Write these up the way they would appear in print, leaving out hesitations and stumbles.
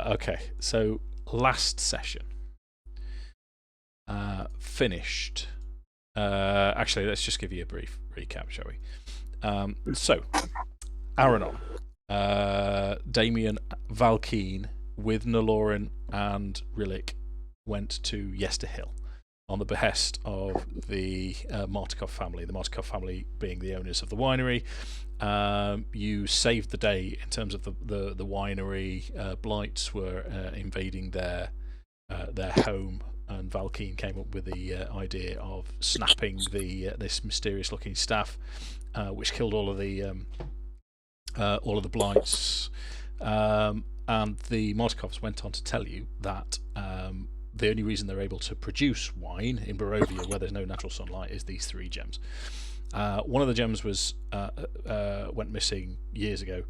Okay, so last session finished. Actually, let's just give you a brief recap, shall we? So, Alanonl, Damian, Valkyn, with Niloren and Rillik, went to Yester Hill on the behest of the Martikov family. The Martikov family being the owners of the winery. You saved the day in terms of the winery. Blights were invading their home, and Valkyn came up with the idea of snapping this mysterious-looking staff, which killed all of the blights. And the Martikovs went on to tell you that the only reason they're able to produce wine in Barovia, where there's no natural sunlight, is these 3 gems. One of the gems went missing years ago.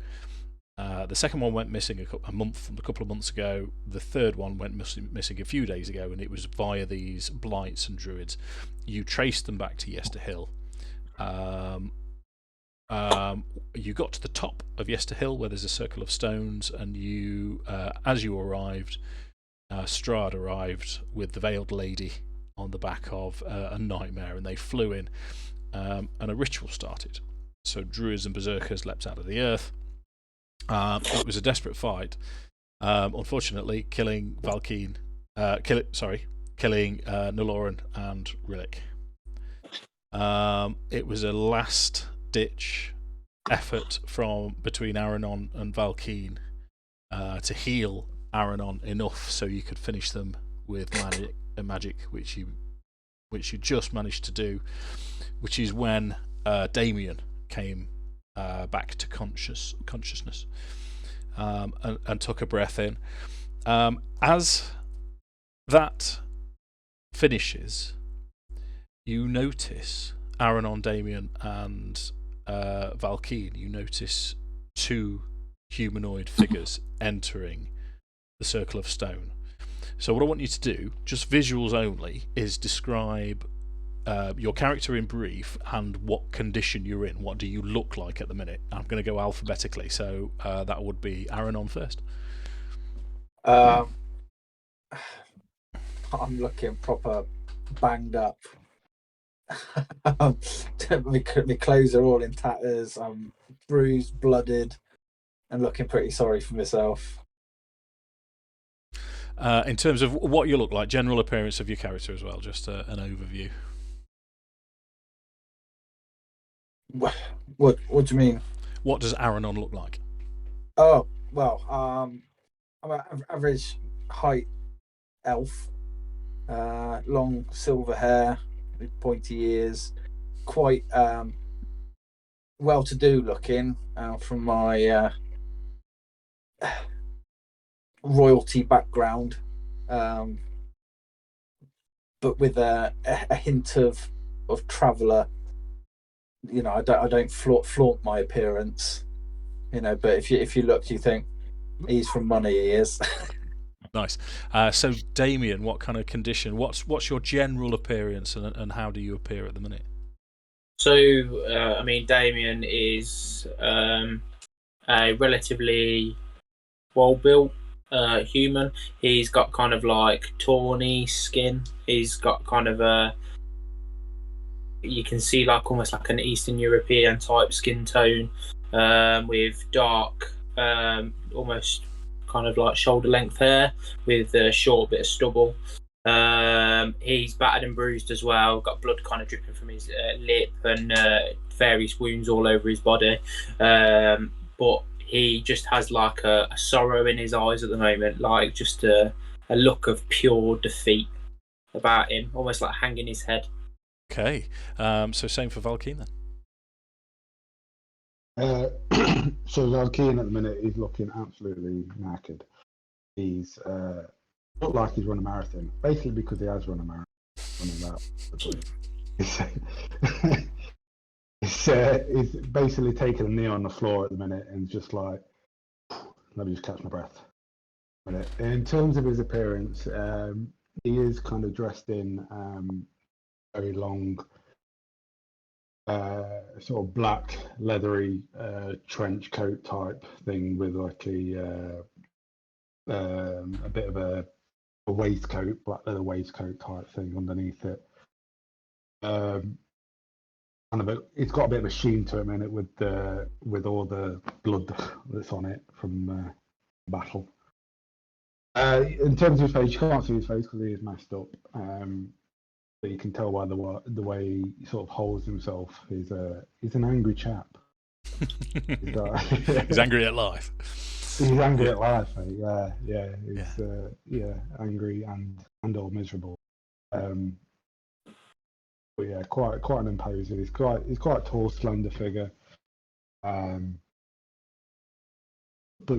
The second one went missing a couple of months ago. The third one went missing a few days ago, and it was via these blights and druids. You traced them back to Yester Hill. You got to the top of Yester Hill, where there's a circle of stones, and you, as you arrived, Strahd arrived with the Veiled Lady on the back of a nightmare, and they flew in, and a ritual started. So druids and berserkers leapt out of the earth. It was a desperate fight. Unfortunately, killing Valkyn, killing Niloren and Rillik. It was a last-ditch effort from between Alanonl and Valkyn to heal Alanonl enough so you could finish them with magic, which you just managed to do, which is when Damian came back to consciousness and took a breath in. As that finishes, you notice Alanonl, Damian, and Valkyn. You notice 2 humanoid figures entering the circle of stone. So what I want you to do, just visuals only, is describe your character in brief and what condition you're in. What do you look like at the minute? I'm going to go alphabetically, so that would be Alanonl first. I'm looking proper banged up. My clothes are all in tatters. I'm bruised, blooded, and looking pretty sorry for myself. In terms of what you look like, general appearance of your character as well, just an overview. What do you mean? What does Alanonl look like? Oh, well, I'm an average height elf, long silver hair, with pointy ears, quite well-to-do looking from my royalty background, but with a hint of traveller. You know, I don't flaunt my appearance, you know, but if you look, you think he's from money. He is. Nice. So Damian, what kind of condition? What's your general appearance, and how do you appear at the minute? So I mean, Damian is a relatively well-built human. He's got kind of like tawny skin. He's got kind of a, you can see like almost like an Eastern European type skin tone, with dark, almost kind of like shoulder length hair with a short bit of stubble. He's battered and bruised as well, got blood kind of dripping from his lip and various wounds all over his body, but he just has like a sorrow in his eyes at the moment, like just a look of pure defeat about him, almost like hanging his head. Okay, so same for Valkyn then? So Valkyn at the minute is looking absolutely knackered. He's looked like he's run a marathon, basically because he has run a marathon. He's basically taking a knee on the floor at the minute and just like, let me just catch my breath. In terms of his appearance, he is kind of dressed in very long, sort of black leathery trench coat type thing with like a bit of a waistcoat, black leather waistcoat type thing underneath it. It's got a bit of a sheen to it, with all the blood that's on it from battle. In terms of his face, you can't see his face because he is messed up. But you can tell by the way he sort of holds himself. He's an angry chap. He's angry at life. He's angry at life, mate. Yeah. He's angry and all miserable. But yeah, quite an imposing. He's quite a tall, slender figure. But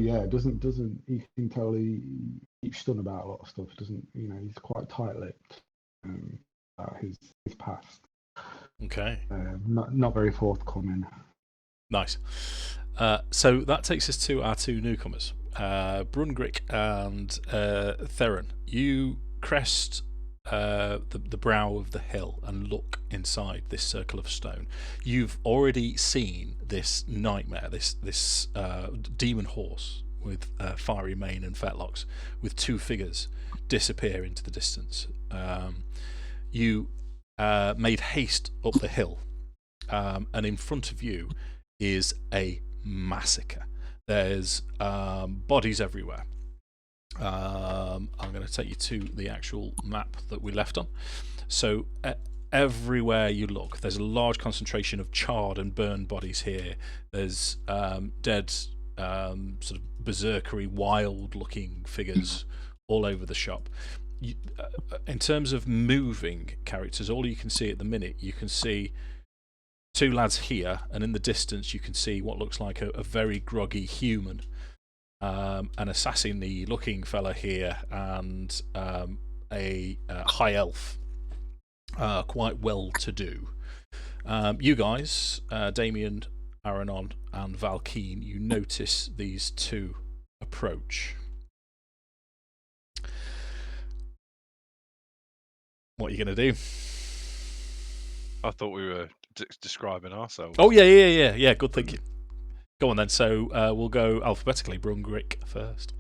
yeah, doesn't you can tell he's stunned about a lot of stuff. Doesn't he's quite tight-lipped about his past. Okay. Not very forthcoming. Nice. So that takes us to our two newcomers, Brungrik and Theron. You crest the brow of the hill and look inside this circle of stone. You've already seen this nightmare, this demon horse with fiery mane and fetlocks, with two figures disappear into the distance. You made haste up the hill, and in front of you is a massacre. There's bodies everywhere. I'm going to take you to the actual map that we left on. So everywhere you look, there's a large concentration of charred and burned bodies here. There's dead, sort of berserkery, wild-looking figures all over the shop. In terms of moving characters, all you can see at the minute, you can see two lads here, and in the distance you can see what looks like a very groggy human. An assassiny looking fella here, and a high elf, quite well to do. You guys, Damian, Alanonl, and Valkyn, you notice these two approach. What are you going to do? I thought we were describing ourselves. Oh, yeah, good thinking. Go on then, so we'll go alphabetically. Brungrik first.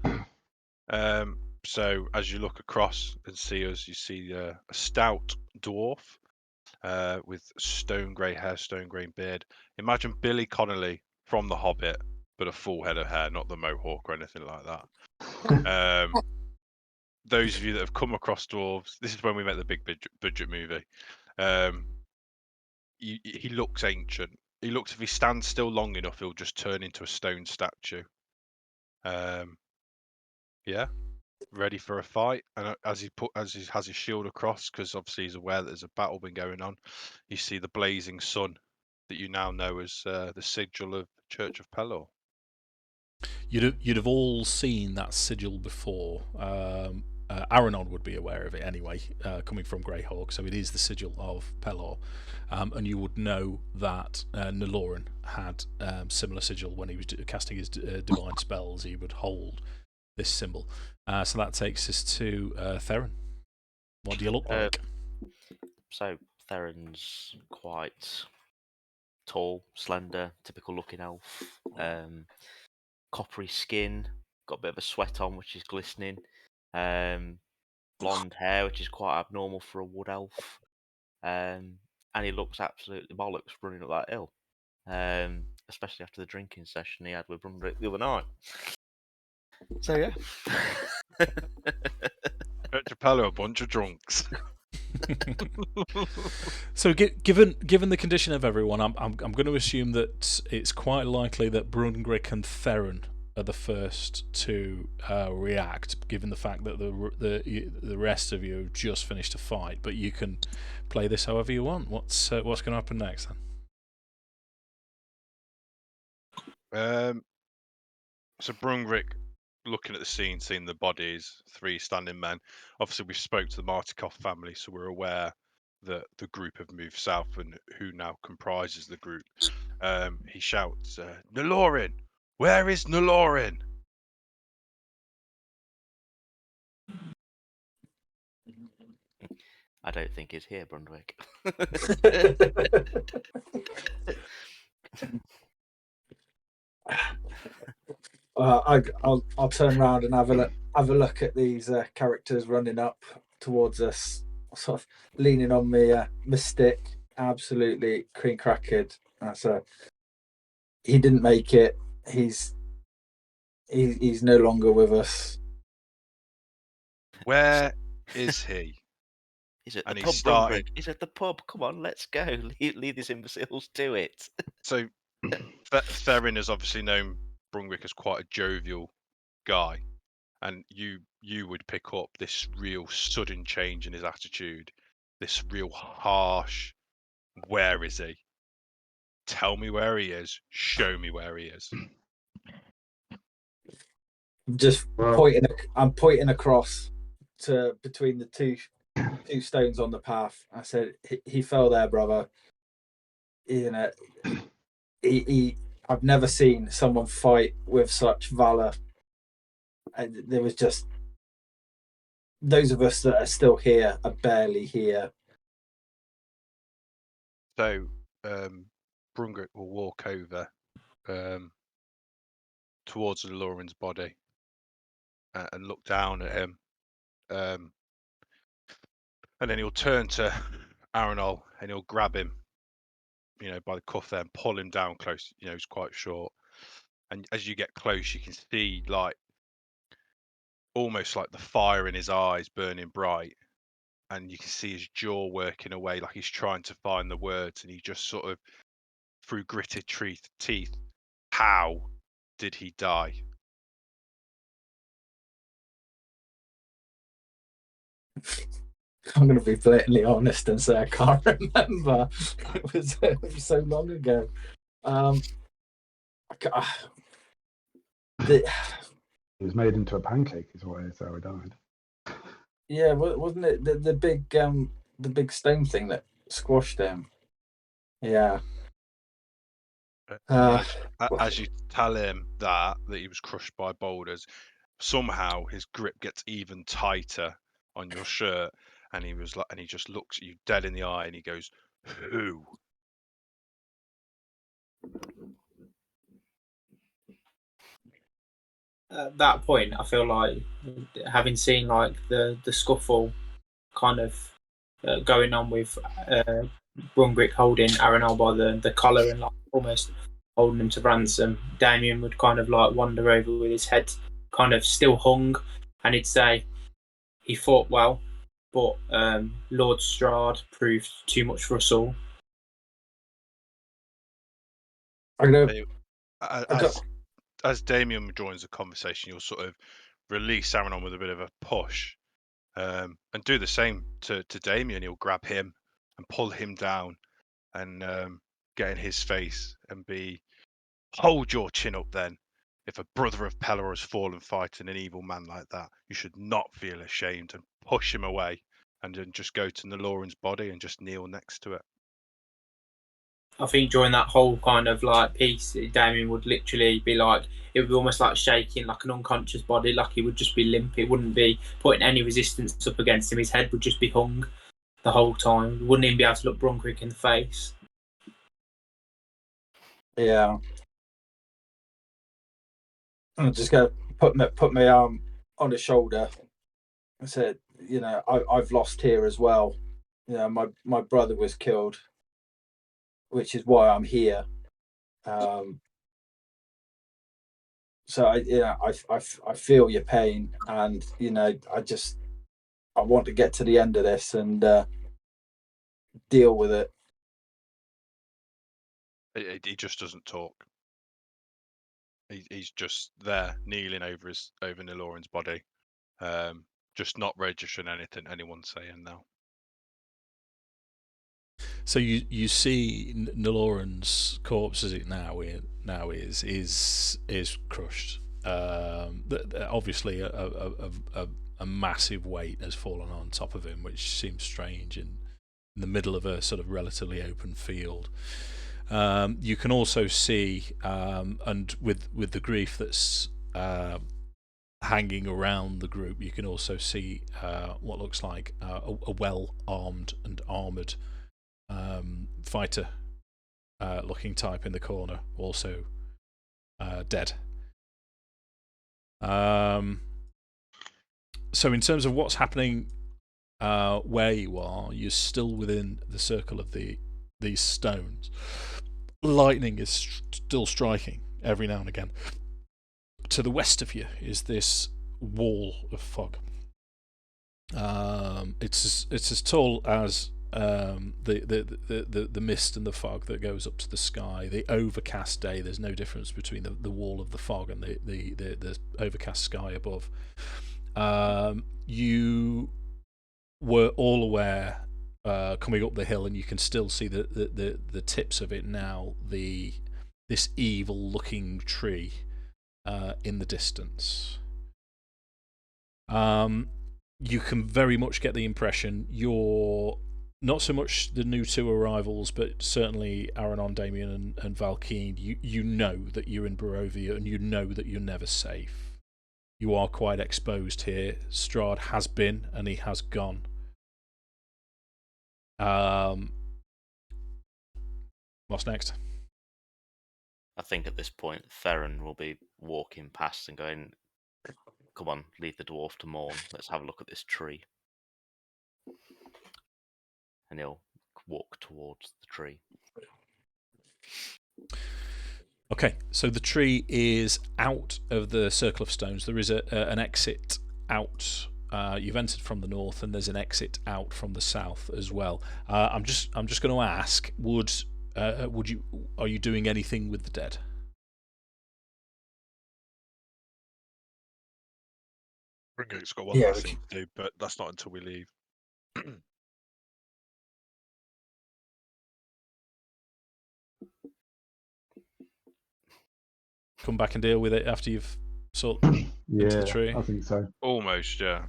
So as you look across and see us, you see a stout dwarf with stone grey hair, stone grey beard. Imagine Billy Connolly from The Hobbit, but a full head of hair, not the mohawk or anything like that. Those of you that have come across dwarves, this is when we met the big budget movie. He looks ancient. He looks, if he stands still long enough, he'll just turn into a stone statue. Yeah, ready for a fight. And as he has his shield across, because obviously he's aware that there's a battle been going on, you see the blazing sun that you now know as the sigil of Church of Pelor. You'd have all seen that sigil before. Alanonl would be aware of it anyway, coming from Greyhawk, so it is the sigil of Pelor. And you would know that Niloren had similar sigil when he was casting his divine spells. He would hold this symbol. So that takes us to Theron. What do you look like? So Theron's quite tall, slender, typical looking elf. Coppery skin, got a bit of a sweat on, which is glistening. Blonde hair, which is quite abnormal for a wood elf. And he looks absolutely bollocks running up that hill. Especially after the drinking session he had with Brungrik the other night. So yeah. Church of Pelor, a bunch of drunks. So given the condition of everyone, I'm going to assume that it's quite likely that Brungrik and Theron are the first to react, given the fact that the rest of you have just finished a fight. But you can play this however you want. What's going to happen next then? So Brungrik, looking at the scene, seeing the bodies, three standing men. Obviously, we spoke to the Martikov family, so we're aware that the group have moved south and who now comprises the group. He shouts, "Niloren! Where is Niloren?" I don't think he's here, Brungrik. I'll turn around and have a look at these characters running up towards us, sort of leaning on my stick, absolutely cream crackered. So he didn't make it. He's no longer with us. Where is he? He's at And the he's pub, starting. Brungrik. He's at the pub. Come on, let's go. Leave these imbeciles to it. So Theron has obviously known Brungrik as quite a jovial guy, and you would pick up this real sudden change in his attitude, this real harsh, where is he? Tell me where he is. Show me where he is. Just Well- I'm pointing across to between the two stones on the path. I said, he fell there, brother. You know, I've never seen someone fight with such valor. And there was just those of us that are still here are barely here. So Brungrik will walk over towards Niloren's body and look down at him. And then he'll turn to Alanonl and he'll grab him, by the cuff there and pull him down close. He's quite short. And as you get close, you can see almost like the fire in his eyes burning bright. And you can see his jaw working away like he's trying to find the words. And he just sort of, through gritted teeth, how did he die? I'm going to be blatantly honest and say I can't remember. It was so long ago. He was made into a pancake, is what it is, how he died. Yeah, wasn't it the big stone thing that squashed him? Yeah. As you tell him that he was crushed by boulders, somehow his grip gets even tighter on your shirt, and he just looks at you dead in the eye, and he goes, "Who?" At that point, I feel like having seen like the scuffle kind of going on with Brungrik holding Alanonl by the collar and like almost holding him to ransom, Damian would kind of like wander over with his head kind of still hung, and he'd say he fought well, but Lord Strahd proved too much for us all. As Damian joins the conversation, you'll sort of release Alanonl with a bit of a push, and do the same to Damian. He'll grab him and pull him down, and get in his face and hold your chin up. Then, if a brother of Pelor has fallen fighting an evil man like that, you should not feel ashamed, and push him away, and then just go to Niloren's body and just kneel next to it. I think during that whole kind of like piece, Damian would literally be like, it would be almost like shaking, like an unconscious body, like he would just be limp. It wouldn't be putting any resistance up against him. His head would just be hung the whole time. He wouldn't even be able to look Brungrik in the face. Yeah. I'm just going to put my arm on his shoulder. I said, I've lost here as well. My brother was killed, which is why I'm here. So I feel your pain, and I want to get to the end of this and deal with it. He just doesn't talk. He's just there, kneeling over Niloren's body, just not registering anything anyone's saying now. So you see Niloren's corpse as it now is crushed. Obviously, a massive weight has fallen on top of him, which seems strange in the middle of a sort of relatively open field. You can also see, and with the grief that's hanging around the group, you can also see what looks like a well-armed and armoured fighter looking type in the corner, also dead. So in terms of what's happening where you are, you're still within the circle of these stones. Lightning is still striking every now and again. To the west of you is this wall of fog. It's as tall as the mist and the fog that goes up to the sky. The overcast day, there's no difference between the wall of the fog and the overcast sky above. You were all aware coming up the hill, and you can still see the tips of it now. This evil-looking tree in the distance. You can very much get the impression you're not so much the new two arrivals, but certainly Alanonl, Damian, and Valkyn. You know that you're in Barovia, and you know that you're never safe. You are quite exposed here. Strahd has been, and he has gone. What's next? I think at this point, Theron will be walking past and going, "Come on, leave the dwarf to mourn. Let's have a look at this tree." And he'll walk towards the tree. Okay, so the tree is out of the circle of stones. There is an exit out. You've entered from the north, and there's an exit out from the south as well. I'm just going to ask: are you doing anything with the dead? Brungrik's got one last thing to do, but that's not until we leave. Come back and deal with it after you've sorted into the tree? I think so. Almost, yeah.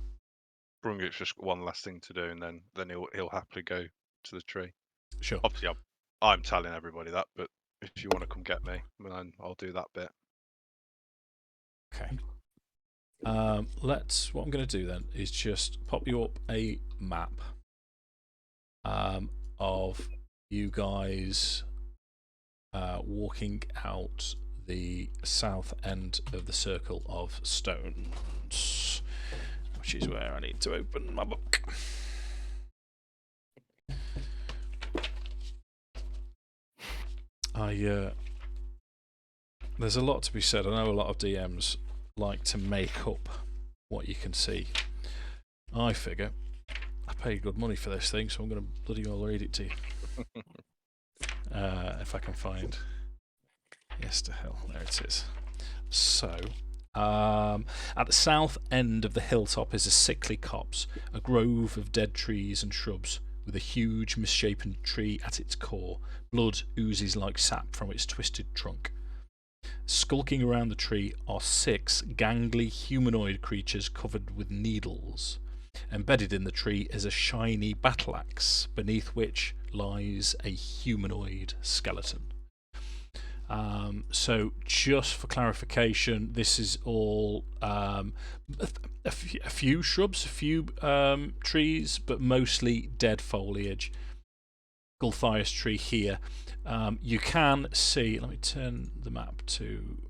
Brungrik's just got one last thing to do, and then he'll happily go to the tree. Sure. Obviously, I'm telling everybody that, but if you want to come get me, then I'll do that bit. Okay. What I'm going to do then is just pop you up a map of you guys walking out the south end of the circle of stones, which is where I need to open my book. There's a lot to be said. I know a lot of DMs like to make up what you can see. I figure I paid good money for this thing, so I'm going to bloody well read it to you. If I can find Yester Hill. There it is. So, at the south end of the hilltop is a sickly copse, a grove of dead trees and shrubs, with a huge misshapen tree at its core. Blood oozes like sap from its twisted trunk. Skulking around the tree are 6 gangly humanoid creatures covered with needles. Embedded in the tree is a shiny battle axe, beneath which lies a humanoid skeleton. So, just for clarification, this is all a few shrubs, a few trees, but mostly dead foliage. Gulthias tree here. You can see. Let me turn the map to.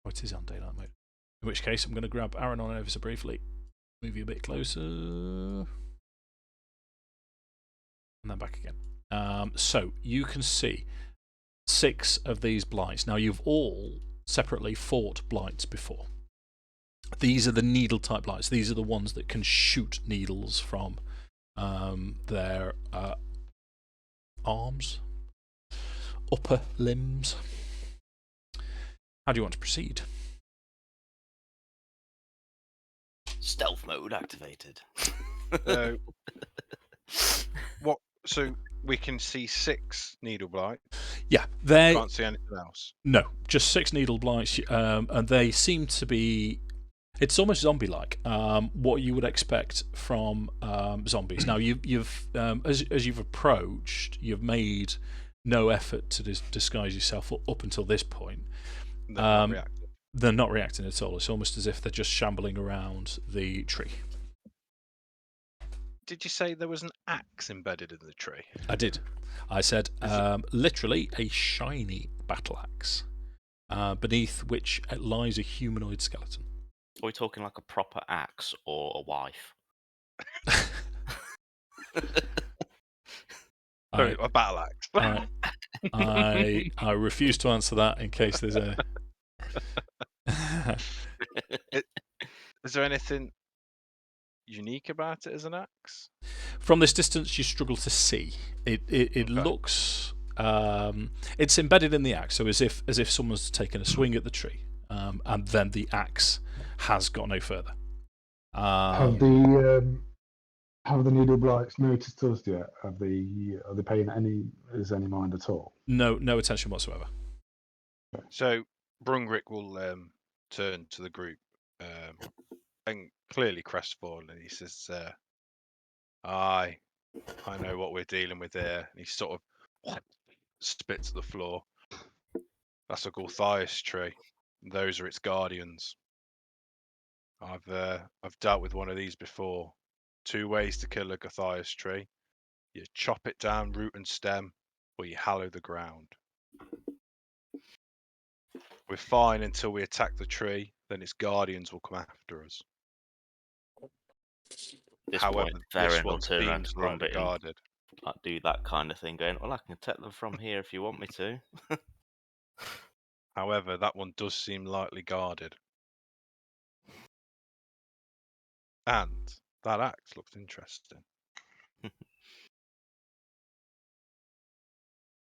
It is on daylight mode. In which case, I'm going to grab Alanonl over so briefly. Move you a bit closer. And then back again. So, you can see 6 of these blights. Now, you've all separately fought blights before. These are the needle type blights. These are the ones that can shoot needles from their arms, upper limbs. How do you want to proceed? Stealth mode activated. What? So we can see 6 needle blights. Yeah, they can't see anything else. No, just 6 needle blights, and they seem to be. It's almost zombie-like. What you would expect from zombies. Now, you've as you've approached, you've made no effort to disguise yourself up until this point. They're not reacting at all. It's almost as if they're just shambling around the tree. Did you say there was an axe embedded in the tree? I did. I said literally a shiny battle axe. beneath which lies a humanoid skeleton. Are we talking like a proper axe or a wife? Sorry, a battle axe. I refuse to answer that in case there's a. Is there anything unique about it as an axe? From this distance, you struggle to see. It Okay. looks. It's embedded in the axe, so as if someone's taken a swing at the tree, and then the axe has got no further. Have the needle blights noticed us yet? Are they paying any mind at all? No attention whatsoever. So Brungrik will turn to the group and clearly crestfallen. He says, I know what we're dealing with here. And he sort of spits at the floor. That's a Gulthias tree. Those are its guardians. I've dealt with one of these before. 2 ways to kill a Gulthias tree. You chop it down root and stem, or you hallow the ground. We're fine until we attack the tree, then its guardians will come after us. However, Theron this will one turn around seems to lightly Grumbit and guarded. like, do that kind of thing, going, well, I can attack them from here if you want me to. However, that one does seem lightly guarded. And that axe looks interesting.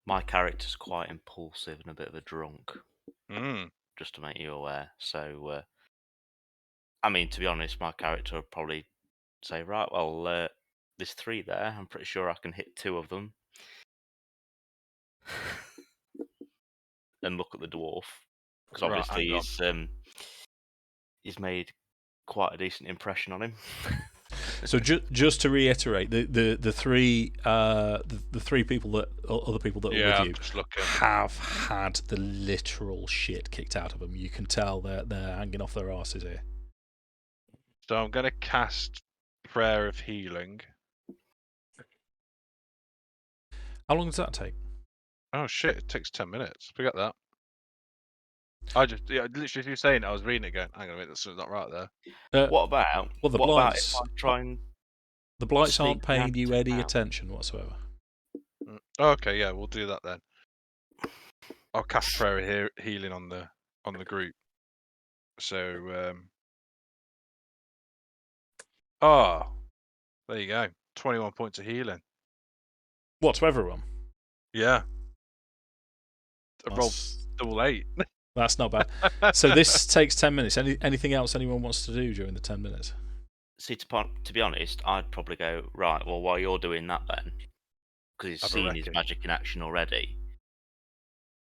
My character's quite impulsive and a bit of a drunk, Mm. just to make you aware. So, I mean, to be honest, my character would probably say, right, well, there's 3 there. I'm pretty sure I can hit 2 of them. And look at the dwarf, because Right, obviously he's made quite a decent impression on him. So just to reiterate, the 3 the 3 people that other people that are with I'm you just looking. have had the literal shit kicked out of them. You can tell they're hanging off their asses here. So I'm going to cast Prayer of Healing. How long does that take? Oh shit! It takes 10 minutes. Forget that. Literally, as you were saying, I was reading it, going, "Hang on a minute, that's not right there." What about? Well, the what about if blights. I try and The blights sneak aren't paying behind you the any town? attention whatsoever. Okay, yeah, we'll do that then. I'll cast Prayer of Healing on the group. So, there you go. 21 points of healing. What, to everyone? Yeah. I rolled That's, double 8. that's not bad. So this takes 10 minutes. Anything else anyone wants to do during the 10 minutes? See, to be honest, I'd probably go, right, well, while you're doing that then, because he's Have a seen his recce. magic in action already,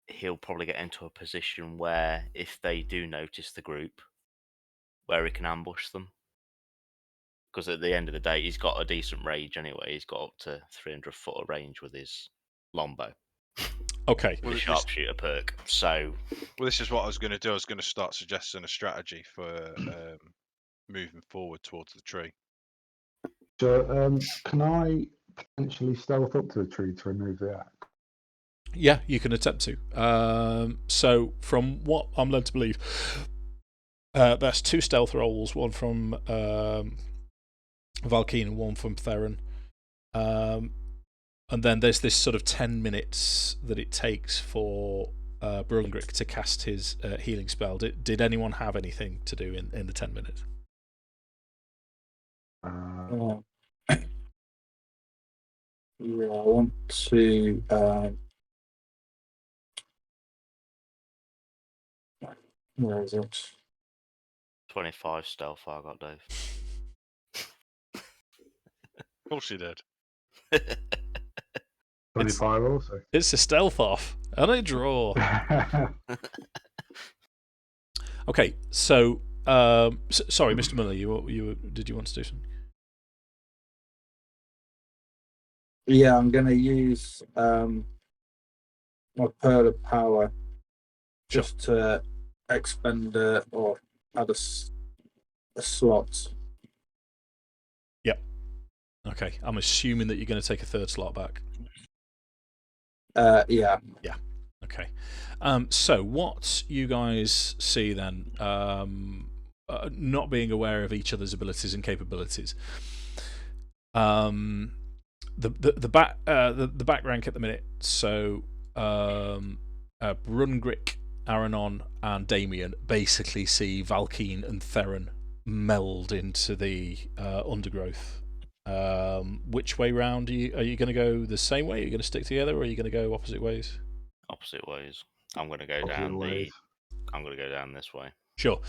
he'll probably get into a position where, if they do notice the group, where he can ambush them. Because at the end of the day, he's got a decent range anyway. He's got up to 300 foot of range with his longbow. Okay. With a sharpshooter perk. So, well, this is what I was going to do. I was going to start suggesting a strategy for moving forward towards the tree. So, can I potentially stealth up to the tree to remove the axe? Yeah, you can attempt to. So, from what I'm led to believe, that's 2 stealth rolls, one from Valkyn and one from Theron. And then there's this sort of 10 minutes that it takes for Brungrik to cast his healing spell. Did anyone have anything to do in the 10 minutes? Yeah, I want to. Where is it? 25 stealth I got, Dave. Of course you did. 25 also. It's a stealth off and a draw. Okay, so sorry, Mr. Miller, did you want to do something? Yeah, I'm going to use my Pearl of Power just to expend or add a slot. Yep. Okay, I'm assuming that you're going to take a 3rd slot back. Yeah. Okay. So what you guys see then, not being aware of each other's abilities and capabilities, the back rank at the minute. So Brungrik, Alanonl, and Damian basically see Valkyn and Theron meld into the undergrowth. Which way round are you going to go? The same way? Are you going to stick together, or are you going to go opposite ways? Opposite ways. I'm going to go Opposite down ways. I'm going to go down this way. Sure.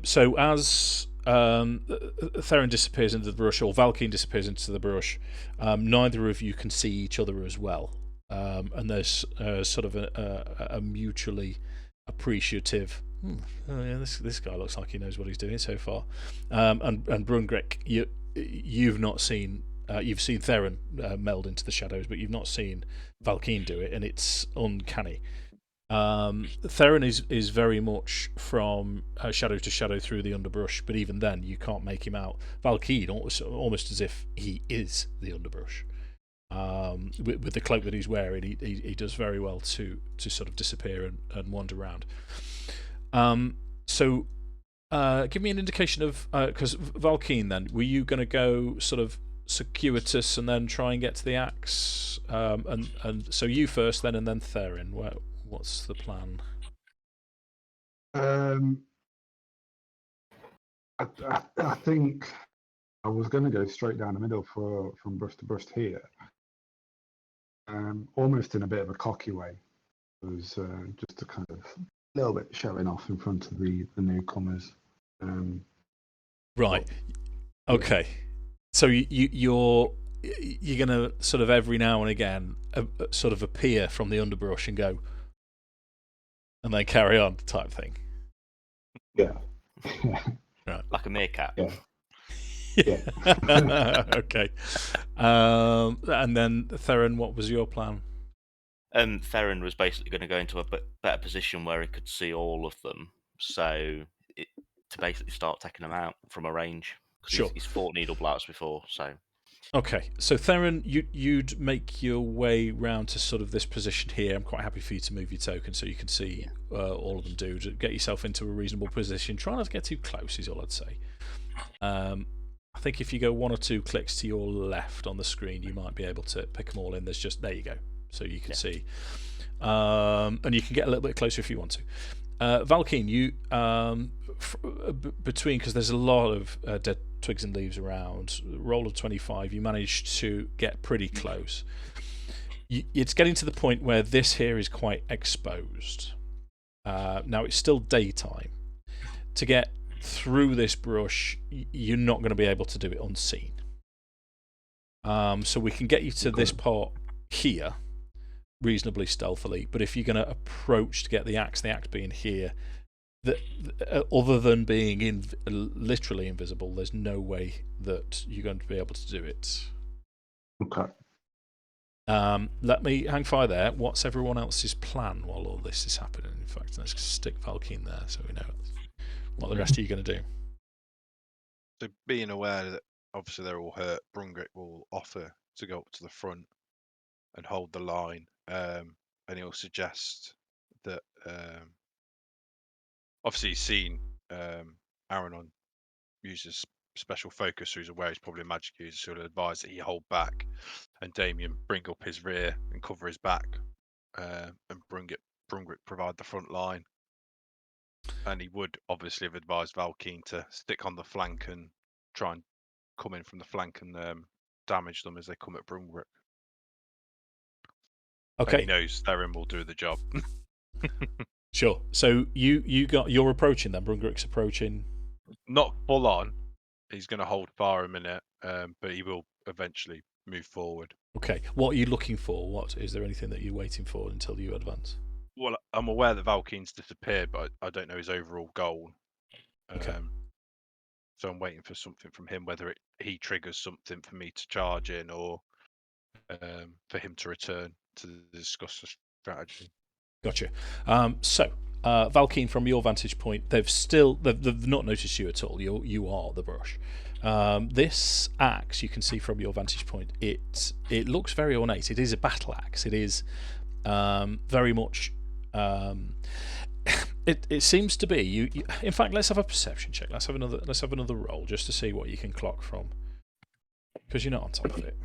So as Theron disappears into the brush, or Valkyn disappears into the brush, neither of you can see each other as well. And there's sort of a mutually appreciative. Oh yeah, this guy looks like he knows what he's doing so far. And Brungrik, you've not seen. You've seen Theron meld into the shadows, but you've not seen Valkyn do it, and it's uncanny. Theron is very much from shadow to shadow through the underbrush, but even then you can't make him out. Valkyn almost as if he is the underbrush. With the cloak that he's wearing, he does very well to sort of disappear and wander around. So give me an indication of, because Valkyn, then, were you going to go sort of circuitous and then try and get to the axe? And so you first, then, and then Theron. What's the plan? I think I was going to go straight down the middle from brush to brush here, almost in a bit of a cocky way. It was just a kind of little bit showing off in front of the newcomers. Right. Okay. So you're going to sort of every now and again sort of appear from the underbrush and go, and then carry on type thing. Yeah. Right. Like a meerkat. Yeah. Okay. And then Theron, what was your plan? Theron was basically going to go into a better position where he could see all of them, so to basically start taking them out from a range. Sure. He's fought needle blasters before, so. Okay, so Theron, you'd make your way round to sort of this position here. I'm quite happy for you to move your token so you can see all of them do. To get yourself into a reasonable position. Try not to get too close is all I'd say. I think if you go 1 or 2 clicks to your left on the screen, you might be able to pick them all in. There you go. So you can see. And you can get a little bit closer if you want to. Valkyn, you between, because there's a lot of dead twigs and leaves around, roll of 25, you managed to get pretty close. It's getting to the point where this here is quite exposed. Now it's still daytime. To get through this brush, you're not going to be able to do it unseen. So we can get you to this part here reasonably stealthily, but if you're going to approach to get the axe being here, other than being literally invisible, there's no way that you're going to be able to do it. Okay. Let me hang fire there. What's everyone else's plan while all this is happening? In fact, let's stick Valkyn there so we know what the rest of you are going to do. So being aware that obviously they're all hurt, Brungrik will offer to go up to the front and hold the line, and he'll suggest that obviously he's seen Alanonl uses special focus, so he's aware he's probably a magic user, so he'll advise that he hold back, and Damian bring up his rear and cover his back, and Brungrik provide the front line. And he would obviously have advised Valkyn to stick on the flank and try and come in from the flank and damage them as they come at Brungrik. Okay. And he knows Theron will do the job. Sure. So you're approaching then. Brungrik's approaching. Not full on. He's going to hold fire a minute, but he will eventually move forward. Okay. What are you looking for? Is there anything that you're waiting for until you advance? Well, I'm aware that Valkyn's disappeared, but I don't know his overall goal. Okay. So I'm waiting for something from him, whether he triggers something for me to charge in, or for him to return to discuss the strategy. Gotcha. So Valkyn, from your vantage point, they've not noticed you at all. You are the brush. This axe, you can see from your vantage point, it looks very ornate. It is a battle axe. It is very much It seems to be you. In fact, let's have a perception check. Let's have another roll just to see what you can clock from, because you're not on top of it.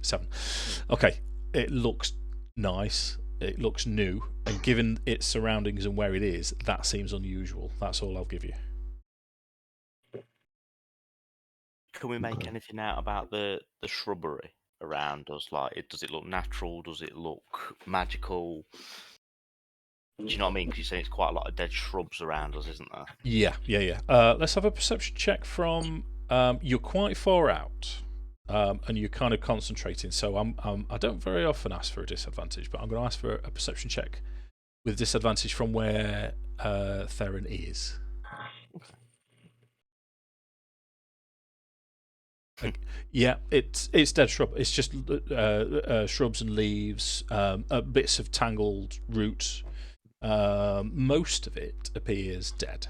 7. Okay, it looks nice. It looks new, and given its surroundings and where it is, that seems unusual. That's all I'll give you. Can we make anything out about the shrubbery around us? Like, does it look natural? Does it look magical? Do you know what I mean? Because you're saying it's quite a lot of dead shrubs around us, isn't there? Yeah. Let's have a perception check from. You're quite far out, and you're kind of concentrating. So I don't very often ask for a disadvantage, but I'm going to ask for a perception check with disadvantage from where Theron is. Yeah, it's dead shrub. It's just shrubs and leaves, bits of tangled roots. Most of it appears dead.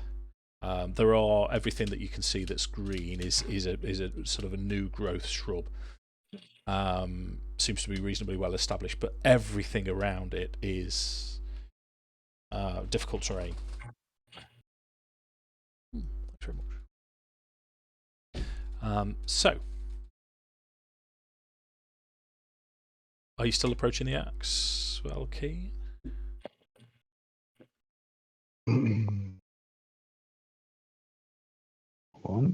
There are everything that you can see that's green is a sort of a new growth shrub. Seems to be reasonably well established, but everything around it is difficult terrain. Thanks very much. So, are you still approaching the axe, Valkyn? 1,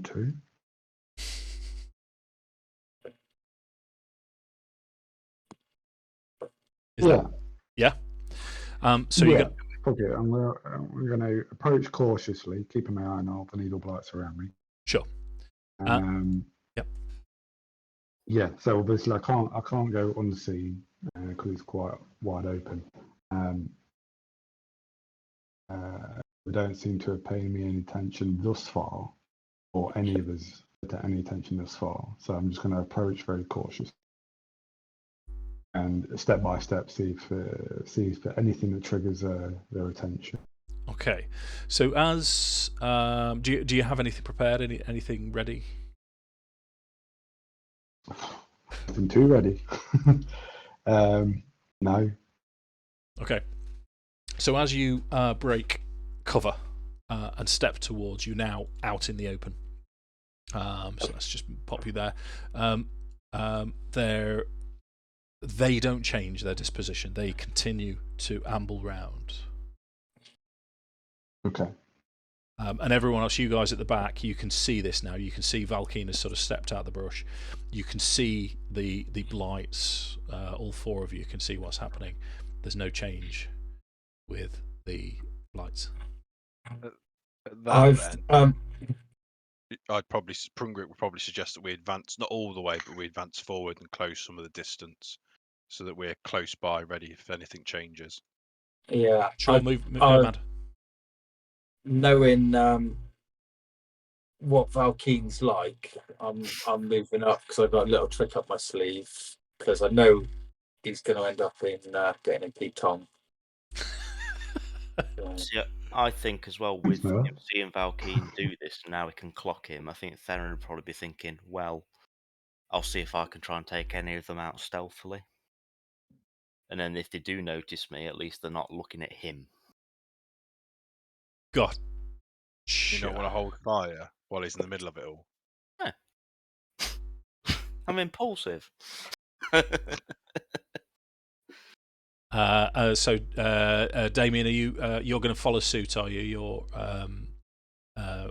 2. Yeah. So yeah. you got. Okay, and we're going to approach cautiously, keeping my eye on all the needle blights around me. Sure. Yep. Yeah, so obviously I can't go unseen because it's quite wide open. They don't seem to have paid me any attention thus far, or any of us to any attention thus far. So I'm just going to approach very cautious and step by step see if anything that triggers their attention. Okay. So as do you have anything prepared? Anything ready? Nothing too ready. No. Okay. So as you break cover and step towards, you now out in the open. So let's just pop you there. They don't change their disposition. They continue to amble round. Okay. And everyone else, you guys at the back, you can see this now. You can see Valkyn has sort of stepped out the brush. You can see the blights. All 4 of you can see what's happening. There's no change with the blights. Brungrik would probably suggest that we advance, not all the way, but we advance forward and close some of the distance, so that we're close by, ready if anything changes. Yeah. Sure, move mad. Knowing what Valkyn's like, I'm moving up because I've got a little trick up my sleeve because I know he's going to end up in getting in P-Tong. Yeah, I think as well with him seeing Valkyn do this, and now we can clock him. I think Theron would probably be thinking, well, I'll see if I can try and take any of them out stealthily. And then if they do notice me, at least they're not looking at him. God. You don't want to hold fire while he's in the middle of it all. Yeah. I'm impulsive. So Damian, are you you're going to follow suit? Are you? You're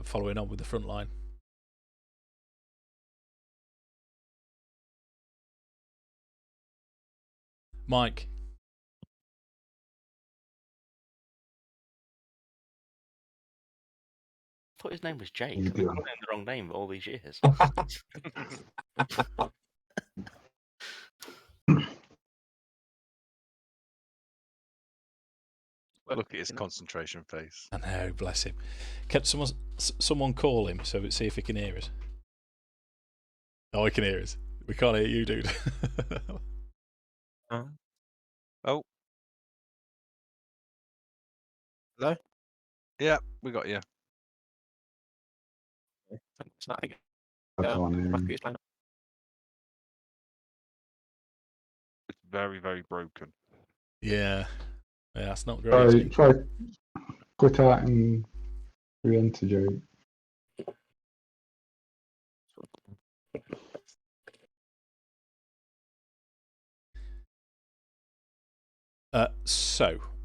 following on with the front line. Mike. I thought his name was Jake. I've been calling him the wrong name all these years. Look at his concentration face. I know, bless him. Can someone call him so see if he can hear us? Oh, he can hear us. We can't hear you, dude. Oh. Hello? Yeah, we got you. It's not I can't hear him. very, very broken. Yeah, that's not great. Try quit out and re-enter, Joe.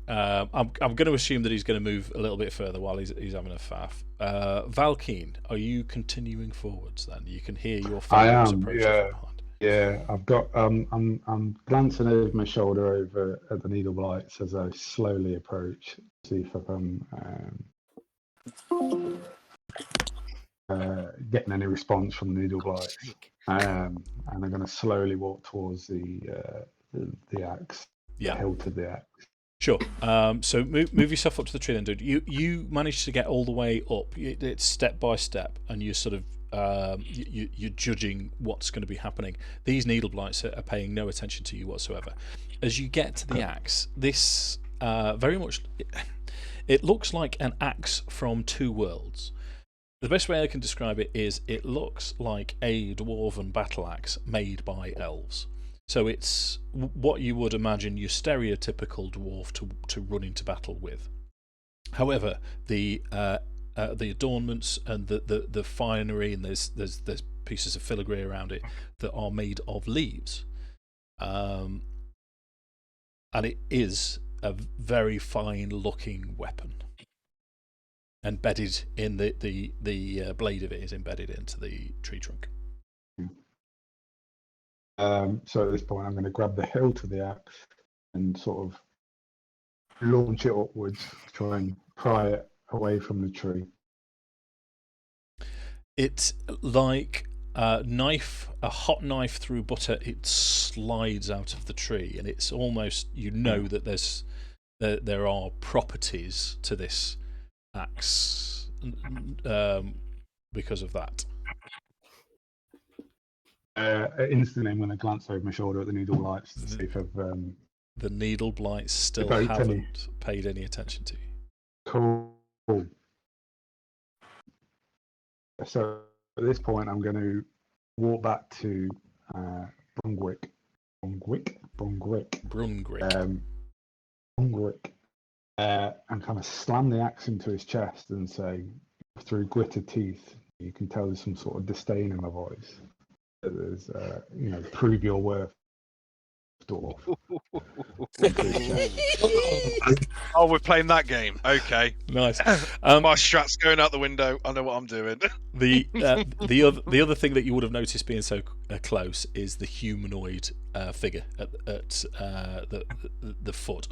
I'm going to assume that he's going to move a little bit further while he's having a faff. Valkyn, are you continuing forwards? Then you can hear your foes approaching from behind. Yeah, I've got. I'm glancing over my shoulder over at the needle blights as I slowly approach, see if I can getting any response from the needle blights. And I'm going to slowly walk towards the axe, the hilt of the axe. Sure. So move yourself up to the tree then, dude. You managed to get all the way up. It's step by step, and you're sort of you're judging what's going to be happening. These needle blights are paying no attention to you whatsoever. As you get to the axe, this very much it looks like an axe from two worlds. The best way I can describe it is it looks like a dwarven battle axe made by elves. So it's what you would imagine your stereotypical dwarf to run into battle with. However, the adornments and the finery, and there's pieces of filigree around it that are made of leaves, and it is a very fine looking weapon. Embedded in the blade of it is embedded into the tree trunk. So at this point, I'm going to grab the hilt of the axe and sort of launch it upwards to try and pry it away from the tree. It's like a hot knife through butter. It slides out of the tree, and it's almost, you know, that there are properties to this axe because of that. Instantly, I'm going to glance over my shoulder at the needle blights to see if the needle blights still haven't paid any attention to you. Cool. So at this point, I'm going to walk back to Brungrik, and kind of slam the axe into his chest and say, through gritted teeth, you can tell there's some sort of disdain in my voice. There's, prove your worth, dwarf. Oh, we're playing that game. Okay. Nice. My strat's going out the window. I know what I'm doing. The other thing that you would have noticed being so close is the humanoid figure at the foot.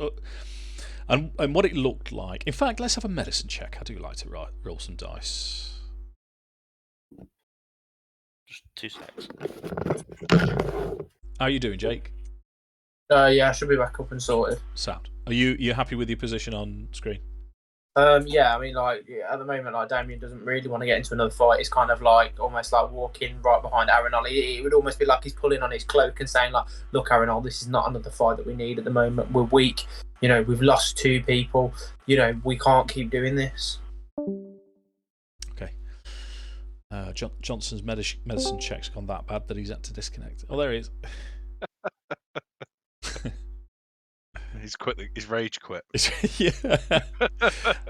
And what it looked like. In fact, let's have a medicine check. I do like to roll some dice. Just 2 seconds. How are you doing, Jake? Yeah, I should be back up and sorted. Sound. Are you happy with your position on screen? Yeah, I mean, at the moment, Damian doesn't really want to get into another fight. It's kind of almost like walking right behind Alanonl. It would almost be like he's pulling on his cloak and saying, look, Alanonl, this is not another fight that we need at the moment. We're weak. We've lost 2 people. We can't keep doing this. Okay. Johnson's medicine check's gone that bad that he's had to disconnect. Oh, there he is. He's quit. He's rage quit. Yeah.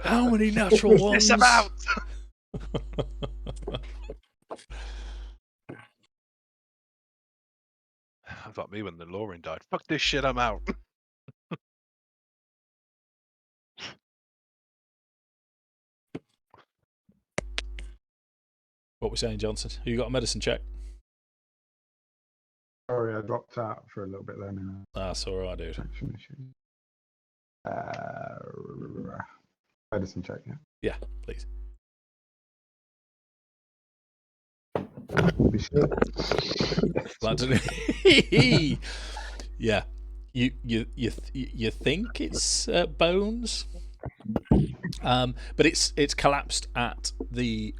How many natural ones? It's about. That's like me when the Niloren died. Fuck this shit. I'm out. What we're saying, Johnson? You got a medicine check? Sorry, I dropped out for a little bit there. That's all right, dude. Medicine check, yeah. Yeah, please. Be sure. Glad to Yeah, you think it's bones, but it's collapsed at the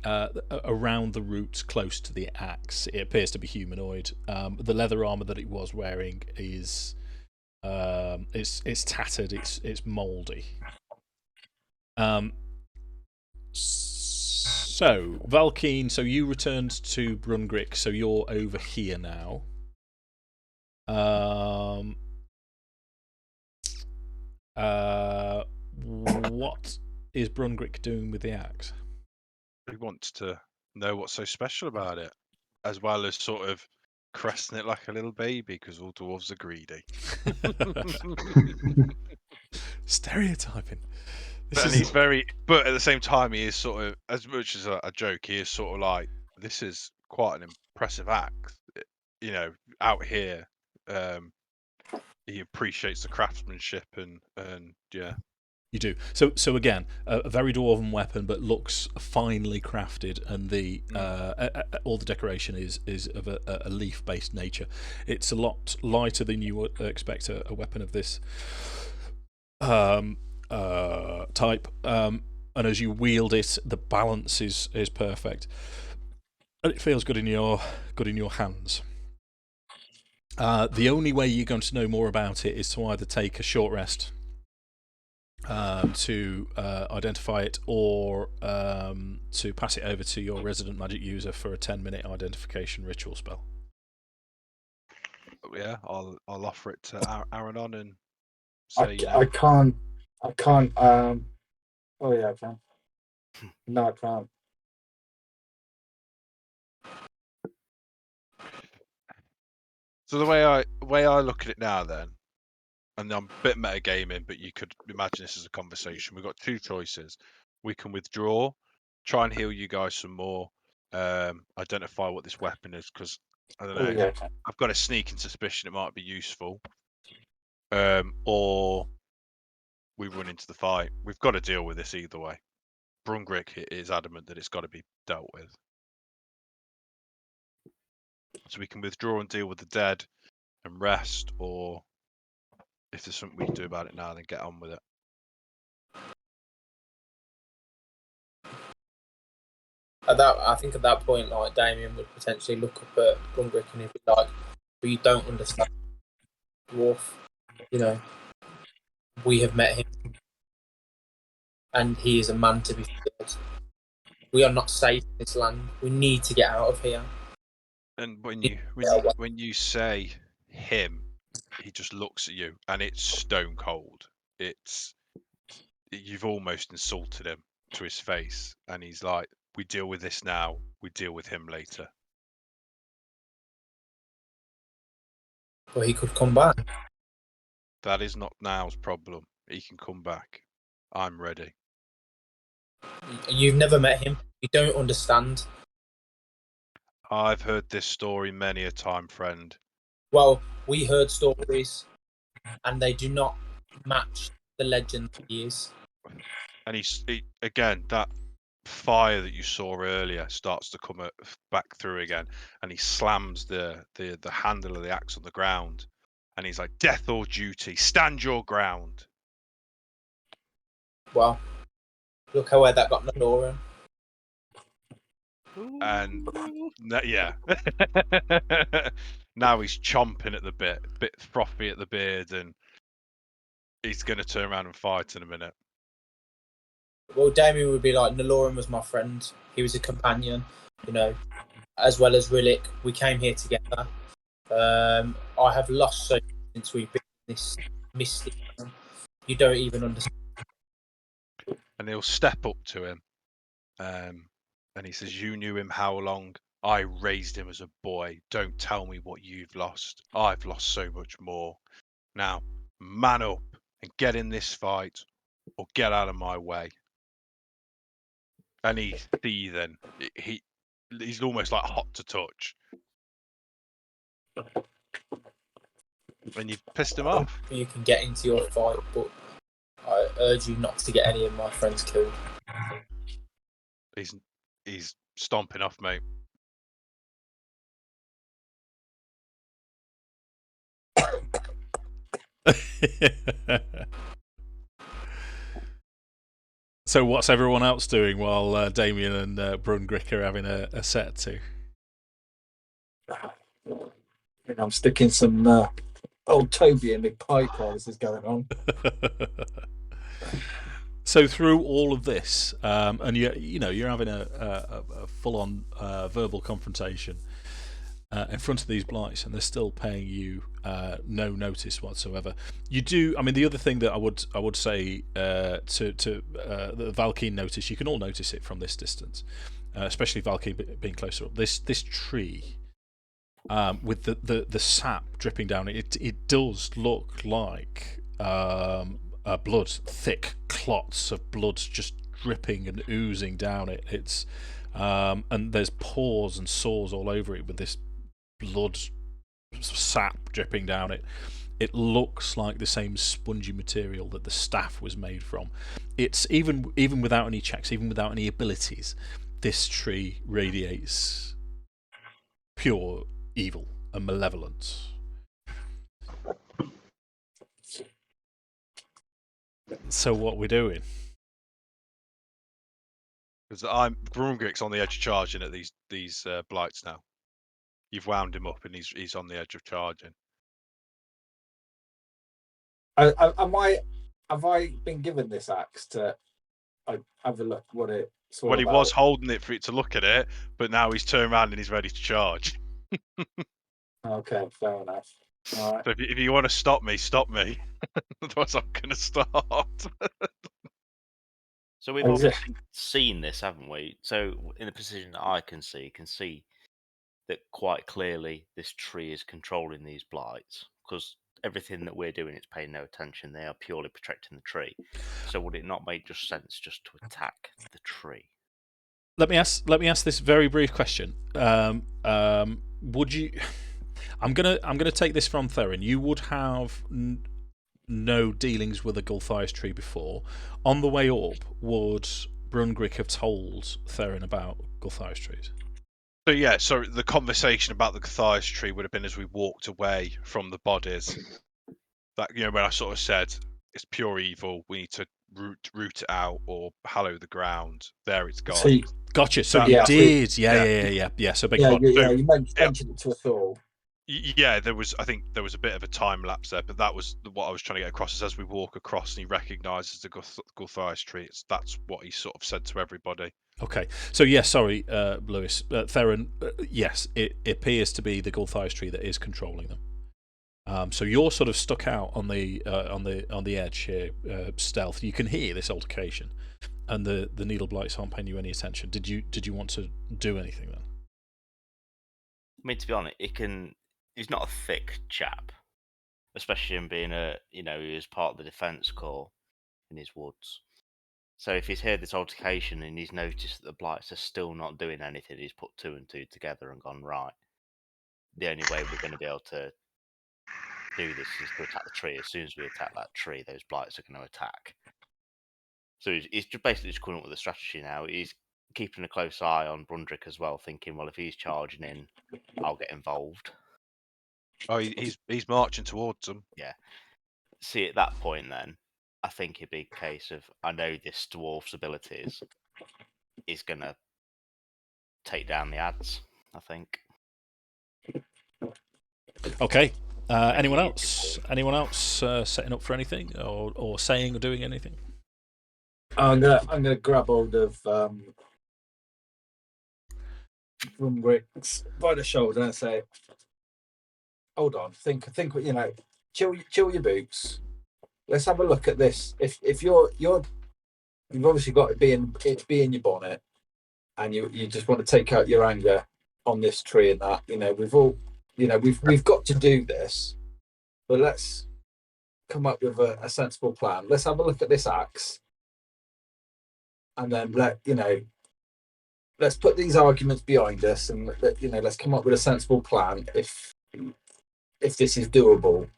around the roots close to the axe. It appears to be humanoid. The leather armor that it was wearing is it's tattered. It's mouldy. So Valkyn, so you returned to Brungrik, so you're over here now. What is Brungrik doing with the axe? He wants to know what's so special about it, as well as sort of caressing it like a little baby, because all dwarves are greedy. Stereotyping. And he's but at the same time, he is sort of, as much as a joke, he is sort of like, this is quite an impressive axe. You know, out here, he appreciates the craftsmanship and yeah. You do. So again, a very dwarven weapon, but looks finely crafted, and the all the decoration is of a leaf-based nature. It's a lot lighter than you would expect a weapon of this type, and as you wield it, the balance is perfect, and it feels good in your hands. The only way you're going to know more about it is to either take a short rest to identify it, or to pass it over to your resident magic user for a 10-minute identification ritual spell. Yeah, I'll offer it to Alanonl and I say. can't. Oh yeah, I can. No, I can't. So the way I look at it now, then, and I'm a bit metagaming, but you could imagine this as a conversation. We've got two choices. We can withdraw, try and heal you guys some more, identify what this weapon is, because I don't know. Oh yeah. I've got a sneaking suspicion it might be useful. Or we run into the fight. We've got to deal with this either way. Brungrik is adamant that it's got to be dealt with. So we can withdraw and deal with the dead and rest, or if there's something we can do about it now, then get on with it. I think at that point, like, Damian would potentially look up at Brungrik and he'd be like, "But you don't understand, dwarf. You know, we have met him, and he is a man to be feared. We are not safe in this land. We need to get out of here." And when you say him, he just looks at you, and it's stone cold. You've almost insulted him to his face, and he's like, "We deal with this now. We deal with him later." But he could come back. That is not now's problem. He can come back. I'm ready. You've never met him. You don't understand. I've heard this story many a time, friend. Well, we heard stories, and they do not match the legend he is. And he again, that fire that you saw earlier starts to come back through again, and he slams the handle of the axe on the ground, and he's like, "Death or duty, stand your ground." Well, look how that got Niloren. And yeah, now he's chomping at the bit frothy at the beard, and he's going to turn around and fight in a minute. Well, Damian would be like, "Niloren was my friend. He was a companion, you know, as well as Rillik. We came here together. I have lost so much since we've been in this mystic. You don't even understand." And he'll step up to him, and he says, "You knew him how long? I raised him as a boy. Don't tell me what you've lost. I've lost so much more. Now, man up and get in this fight, or get out of my way." And he's seething. He's almost like hot to touch. And you've pissed him off. You can get into your fight, but I urge you not to get any of my friends killed. He's stomping off, mate. So what's everyone else doing while Damian and Brungrik are having a set to? I'm sticking some old Toby in my pipe while this is going on. So through all of this, and you're having a full-on verbal confrontation. in front of these blights, and they're still paying you no notice whatsoever. You do. I mean, the other thing that I would say to the Valkyn notice, you can all notice it from this distance, especially Valkyn being closer up. This tree, with the sap dripping down it does look like blood, thick clots of blood just dripping and oozing down it. It's and there's pores and sores all over it with this blood sap dripping down it. It looks like the same spongy material that the staff was made from. It's even without any checks, even without any abilities, this tree radiates pure evil and malevolence. So what we're doing? Because Brungrik's on the edge of charging at these blights now. You've wound him up, and he's on the edge of charging. Have I been given this axe to have a look what it's all Well, he about? was holding it for it to look at it, but now he's turned around and he's ready to charge. Okay, fair enough. All right. So if you want to stop me, stop me. Otherwise, I'm going to start. So we've Oh, yeah. obviously seen this, haven't we? So in the position that I can see that quite clearly this tree is controlling these blights, because everything that we're doing is paying no attention. They are purely protecting the tree. So would it not make just sense just to attack the tree? Let me ask this very brief question. Would you? I'm gonna take this from Theron. You would have no dealings with a Gulthias tree before. On the way up, would Brungrik have told Theron about Gulthias trees? So yeah, so the conversation about the Gulthias tree would have been as we walked away from the bodies. That, you know, when I sort of said it's pure evil, we need to root it out or hallow the ground. There it's gone. So you, Gotcha. So Yeah. you did, yeah. So big pardon. you mentioned it to us all. Yeah, I think there was a bit of a time lapse there, but that was what I was trying to get across. Is as we walk across and he recognises the Gulthias tree, that's what he sort of said to everybody. Okay, so yeah, sorry, Lewis, Theron. Yes, it appears to be the Gulthias tree that is controlling them. So you're sort of stuck out on the edge here, stealth. You can hear this altercation, and the needle blights aren't paying you any attention. Did you want to do anything then? I mean, to be honest, he's not a thick chap, especially him being he was part of the defence corps in his woods. So if he's heard this altercation and he's noticed that the blights are still not doing anything, he's put two and two together and gone, right, the only way we're going to be able to do this is to attack the tree. As soon as we attack that tree, those blights are going to attack. So he's basically just coming up with a strategy now. He's keeping a close eye on Brungrik as well, thinking, well, if he's charging in, I'll get involved. Oh, he's marching towards them. Yeah. See, at that point then, I think it'd be a case of, I know this dwarf's abilities is going to take down the ads, I think. Okay. Anyone else? Anyone else setting up for anything or saying or doing anything? I'm gonna grab hold of Brungrik by the shoulder and say, "Hold on, think. You know, chill your boots. Let's have a look at this. If you've obviously got it be in your bonnet, and you just want to take out your anger on this tree and that. You know, we've got to do this, but let's come up with a sensible plan. Let's have a look at this axe, and then let's put these arguments behind us, and let's come up with a sensible plan. If this is doable,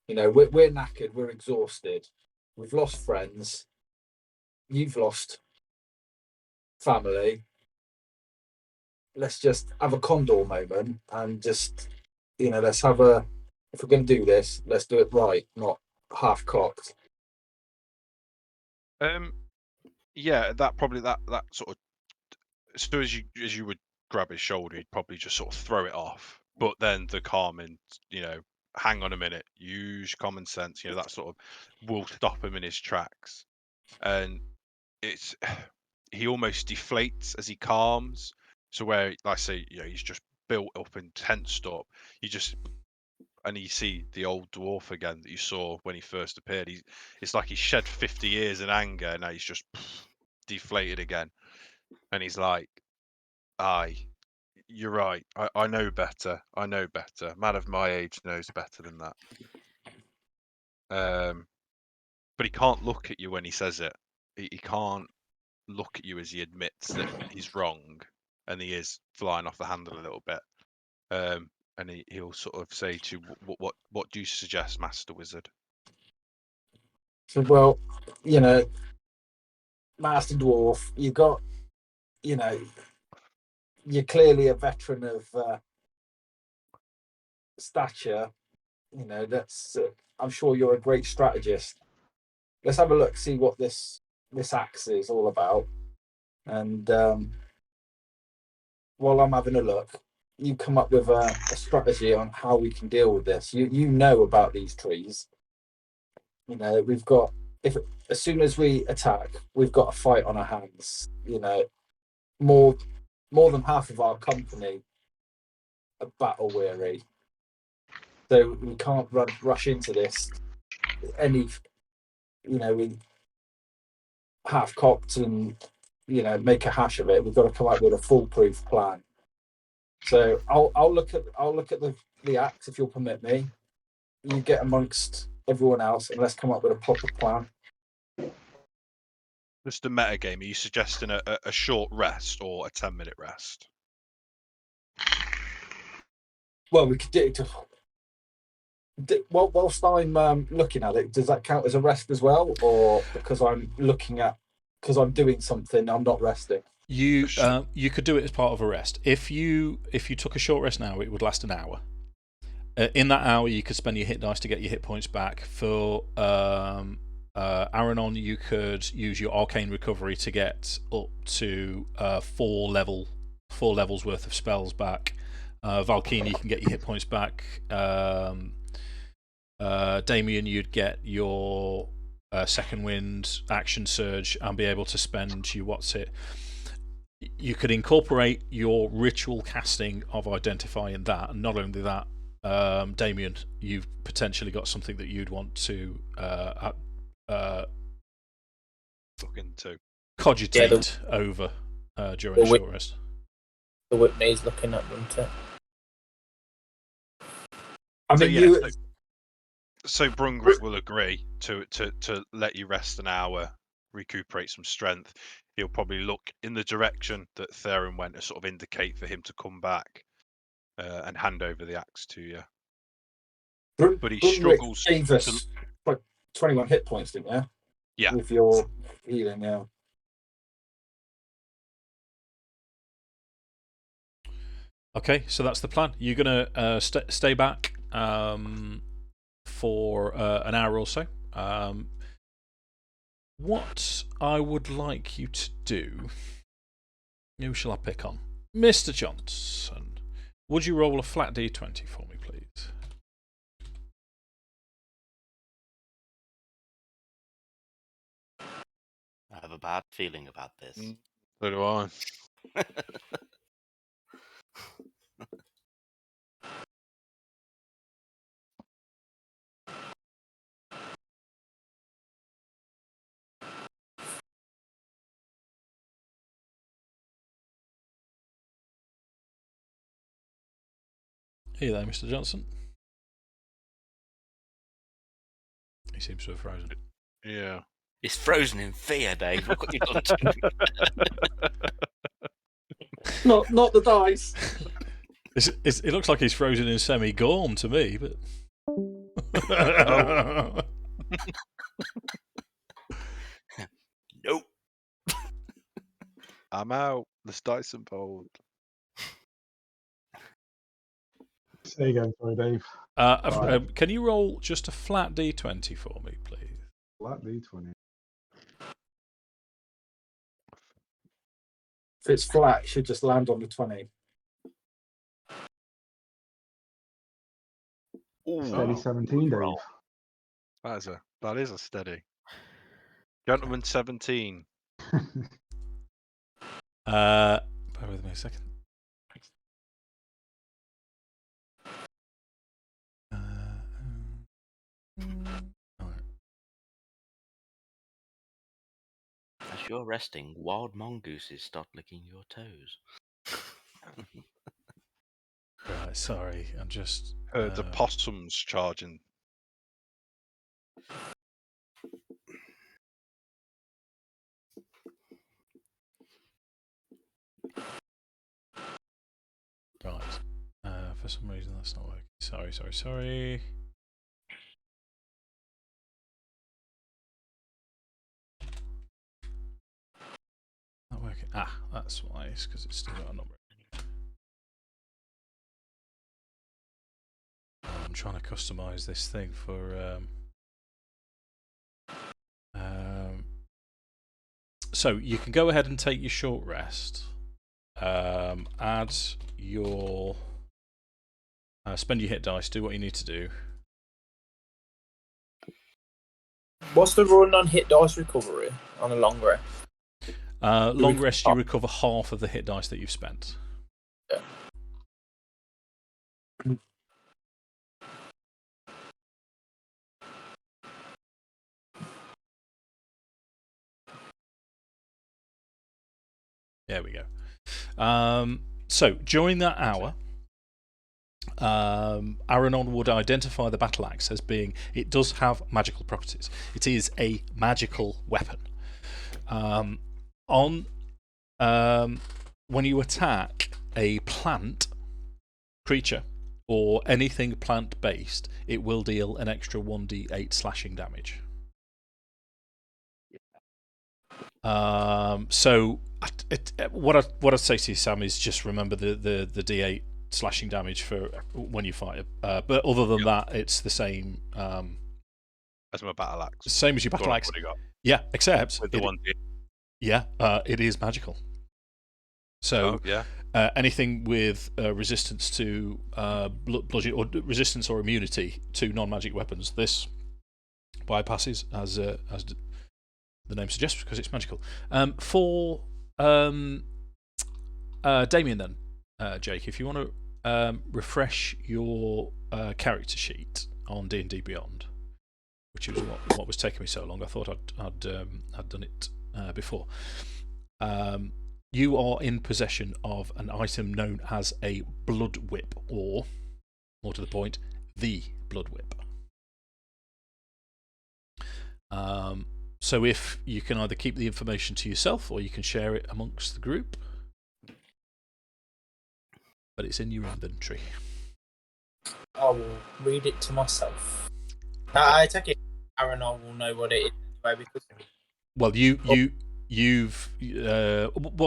we're knackered, we're exhausted, we've lost friends, you've lost family. Let's just have a condor moment and just, let's have if we're going to do this, let's do it right, not half cocked." Yeah, that sort of, as soon as you would grab his shoulder, he'd probably just sort of throw it off. But then the calming, hang on a minute, use common sense, that sort of will stop him in his tracks. And he almost deflates as he calms. So where, like I say, he's just built up and tensed up. And you see the old dwarf again that you saw when he first appeared. It's like he shed 50 years in anger, and now he's just deflated again. And he's like, "Aye, you're right. I know better. I know better. Man of my age knows better than that." But he can't look at you when he says it. He can't look at you as he admits that he's wrong, and he is flying off the handle a little bit. And he'll sort of say to you, what do you suggest, Master Wizard? So, well, Master Dwarf, you're clearly a veteran of stature. That's. I'm sure you're a great strategist. Let's have a look, see what this axe is all about. And while I'm having a look, you come up with a strategy on how we can deal with this. You know about these trees. We've got, as soon as we attack, we've got a fight on our hands. More than half of our company are battle weary, so we can't rush into this we half cocked and make a hash of it. We've got to come up with a foolproof plan. So I'll look at the axe, if you'll permit me. You get amongst everyone else and let's come up with a proper plan. Just a meta game. Are you suggesting a short rest or a 10-minute rest? Well, we could do it. Whilst I'm looking at it, does that count as a rest as well, or because I'm doing something, I'm not resting? You could do it as part of a rest. If you took a short rest now, it would last an hour. In that hour, you could spend your hit dice to get your hit points back. For Alanonl, you could use your arcane recovery to get up to 4 levels worth of spells back. Valkyn, you can get your hit points back. Damian, you'd get your second wind, action surge, and be able to spend you could incorporate your ritual casting of identifying that, and not only that, Damian, you've potentially got something that you'd want to look into, cogitate over during a short rest. The Whitney's looking at them too. So Brungrik will agree to let you rest an hour, recuperate some strength. He'll probably look in the direction that Theron went to sort of indicate for him to come back and hand over the axe to you. But he struggles gave us like 21 hit points, didn't you? Yeah. With your healing, yeah. Okay, so that's the plan. You're gonna stay back for an hour or so. What I would like you to do... Who shall I pick on? Mr. Johnson. Would you roll a flat d20 for me, please? I have a bad feeling about this. So do I. Hey there, Mr. Johnson. He seems to have frozen. Yeah. He's frozen in fear, Dave. Look what you've done to him. Not the dice. It looks like he's frozen in semi-gorm to me, but... Nope. I'm out. There's dice involved. Say again, sorry, Dave. Can you roll just a flat d20 for me, please? Flat D20. If it's flat, it should just land on the 20. Steady 17, Dave. That is a steady. Gentleman 17. Bear with me a second. Alright. As you're resting, wild mongooses start licking your toes. Right, sorry, I'm just. The possums charging. Right. For some reason that's not working. Sorry. Not working. Ah, that's why. It's because it's still got a number. I'm trying to customize this thing for. So you can go ahead and take your short rest. Add your. Spend your hit dice. Do what you need to do. What's the run on hit dice recovery on a long rest? Long rest, you recover half of the hit dice that you've spent. Yeah. There we go. So during that hour, Alanonl would identify the battle axe as being. It does have magical properties. It is a magical weapon. When you attack a plant creature or anything plant-based, it will deal an extra 1d8 slashing damage. So what I'd say to you, Sam, is just remember the d8 slashing damage for when you fight. But other than that, it's the same. As my battle axe. Same as your battle axe. Yeah, except with the one. Yeah, it is magical. So anything with resistance to bludgeon or resistance or immunity to non-magic weapons, this bypasses as the name suggests because it's magical. For Damian, then, Jake, if you want to refresh your character sheet on D&D Beyond, which is what was taking me so long. I thought I'd done it before. You are in possession of an item known as a blood whip, or, more to the point, the blood whip. So if you can either keep the information to yourself or you can share it amongst the group, but it's in your inventory. I will read it to myself. Okay. I take it Alanonl will know what it is because. Well, you've well,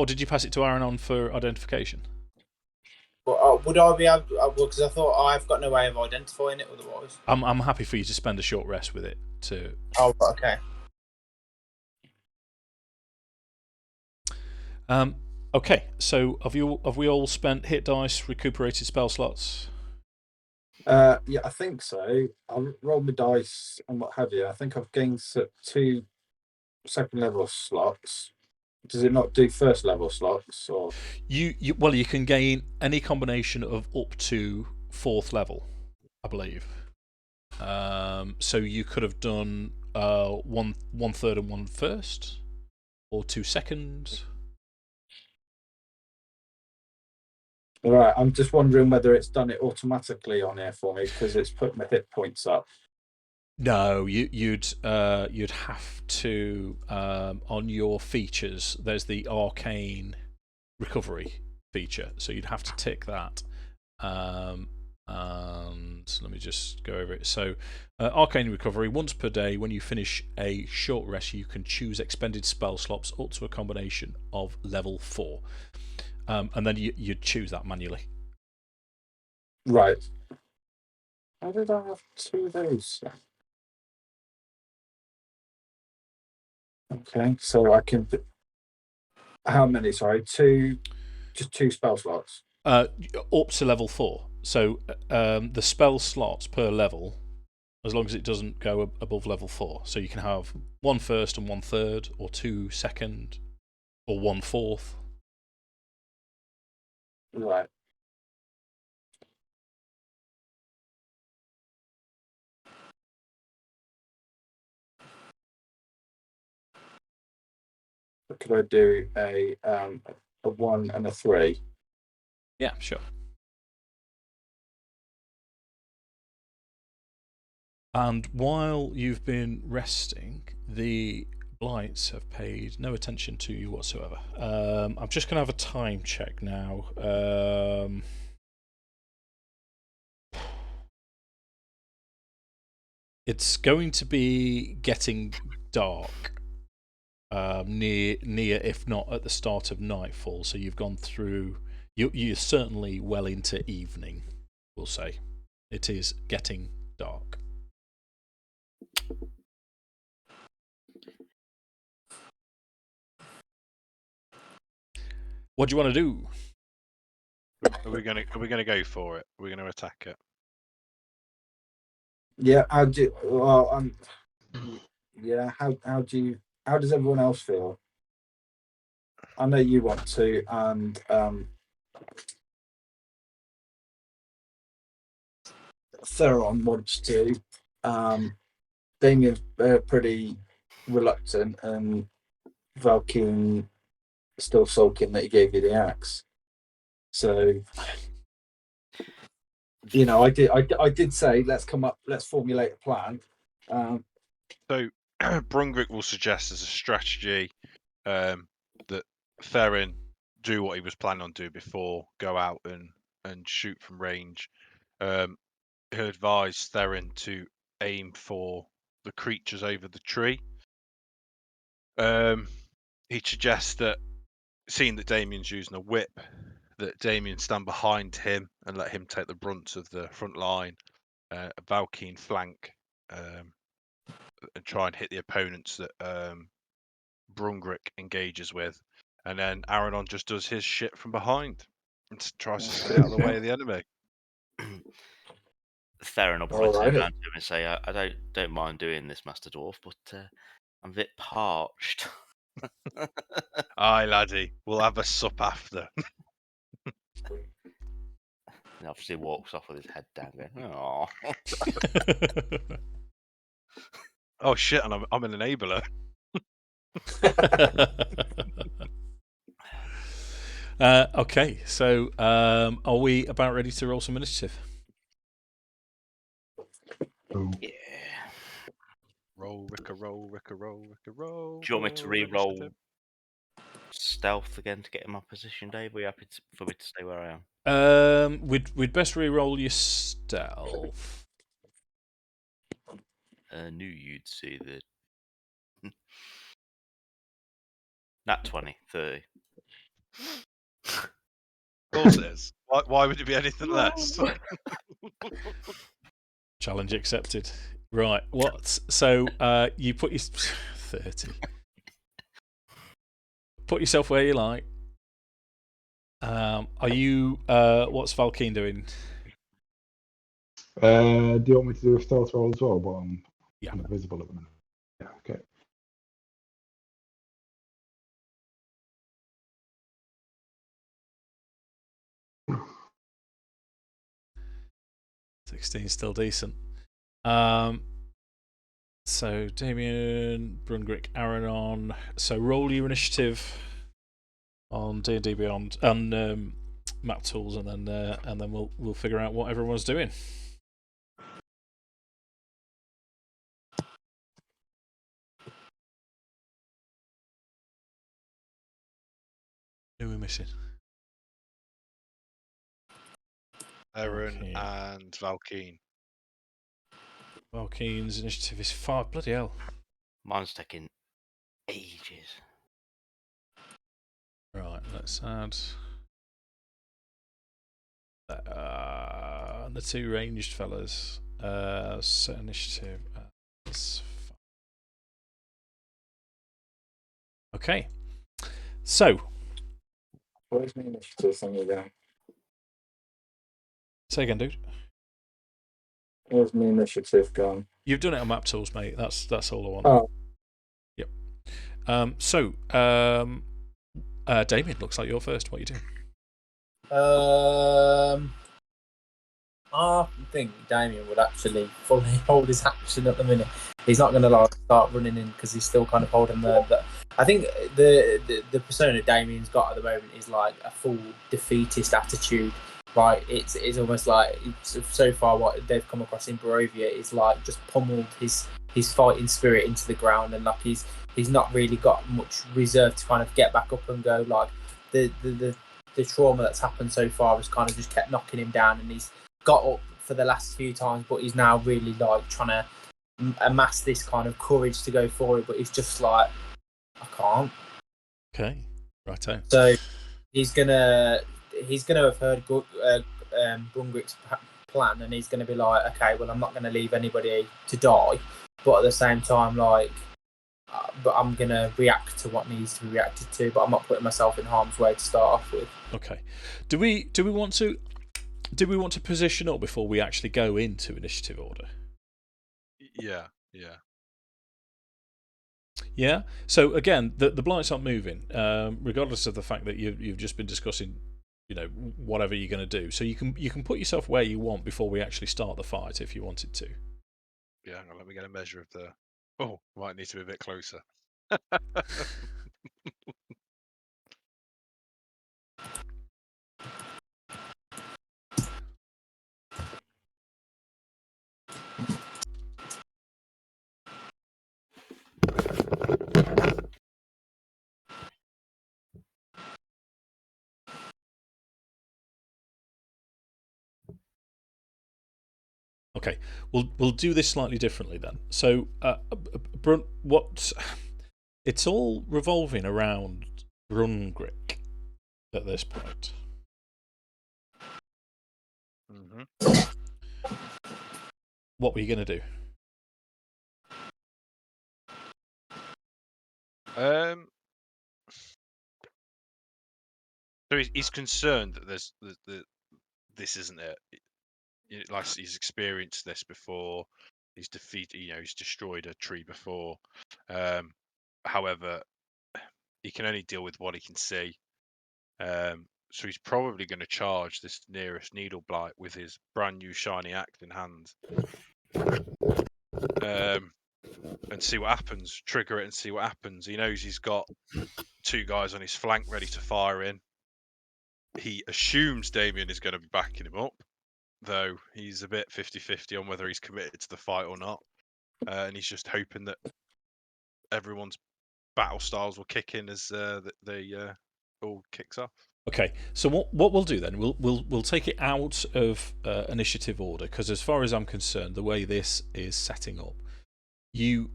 did you pass it to Alanonl for identification? Well, would I be able? Because I thought I've got no way of identifying it otherwise. I'm happy for you to spend a short rest with it to. Oh, okay. Okay, so have we all spent hit dice, recuperated spell slots? Yeah, I think so. I'll roll my dice and what have you. I think I've gained 2 second level slots. Does it not do first level slots? Or you can gain any combination of up to 4th level, I believe. So you could have done 1/3 and 1/1, or 2 seconds. All right, I'm just wondering whether it's done it automatically on here for me because it's put my hit points up. No, you'd have to on your features. There's the arcane recovery feature, so you'd have to tick that. And let me just go over it. So, arcane recovery once per day. When you finish a short rest, you can choose expended spell slots up to a combination of level 4, and then you'd choose that manually. Right. How did I have 2 of those? Okay, so I can. How many? Sorry, 2. Just 2 spell slots. Up to level 4. So the spell slots per level, as long as it doesn't go above level 4. So you can have 1 first and 1/3, or 2 second, or 1/4. Right. could I do a 1 and a 3? Yeah, sure. And while you've been resting, the blights have paid no attention to you whatsoever. I'm just going to have a time check now. It's going to be getting dark near, if not at the start of nightfall. So you've gone through. You're certainly well into evening. We'll say it is getting dark. What do you want to do? Are we gonna go for it? Are we gonna attack it? Yeah, how does everyone else feel? I know you want to, and Theron wants to. Damian's pretty reluctant, and Valkyn still sulking that he gave you the axe. So, you know, I did say let's formulate a plan. So Brungrik will suggest as a strategy that Theron do what he was planning on doing before, go out and shoot from range. He'll advise Theron to aim for the creatures over the tree. He suggests that, seeing that Damian's using a whip, that Damian stand behind him and let him take the brunt of the front line. Valkyn flank and try and hit the opponents that Brungrik engages with, and then Alanonl just does his shit from behind and tries to stay out of the way of the enemy. Theron will probably turn around to him and say, "I don't mind doing this, Master Dwarf, but I'm a bit parched." Aye, laddie, we'll have a sup after. And obviously walks off with his head down, going, "Oh." Oh shit! And I'm an enabler. Okay, so are we about ready to roll some initiative? Yeah. Roll, Ricka, roll, Ricka, roll, Ricka, roll. Do you want me to re-roll stealth again to get in my position, Dave? Are you happy for me to stay where I am? We'd best re-roll your stealth. I knew you'd see that. Nat 20, 30. Of course it is. Why would it be anything less? Challenge accepted. Right, what? So you put your 30. Put yourself where you like. Are you? What's Valkyn doing? Do you want me to do a stealth roll as well? But I'm kind of visible at the minute. Yeah, okay. $16 still decent. So Damian, Brungrik, Alanonl. So roll your initiative on D&D Beyond and map tools, and then we'll figure out what everyone's doing. Who are we missing? Theron and Valkyn. Valkyn's initiative is 5. Bloody hell. Mine's taking ages. Right, let's add the 2 ranged fellas. Set initiative. Okay. So. Where's my initiative thing again? Say again, dude. Where's my initiative gone? You've done it on map tools, mate. That's all I want. Oh. Yep. So, Damian, looks like you're first. What are you doing? I think Damian would actually fully hold his action at the minute. He's not going to start running in because he's still kind of holding the I think the persona Damian's got at the moment is like a full defeatist attitude. Right, it's almost like so far what they've come across in Barovia is like just pummeled his fighting spirit into the ground, and like he's not really got much reserve to kind of get back up and go. Like the trauma that's happened so far has kind of just kept knocking him down, and he's got up for the last few times, but he's now really like trying to amass this kind of courage to go forward, but he's just like, I can't. Okay, righto. So he's gonna have heard Brungrik's plan, and he's gonna be like, okay, well, I'm not gonna leave anybody to die, but at the same time, like, but I'm gonna react to what needs to be reacted to, but I'm not putting myself in harm's way to start off with. Okay. Do we want to position up before we actually go into initiative order? Yeah. Yeah. So again, the blights aren't moving, regardless of the fact that you've just been discussing, whatever you're going to do. So you can put yourself where you want before we actually start the fight if you wanted to. Yeah. Hang on, let me get a measure of the. Oh, might need to be a bit closer. Okay, we'll do this slightly differently then. So, it's all revolving around Brungrik at this point. What were you going to do? So he's concerned that this isn't it. Like he's experienced this before. He's defeated. He's destroyed a tree before. However, he can only deal with what he can see. So he's probably going to charge this nearest needle blight with his brand new shiny axe in hand. And see what happens. Trigger it and see what happens. He knows he's got 2 guys on his flank ready to fire in. He assumes Damian is going to be backing him up, though he's a bit 50-50 on whether he's committed to the fight or not. And he's just hoping that everyone's battle styles will kick in as they all kicks off. Okay, so what we'll do then, we'll take it out of initiative order, because as far as I'm concerned, the way this is setting up, you're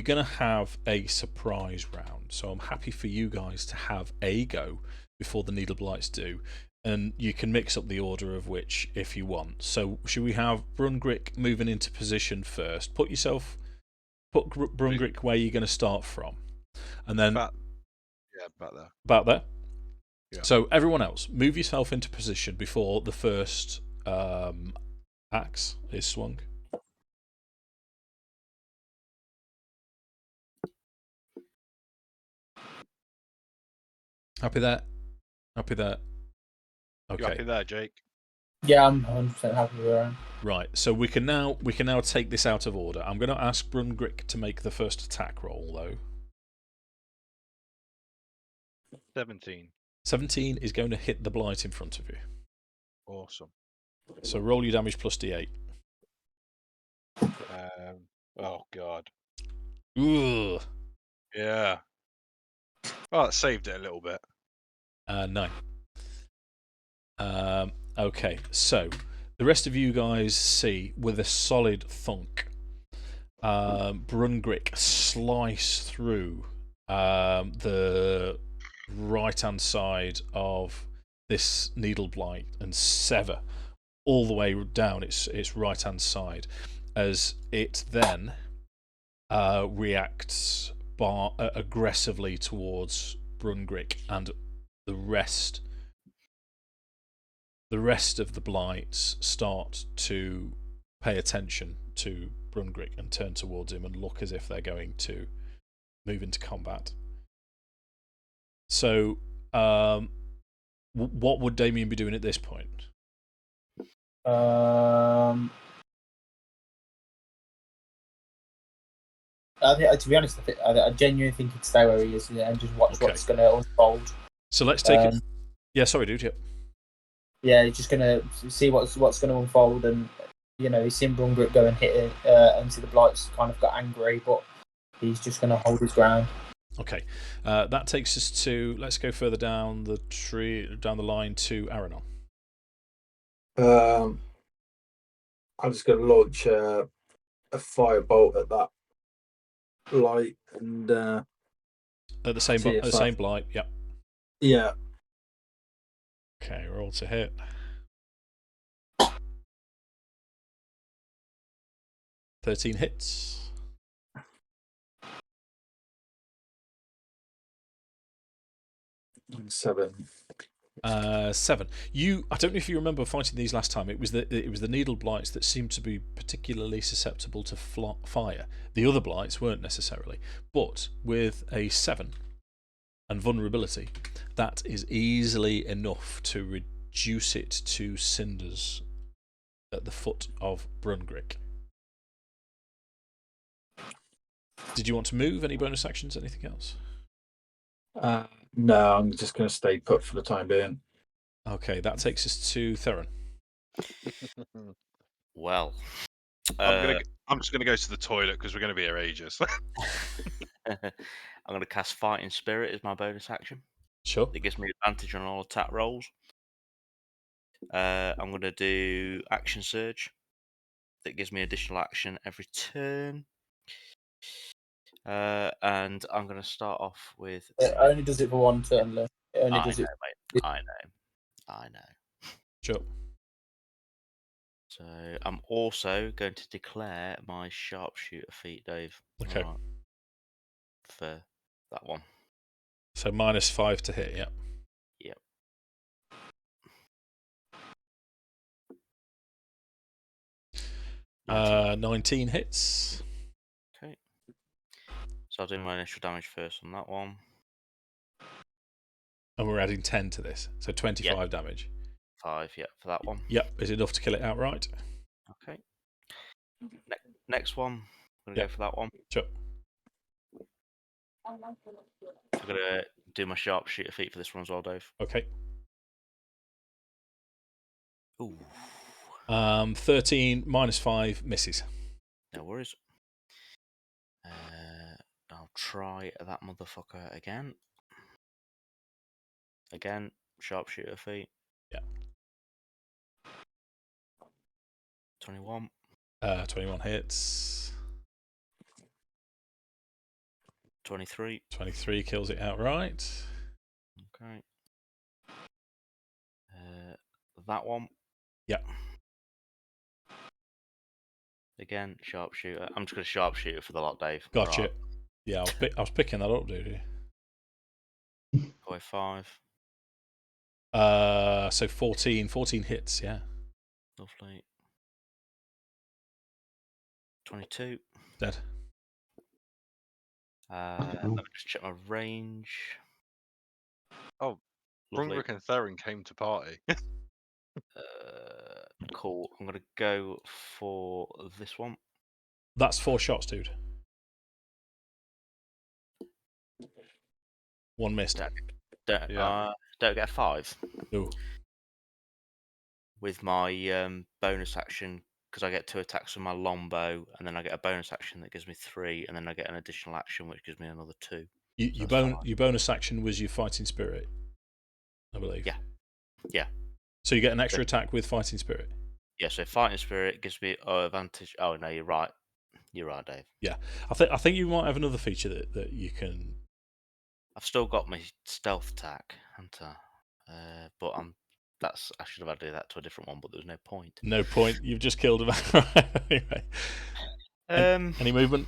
going to have a surprise round. So I'm happy for you guys to have a go before the needle blights do, and you can mix up the order of which if you want. So should we have Brungrik moving into position first? Put Brungrik where you're going to start from, and then back there. About there. Yeah. So everyone else, move yourself into position before the first axe is swung. Happy there? Happy there? Okay. You happy there, Jake? Yeah, I'm 100% happy with that. Right. So we can now take this out of order. I'm going to ask Brungrik to make the first attack roll, though. 17. 17 is going to hit the blight in front of you. Awesome. So roll your damage plus d8. Oh god. Ugh. Yeah. Well, that saved it a little bit. 9. Okay, so the rest of you guys see with a solid thunk, Brungrik slice through the right-hand side of this needle blight and sever all the way down its right-hand side, as it then reacts aggressively towards Brungrik, and the rest of the blights start to pay attention to Brungrik and turn towards him and look as if they're going to move into combat. So, what would Damian be doing at this point? To be honest, I genuinely think he'd stay where he is and just watch Okay. what's going to unfold. So let's take it. Yeah, sorry, dude. Yep. Yeah, he's just going to see what's going to unfold, and he's seen Brungrik go and hit it, and see the Blights kind of got angry, but he's just going to hold his ground. Okay, that takes us to. Let's go further down the line to Alanonl. I'm just going to launch a firebolt at that light and At the same blight. Yep. Yeah. Okay, roll to hit. $13 hits. Seven. 7. I don't know if you remember fighting these last time. It was the needle blights that seemed to be particularly susceptible to fire. The other blights weren't necessarily, but with a 7 and vulnerability, that is easily enough to reduce it to cinders at the foot of Brungrik. Did you want to move? Any bonus actions? Anything else? No, I'm just going to stay put for the time being. Okay, that takes us to Theron. Well, I'm just gonna go to the toilet because we're gonna be here ages. I'm going to cast Fighting Spirit as my bonus action. Sure. It gives me advantage on all attack rolls. I'm going to do Action Surge. That gives me additional action every turn. And I'm going to start off with. It only does it for one turn, though. It only does Mate. it. I know. Sure. So I'm also going to declare my sharpshooter feat, Dave. Okay. Right, for that one. So -5 to hit. Yep. Yep. 19 hits. Okay. So I'll do my initial damage first on that one. And we're adding 10 to this, so 25 damage. 5, yeah, for that one. Yep, is enough to kill it outright. Okay. Next one. I'm going to go for that one. Sure. I'm going to do my sharpshooter feat for this one as well, Dave. Okay. Ooh. 13 -5 misses. No worries. I'll try that motherfucker again. Again, sharpshooter feat. Yeah. 21. 21 hits. 23. 23 kills it outright. Okay. That one. Yeah. Again, sharpshooter. I'm just going to sharpshooter for the lot, Dave. Gotcha. Right. Yeah, I was picking that up, dude. Go 5. So 14 hits, yeah. Lovely. 22. Dead. Let me just check my range. Oh, Lovely. Brungrik and Theron came to party. Cool. I'm going to go for this one. That's 4 shots, dude. 1 missed. Don't get a 5. No. With my bonus action, because I get 2 attacks with my longbow, and then I get a bonus action that gives me 3, and then I get an additional action which gives me another 2. Your bonus action was your fighting spirit, I believe. Yeah. So you get an extra attack with fighting spirit. Yeah. So fighting spirit gives me advantage. Oh no, you're right. You're right, Dave. Yeah, I think you might have another feature that you can. I've still got my stealth attack, but I should have added that to a different one, but there was no point. No point. You've just killed him. Anyway. Any movement?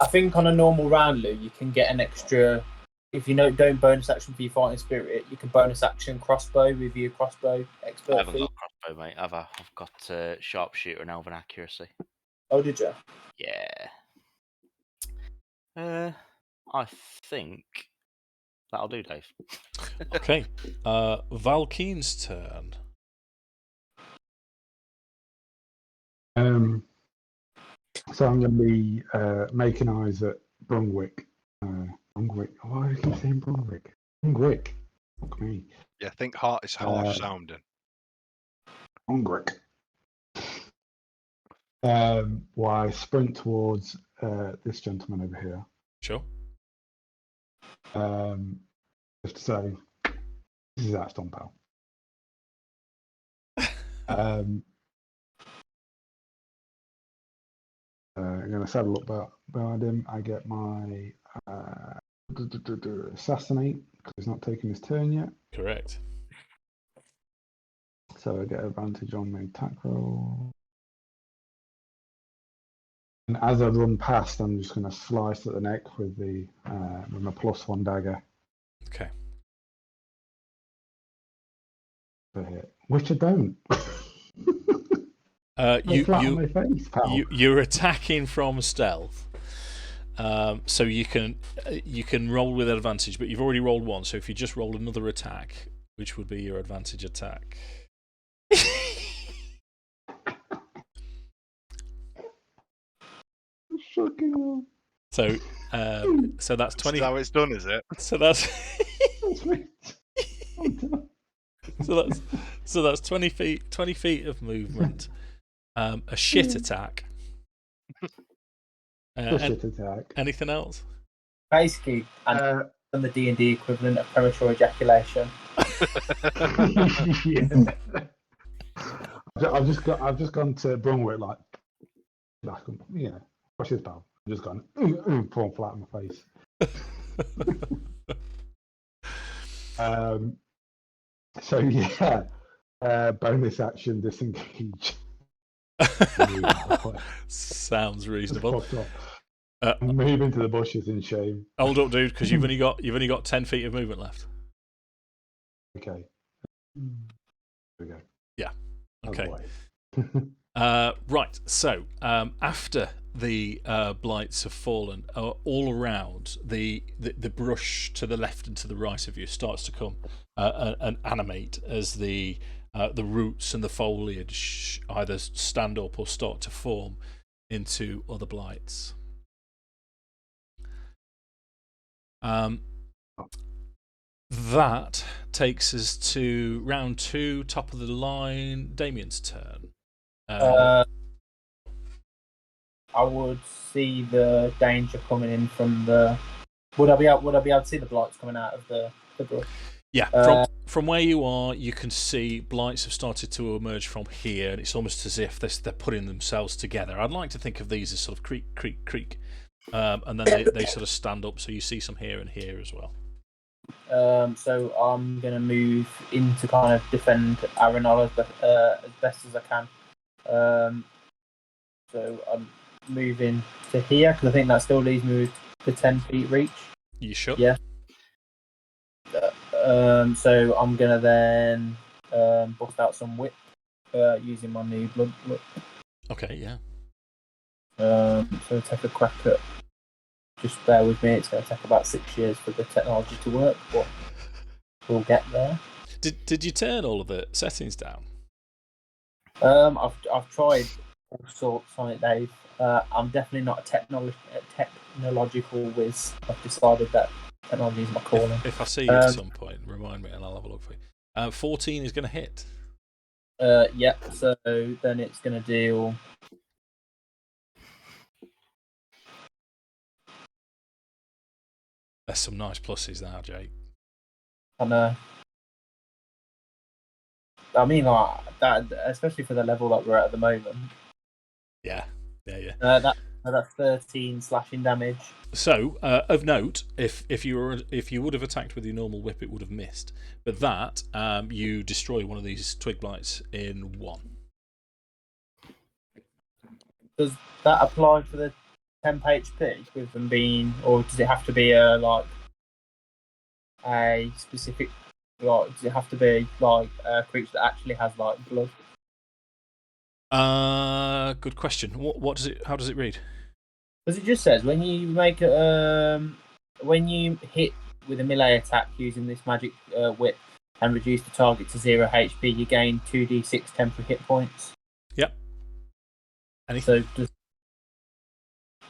I think on a normal round, Lou, you can get an extra. If you don't bonus action for your fighting spirit, you can bonus action crossbow with your crossbow expert. I haven't got crossbow, mate. I've got sharpshooter and elven accuracy. Oh, did you? Yeah. I think that'll do, Dave. Okay. Valkyn's turn. So I'm going to be making eyes at Brungrik. Brungrik. Why do I keep saying Brungrik? Brungrik. Fuck me. Yeah, think heart is harsh sounding. Brungrik. Why I sprint towards this gentleman over here. Sure. Just to say, this is our stomp pal. I'm going to saddle up behind him. I get my assassinate because he's not taking his turn yet. Correct. So I get advantage on my attack roll. And as I run past, I'm just going to slice at the neck with my +1 dagger. Okay. For hit, which I don't. Flat on my face, pal. You're attacking from stealth, so you can roll with advantage, but you've already rolled one. So if you just roll another attack, which would be your advantage attack. So that's 20. That's how it's done, is it? So that's so that's 20 feet. 20 feet of movement. A shit attack. Shit attack. Anything else? Basically, and the D&D equivalent of premature ejaculation. Yeah. I've just gone to Brungrik like watch this, pal. I've just gone falling flat on my face. So yeah, bonus action disengage. Sounds reasonable. Move into the bushes in shame. Hold up, dude, because you've only got 10 feet of movement left. Okay. There we go. Yeah. Okay. Right. So after the blights have fallen, all around the brush to the left and to the right of you starts to come and animate as the roots and the foliage either stand up or start to form into other blights. That takes us to round 2, top of the line, Damian's turn. I would see the danger coming in from the. Would I be able to see the blights coming out of the brush? Yeah, from where you are, you can see blights have started to emerge from here, and it's almost as if they're putting themselves together. I'd like to think of these as sort of creak, creak, creak, and then they sort of stand up, so you see some here and here as well. So I'm going to move in to kind of defend Alanonl as best as I can. So I'm moving to here because I think that still leaves me with the 10 feet reach. You sure? Yeah. So I'm going to then bust out some whip using my new blood whip. Okay, yeah. So take a crack at. Just bear with me, it's going to take about 6 years for the technology to work, but we'll get there. Did you turn all of the settings down? I've tried all sorts on it, Dave. I'm definitely not a technological whiz. I've decided that technology is my calling. If I see you at some point, remind me and I'll have a look for you. 14 is going to hit. Yeah, so then it's going to deal... There's some nice pluses now, Jake. I know. I mean, like that, especially for the level that we're at the moment. Yeah. That's 13 slashing damage. So, of note, if you would have attacked with your normal whip, it would have missed. But that you destroy one of these twig blights in 1. Does that apply for the 10 HP with them being, or does it have to be a specific, does it have to be like a creature that actually has like blood? Good question. What does it? How does it read? Because it just says when you make when you hit with a melee attack using this magic whip and reduce the target to 0 HP, you gain 2d6 temporary hit points. Yep. Anything? So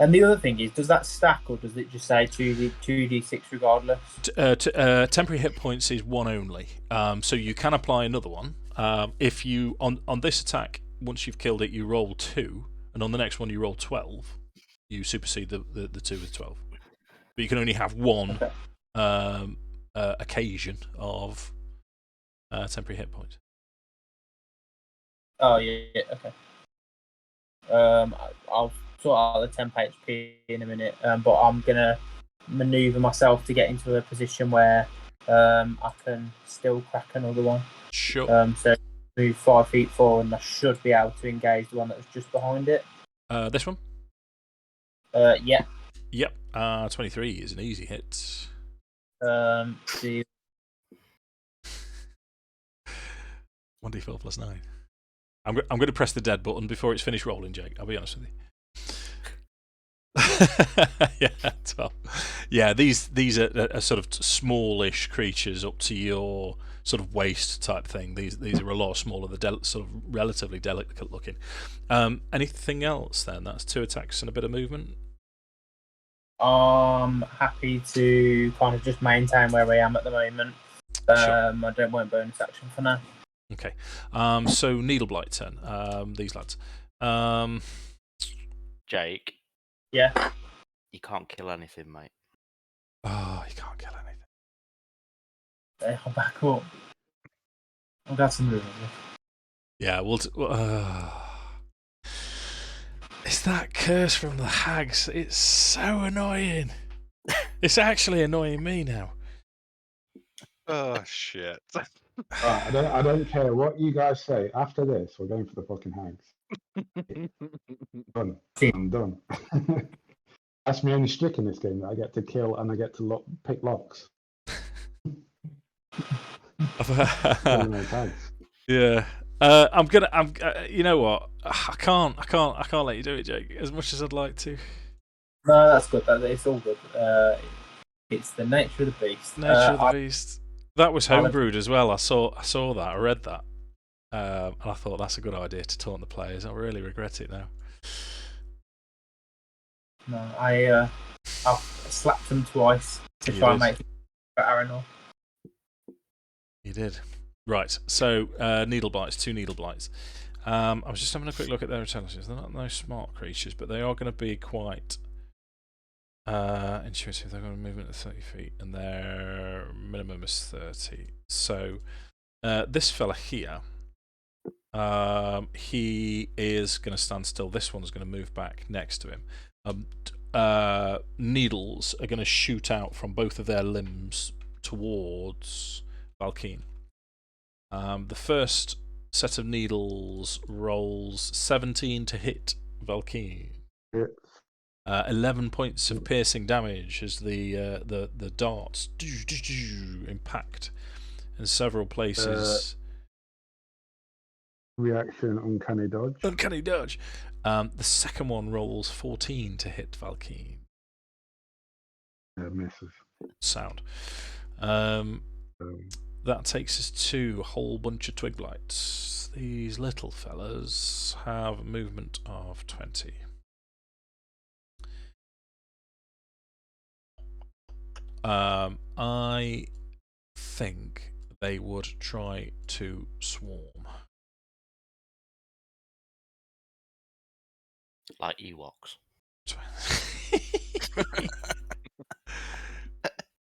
And the other thing is, does that stack or does it just say 2d6 regardless? Temporary hit points is one only, so you can apply another one. If you on this attack, once you've killed it, you roll 2, and on the next one you roll 12. You supersede the 2 with 12. But you can only have one occasion of temporary hit points. Oh yeah, okay. I'll sort out the temp HP in a minute, but I'm gonna maneuver myself to get into a position where I can still crack another one. Sure. So move 5 feet forward, and I should be able to engage the one that was just behind it. This one? Yeah. Yep. 23 is an easy hit. The 1d4 plus 9. I'm going to press the dead button before it's finished rolling, Jake. I'll be honest with you. Yeah, 12. Yeah, these are sort of smallish creatures up to your sort of waist type thing. These are a lot smaller. They're sort of relatively delicate looking. Anything else then? That's 2 attacks and a bit of movement. I'm happy to kind of just maintain where I am at the moment. Sure. I don't want bonus action for now. Okay. So Needleblight turn. These lads. Jake. Yeah. You can't kill anything, mate. Oh, you can't kill anything. I'll back up. I've got some movement. Yeah, it's that curse from the hags. It's so annoying. It's actually annoying me now. Oh shit! Right, I don't care what you guys say. After this, we're going for the fucking hags. Done. I'm done. That's my only stick in this game that I get to kill and I get to pick locks. Yeah. You know what? I can't let you do it, Jake. As much as I'd like to. No, that's good. It's all good. It's the nature of the beast. Beast. That was homebrewed as well. I saw that. I read that, and I thought that's a good idea to taunt the players. I really regret it now. No, I slapped them twice to try and make it for Alanonl. You did. Right, so needle blights, 2 needle blights. I was just having a quick look at their intelligence. They're not no smart creatures, but they are going to be quite intuitive. They've got a movement of 30 feet, and their minimum is 30. So this fella here, he is going to stand still. This one's going to move back next to him. Needles are going to shoot out from both of their limbs towards Valkyn. The first set of needles rolls 17 to hit Valkyn. 11 points of piercing damage as the darts impact in several places. Reaction, uncanny dodge. Uncanny dodge. The second one rolls 14 to hit Valkyn. Misses. Sound. That takes us to a whole bunch of twig blights. These little fellas have a movement of 20. I think they would try to swarm. Like Ewoks.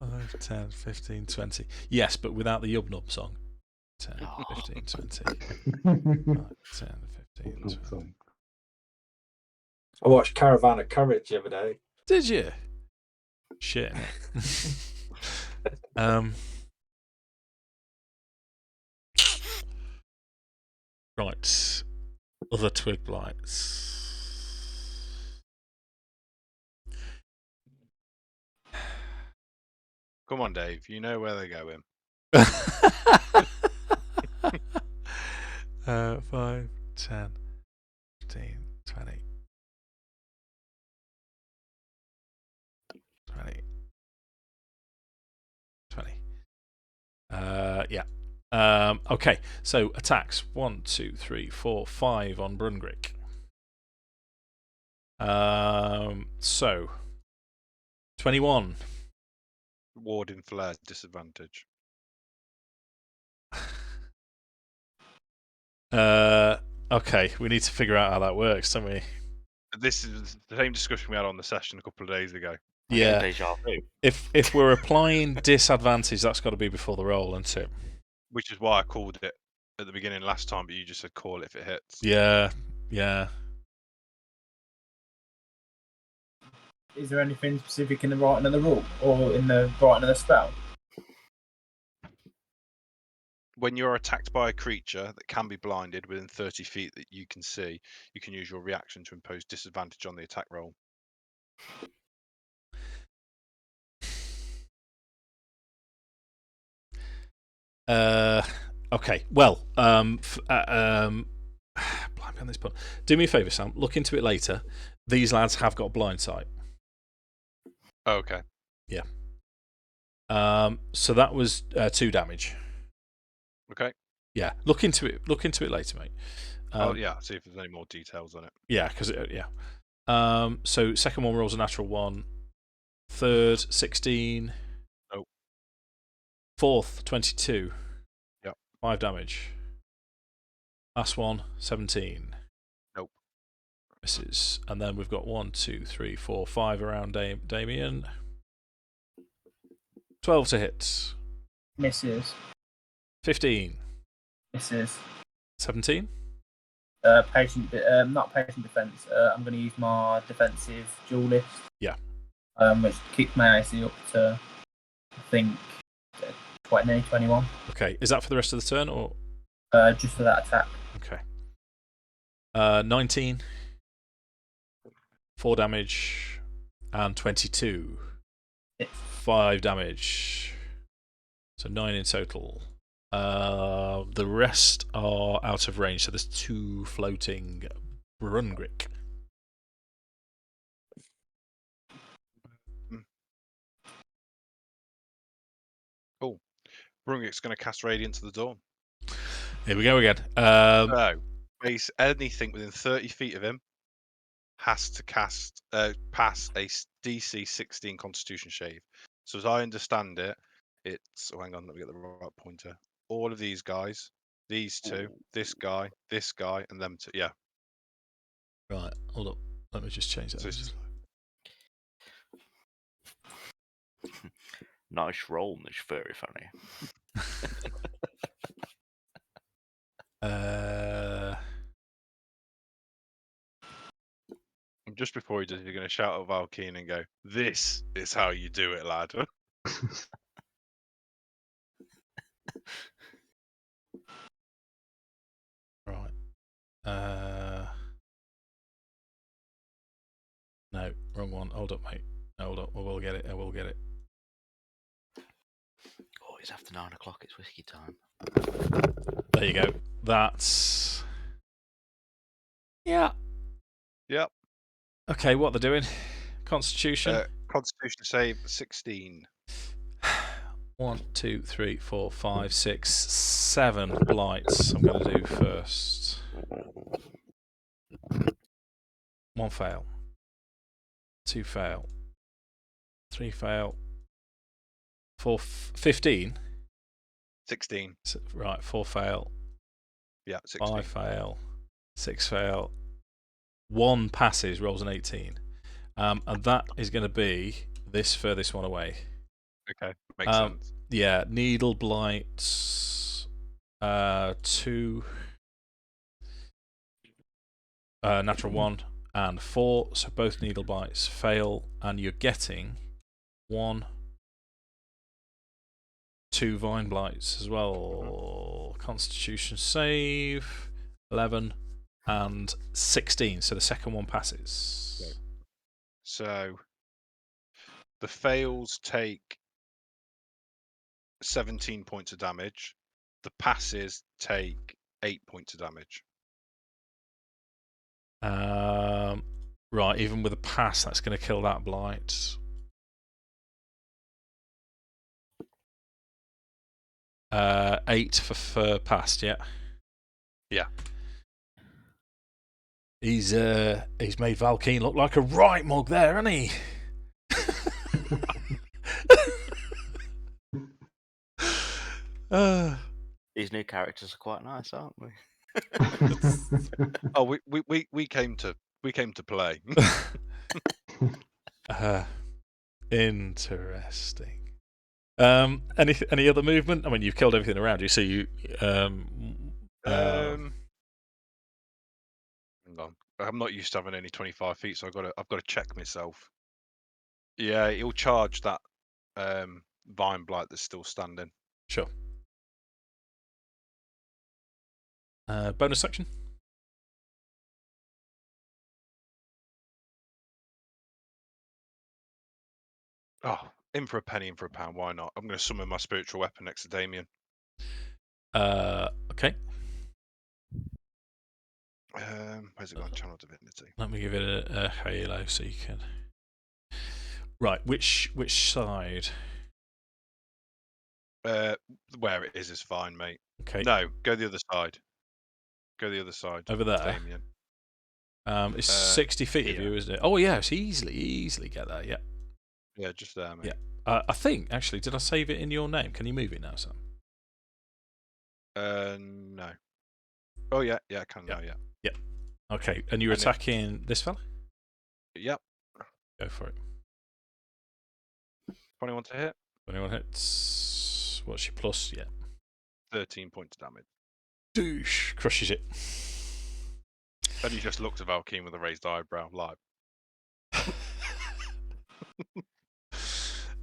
5, 10, 15, 20. Yes, but without the Yub Nub song. 10, 15, 20. 5, 10, 15, 20. I watched Caravan of Courage the other day. Did you? Shit. Right. Other twig blights. Come on, Dave. You know where they're going. 5, 10, 15, 20. 20. 20. Yeah. Okay, so attacks 1, 2, 3, 4, 5 on Brungrik. So 21. Warding flare disadvantage. Okay, we need to figure out how that works, don't we? This is the same discussion we had on the session a couple of days ago. Yeah. Deja vu. If we're applying disadvantage, that's got to be before the roll, isn't it? Which is why I called it at the beginning last time, but you just said call it if it hits. Yeah. Is there anything specific in the writing of the rule or in the writing of the spell? When you're attacked by a creature that can be blinded within 30 feet that you can see, you can use your reaction to impose disadvantage on the attack roll. Okay. Well, blimey on this point. Do me a favour, Sam. Look into it later. These lads have got blind sight. Oh, okay. Yeah. So that was 2 damage. Okay. Yeah. Look into it later, mate. Yeah. See if there's any more details on it. Yeah, because yeah. So second one rolls a natural 1. Third 16. Nope. Fourth 22. Yep. 5 damage. Last one 17. Nope. Misses. And then we've got 1, 2, 3, 4, 5 around Damian. 12 to hit. Misses. 15. Misses. 17. Not patient defense. I'm going to use my defensive duelist. Yeah. Which kicked my AC up to, I think, 20, 21. Okay. Is that for the rest of the turn or? Just for that attack. Okay. 19. 4 damage. And 22. 5 damage. So 9 in total. The rest are out of range, so there's 2 floating Brungrik. Cool. Brungrik's going to cast Radiant to the Dawn. Here we go again. So, base anything within 30 feet of him has to pass a DC 16 Constitution save. So as I understand it, it's... Oh, hang on, let me get the right pointer. All of these guys, these 2, this guy, and them 2. Yeah. Right, hold up. Let me just change that. So it's- Nice roll, it's very funny. And just before he does, you're going to shout at Valkyn and go, "This is how you do it, lad." Right. No, wrong one. Hold up, mate. Hold up. I will get it. Oh, it's after 9 o'clock. It's whiskey time. There you go. That's... Yeah. Yep. Okay, what they're doing? Constitution. Constitution save 16. 1, 2, 3, 4, 5, 6, 7 blights I'm going to do first. 1 fail. 2 fail. 3 fail. 4 15. 16. Right, 4 fail. Yeah, 16. 5 fail. 6 fail. 1 passes, rolls an 18. And that is going to be this furthest one away. Okay, makes sense. Yeah, Needle Blights. 2. Natural 1 and 4. So both Needle Blights fail. And you're getting 1, 2 Vine Blights as well. Constitution save. 11 and 16. So the second one passes. Okay. So the fails take 17 points of damage. The passes take 8 points of damage. Right, even with a pass, that's going to kill that blight. 8 for passed, yeah? Yeah. He's made Valkyn look like a right mug there, hasn't he? These new characters are quite nice, aren't we? Oh, we came to play. Interesting. Any other movement? I mean, you've killed everything around you, so you. Hang on. I'm not used to having any 25 feet, so I've got to check myself. Yeah, he'll charge that vine blight that's still standing. Sure. Bonus section. Oh, in for a penny, in for a pound. Why not? I'm going to summon my spiritual weapon next to Damian. Okay. Where's it gone? Channel Divinity. Let me give it a halo so you can. Right, which side? Where it is fine, mate. Okay. No, go the other side. Go the other side. Over there. Damian. It's 60 feet of here. you, isn't it? Oh yeah, it's easily get there. Yeah. Yeah, just there, mate. Yeah. I think actually, did I save it in your name? Can you move it now, Sam? No. Oh yeah, I can now. Yeah. Yeah. Okay, and you're attacking this fella? Yep. Go for it. 21 to hit. 21 hits. What's your plus? Yeah. 13 points of damage. Douche crushes it. And he just looks at Valkyn with a raised eyebrow, like.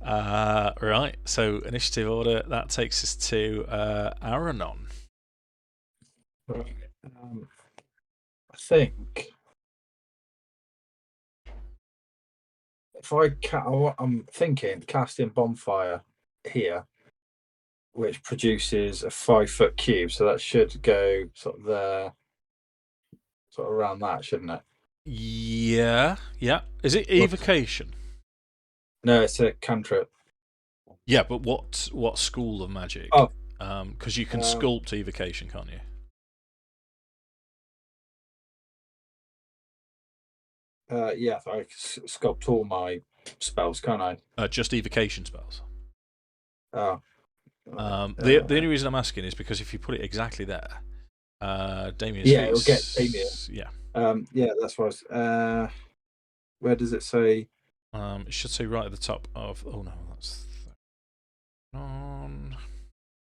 Right. So initiative order that takes us to Alanonl. Right. I think if I'm thinking casting bonfire here, which produces a 5-foot cube, so that should go sort of there, sort of around that, shouldn't it? Yeah. Is it evocation? No, it's a cantrip. Yeah, but what school of magic? Oh. Because you can sculpt evocation, can't you? Yeah, I sculpt all my spells, can't I? Just evocation spells. Oh. The only reason I'm asking is because if you put it exactly there, Damian's yeah, it'll get Damian. Yeah. Yeah, that's what I was. Where does it say? It should say right at the top of. Oh no, that's on.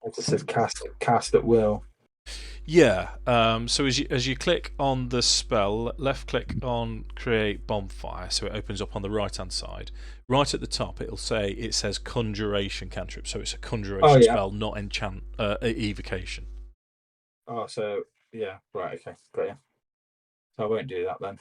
It says cast at will. Yeah. So as you click on the spell, left click on create bonfire, so it opens up on the right hand side. Right at the top, it says conjuration cantrip, so it's a conjuration spell, not enchant evocation. Oh, so yeah, right, okay, got you. So I won't do that then.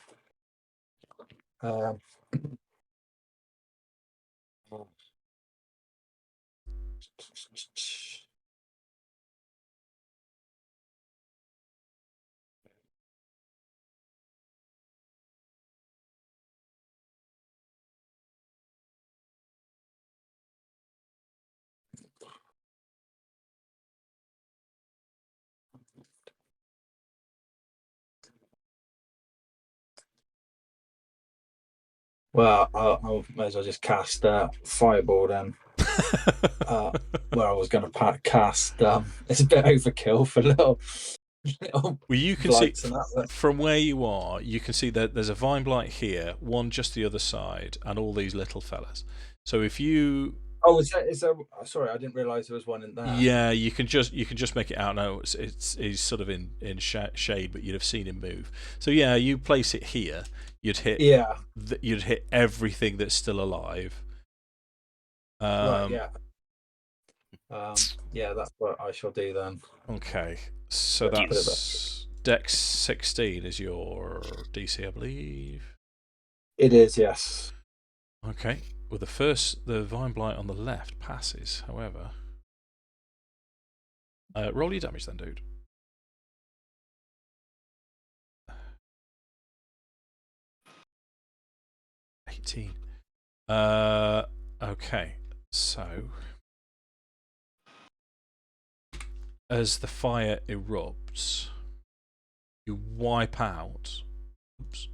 Well, I may as well just cast Fireball then. Where I was going to cast. It's a bit overkill for little well, you can see that, from where you are, you can see that there's a vine blight here, one just the other side, and all these little fellas. So if you is there sorry, I didn't realise there was one in there. Yeah, you can just make it out now. He's sort of in shade, but you'd have seen him move. So yeah, you place it here, you'd hit you'd hit everything that's still alive. Right, yeah. Yeah, that's what I shall do then. Okay, so that's Dex 16 is your DC, I believe. It is, yes. Okay. Well, the vine blight on the left passes. However, roll your damage then, dude. 18. Okay. So, as the fire erupts, you wipe out Oops.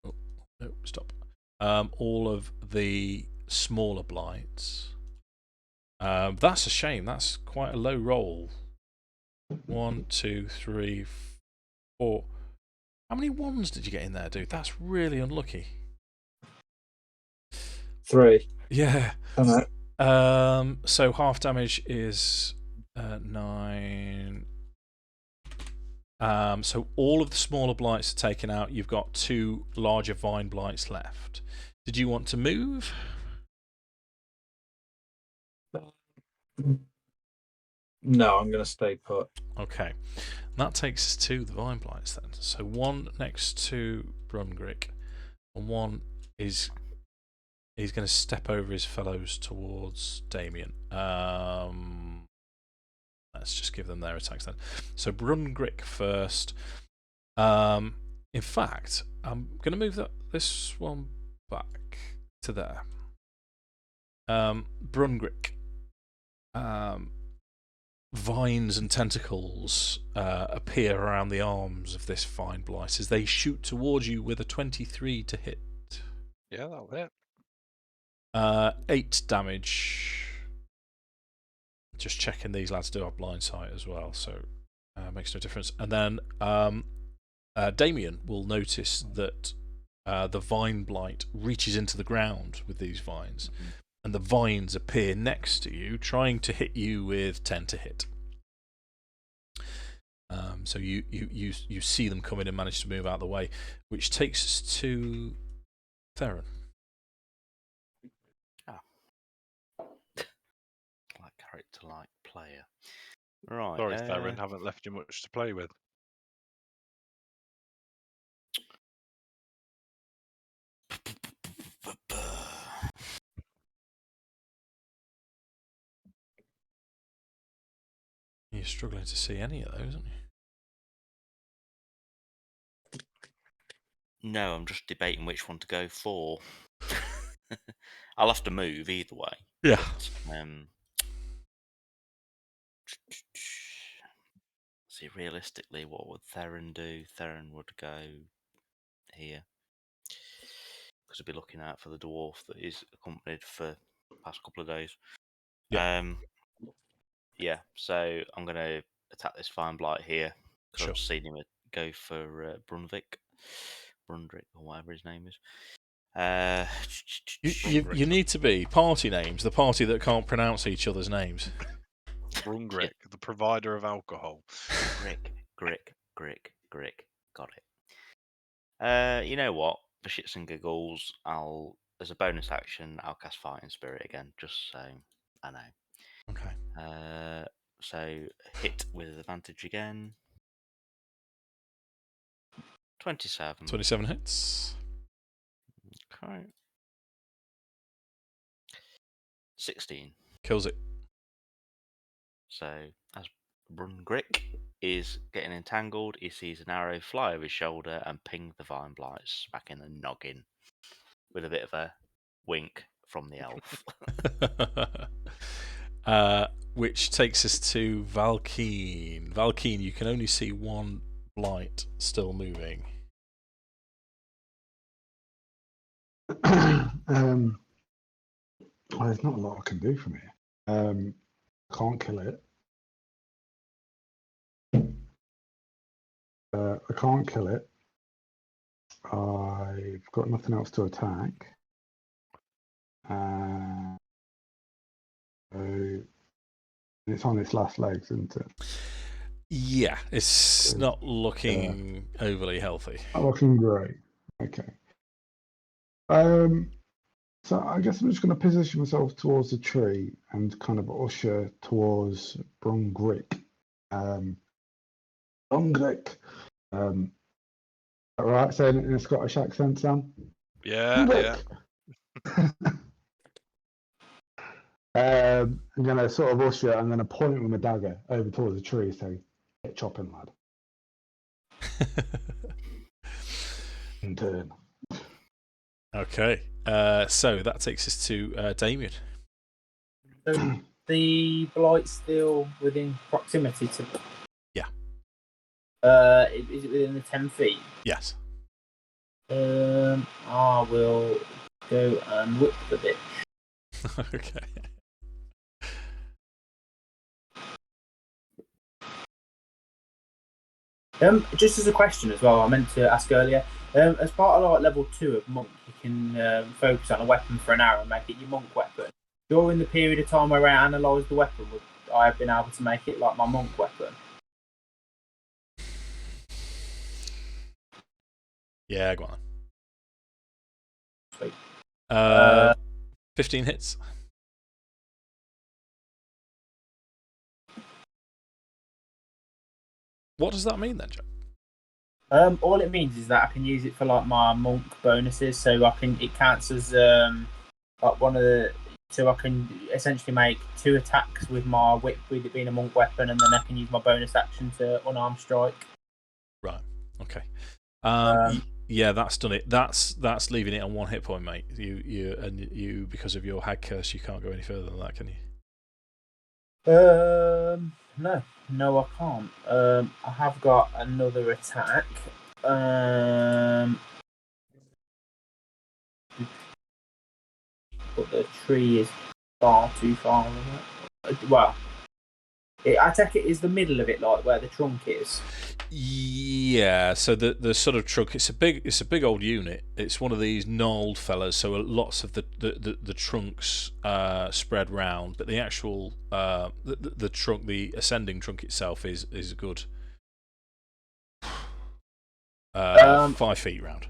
Oh, no, stop. All of the smaller blights. That's a shame. That's quite a low roll. 1, 2, 3, 4. How many ones did you get in there, dude? That's really unlucky. 3. Yeah. Know. So half damage is 9. So all of the smaller blights are taken out. You've got 2 larger vine blights left. Did you want to move? No, I'm going to stay put. Okay. That takes us to the vine blights then. So one next to Brungrik, and one is he's going to step over his fellows towards Damian. Let's just give them their attacks then. So Brungrik first. In fact, I'm going to move this one back to there. Brungrik. Vines and tentacles appear around the arms of this vine blight as they shoot towards you with a 23 to hit. Yeah, that'll hit. 8 damage. Just checking these lads do have blind sight as well, so makes no difference. And then Damian will notice that the vine blight reaches into the ground with these vines, and the vines appear next to you, trying to hit you with 10 to hit. So you see them come in and manage to move out of the way, which takes us to Theron. Like character, like player. Right. Sorry, Theron, haven't left you much to play with. You're struggling to see any of those, aren't you? No, I'm just debating which one to go for. I'll have to move either way. Yeah. But, see, realistically, what would Theron do? Theron would go here. Because I'd be looking out for the dwarf that is accompanied for the past couple of days. Yeah. Yeah, so I'm going to attack this Fine Blight here. Because Sure. I've seen him go for Brungrik, or whatever his name is. You need to be party names, the party that can't pronounce each other's names. Brungrik, the provider of alcohol. Grik. Got it. You know what? For shits and giggles, as a bonus action, I'll cast Fighting Spirit again, just so I know. Okay. So hit with advantage again. 27. 27 hits. Okay. 16. Kills it. So as Brungrik is getting entangled, he sees an arrow fly over his shoulder and ping the Vine Blight smack in the noggin with a bit of a wink from the elf. Which takes us to Valkyn. Valkyn, you can only see one blight still moving. Well, there's not a lot I can do from here. Can't kill it. I can't kill it. I've got nothing else to attack. So it's on its last legs, isn't it? Yeah, it's not looking overly healthy. Not looking great. Okay. So I guess I'm just going to position myself towards the tree and kind of usher towards Brungrik. Brungrik. All right, saying it in a Scottish accent, Sam? Yeah. I'm going to sort of usher, I'm going to point with my dagger over towards the tree and say, get chopping, lad. And turn. Okay, so that takes us to Damian. So the blight's still within proximity to. Yeah. Is it within the 10 feet? Yes. I will go and whip the bitch. Okay. Just as a question as well, I meant to ask earlier. As part of like level 2 of monk, you can focus on a weapon for an hour and make it your monk weapon. During the period of time where I analysed the weapon, would I have been able to make it like my monk weapon? Yeah, go on. Sweet. 15 hits. What does that mean then, Jack? All it means is that I can use it for like my monk bonuses, so it counts as like one of the. So I can essentially make 2 attacks with my whip, with it being a monk weapon, and then I can use my bonus action to unarmed strike. Right. Okay. Yeah, that's done it. That's leaving it on 1 hit point, mate. You because of your hag curse, you can't go any further than that, can you? No, I can't. I have got another attack. But the tree is far too far away. Well, I take it is the middle of it, like where the trunk is. Yeah, so the sort of trunk, it's a big old unit. It's one of these gnarled fellas, so lots of the trunks spread round, but the actual the trunk, the ascending trunk itself is a good 5 feet round.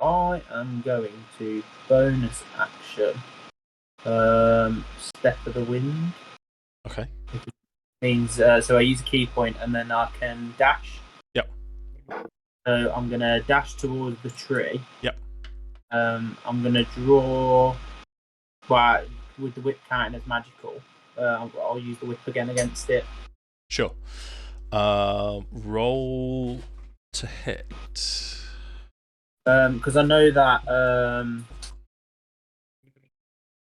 I am going to bonus action Step of the Wind. Okay. Means so I use a key point and then I can dash. Yep. So I'm gonna dash towards the tree. Yep. I'm gonna draw. Well, with the whip counting as magical, I'll use the whip again against it. Sure. Roll to hit. Because I know that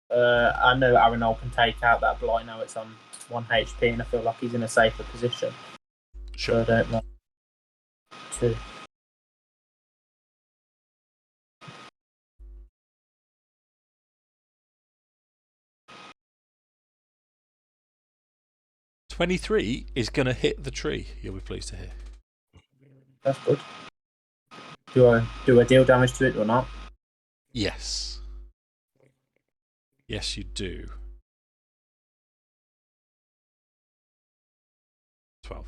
I know Alanonl can take out that blight now it's on 1 HP, and I feel like he's in a safer position. Sure. So I don't want to. $23 is going to hit the tree. You'll be pleased to hear. That's good. Do I deal damage to it or not? Yes. Yes, you do. 12.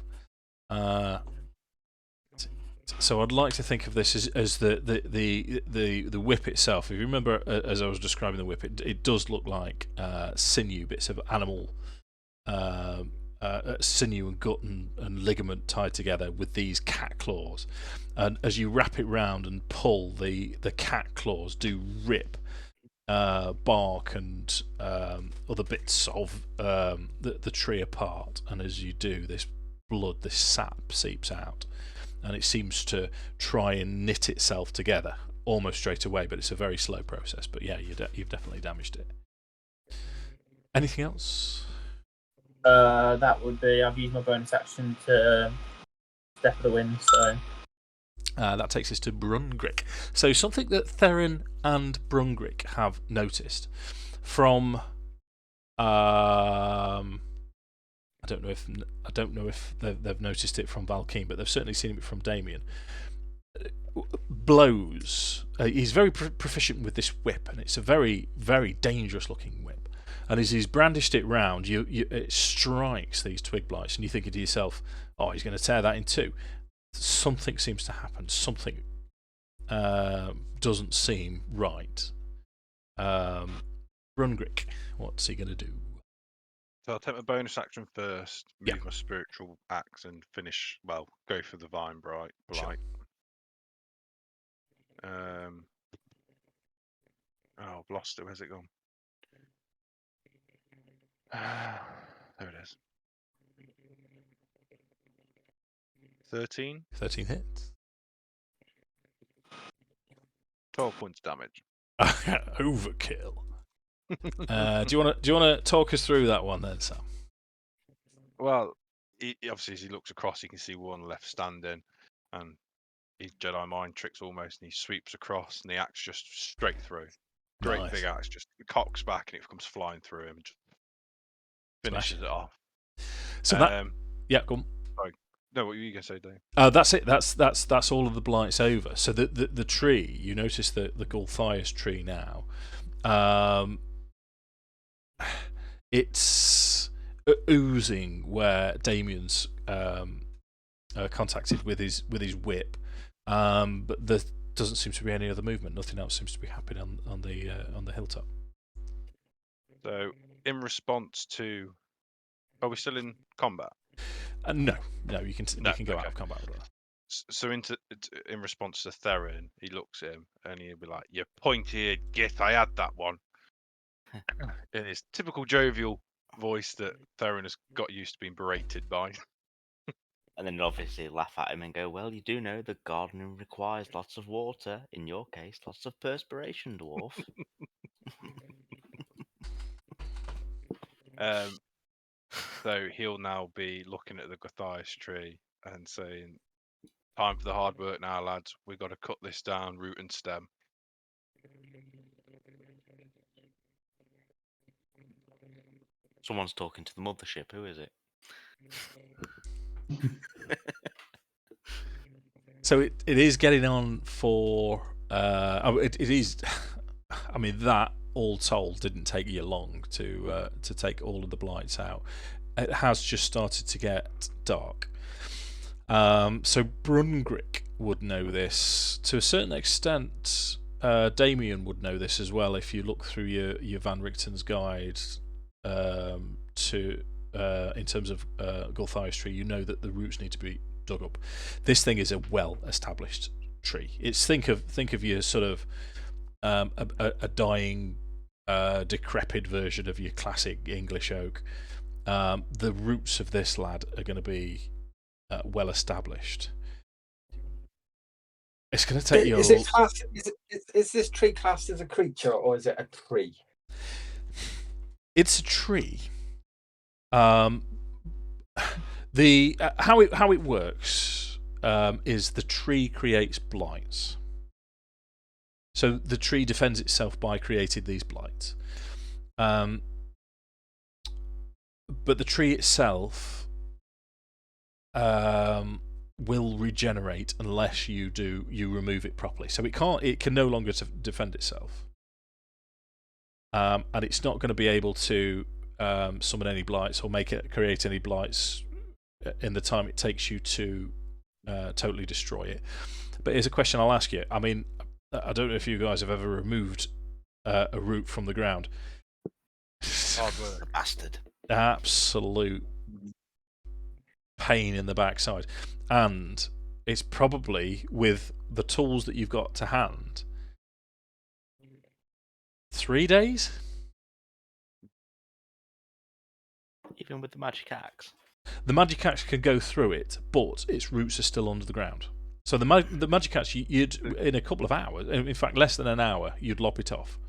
So I'd like to think of this as the whip itself. If you remember, as I was describing the whip, it does look like sinew, bits of animal sinew and gut and ligament tied together with these cat claws. And as you wrap it round and pull, the cat claws do rip bark and other bits of the tree apart. And as you do, this blood, this sap seeps out. And it seems to try and knit itself together almost straight away, but it's a very slow process. But yeah, you've definitely damaged it. Anything else? That would be, I've used my bonus action to Step of the Wind, so... that takes us to Brungrik. So something that Theron and Brungrik have noticed from... I don't know if they've noticed it from Valkyn, but they've certainly seen it from Damian. Blows. He's very proficient with this whip, and it's a very, very dangerous looking whip. And as he's brandished it round, it strikes these twig blights, and you think to yourself, "Oh, he's going to tear that in 2." Something seems to happen. Something doesn't seem right. Brungrik, what's he going to do? So I'll take my bonus action first, move my spiritual axe, and finish. Well, go for the vine blight. Sure. Oh, I've lost it. Where's it gone? There it is. 13. 13 hits. 12 points damage. Overkill. Do you want to talk us through that one then, Sam? Well, obviously as he looks across, he can see one left standing, and he Jedi mind tricks almost, and he sweeps across, and the axe just straight through. Great Nice. big axe, just cocks back, and it comes flying through him, and just finishes it off. So that, yeah, go on. Sorry. No, what were you gonna say, Dave? That's it. That's all of the blights over. So the tree, you notice the Gulthias tree now. It's oozing where Damian's contacted with his whip, but there doesn't seem to be any other movement. Nothing else seems to be happening on the hilltop. So, in response to, are we still in combat? No, you can go out okay. of combat with that. So in response to Theron, he looks at him and he'll be like, "You pointy-eared git, I had that one." In his typical jovial voice that Theron has got used to being berated by. And then obviously laugh at him and go, "Well, you do know that gardening requires lots of water. In your case, lots of perspiration, dwarf." So he'll now be looking at the Gulthias tree and saying, "Time for the hard work now, lads. We've got to cut this down, root and stem." Someone's talking to the mothership. Who is it? So it is getting on for. It is. I mean, that all told didn't take you long to take all of the blights out. It has just started to get dark. So Brungrik would know this to a certain extent. Damian would know this as well if you look through your Van Richten's guide to in terms of Gulthias tree. You know that the roots need to be dug up. This thing is a well-established tree. It's think of your sort of a dying, decrepit version of your classic English oak. The roots of this lad are going to be well established. It's going to take you. Is this tree classed as a creature or is it a tree? It's a tree. The how it works is the tree creates blights. So the tree defends itself by creating these blights. But the tree itself will regenerate unless you remove it properly. So it can no longer defend itself. And it's not going to be able to summon any blights or create any blights in the time it takes you to totally destroy it. But here's a question I'll ask you. I mean, I don't know if you guys have ever removed a root from the ground. Hard work. Bastard. Absolute pain in the backside. And it's probably, with the tools that you've got to hand, 3 days? Even with the magic axe? The magic axe can go through it, but its roots are still under the ground. So the magic axe, you'd in a couple of hours, in fact less than an hour, you'd lop it off.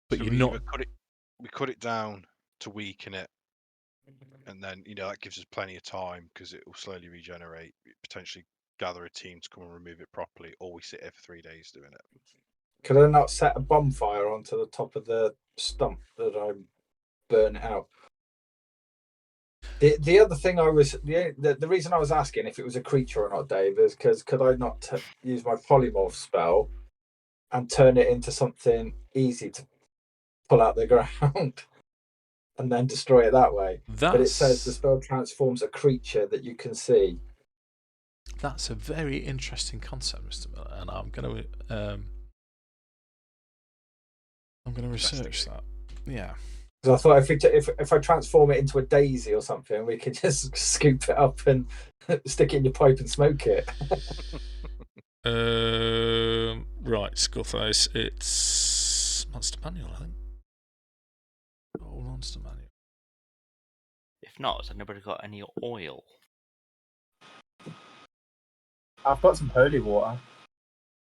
But So you're not. We cut it down to weaken it, and then that gives us plenty of time because it will slowly regenerate. Potentially gather a team to come and remove it properly, or we sit here for 3 days doing it. Could I not set a bonfire onto the top of the stump that I burn it out? The other thing the reason I was asking if it was a creature or not, Dave, is because could I not use my polymorph spell and turn it into something easy to pull out the ground and then destroy it that way? But it says the spell transforms a creature that you can see. That's a very interesting concept, Mr. Miller, and I'm going to research that. Yeah. So I thought if I transform it into a daisy or something, we could just scoop it up and stick it in your pipe and smoke it. Right, Skullface. It's Monster Manual, I think. Oh, Monster Manual. If not, has anybody got any oil? I've got some holy water.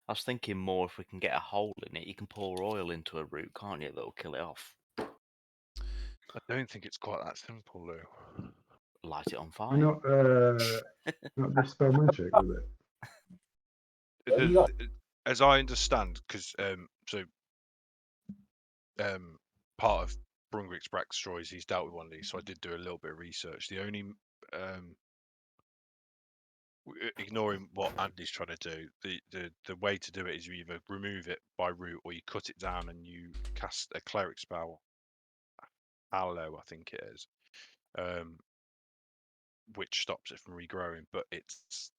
I was thinking more if we can get a hole in it, you can pour oil into a root, can't you? That'll kill it off. I don't think it's quite that simple, Lou. Light it on Why fire. not dispel magic with it? You got- As I understand, because part of Brungrik's backstory is he's dealt with one of these, so I did do a little bit of research. The only ignoring what Andy's trying to do, the way to do it is you either remove it by root or you cut it down and you cast a cleric spell, Aloe, I think it is, which stops it from regrowing. But it's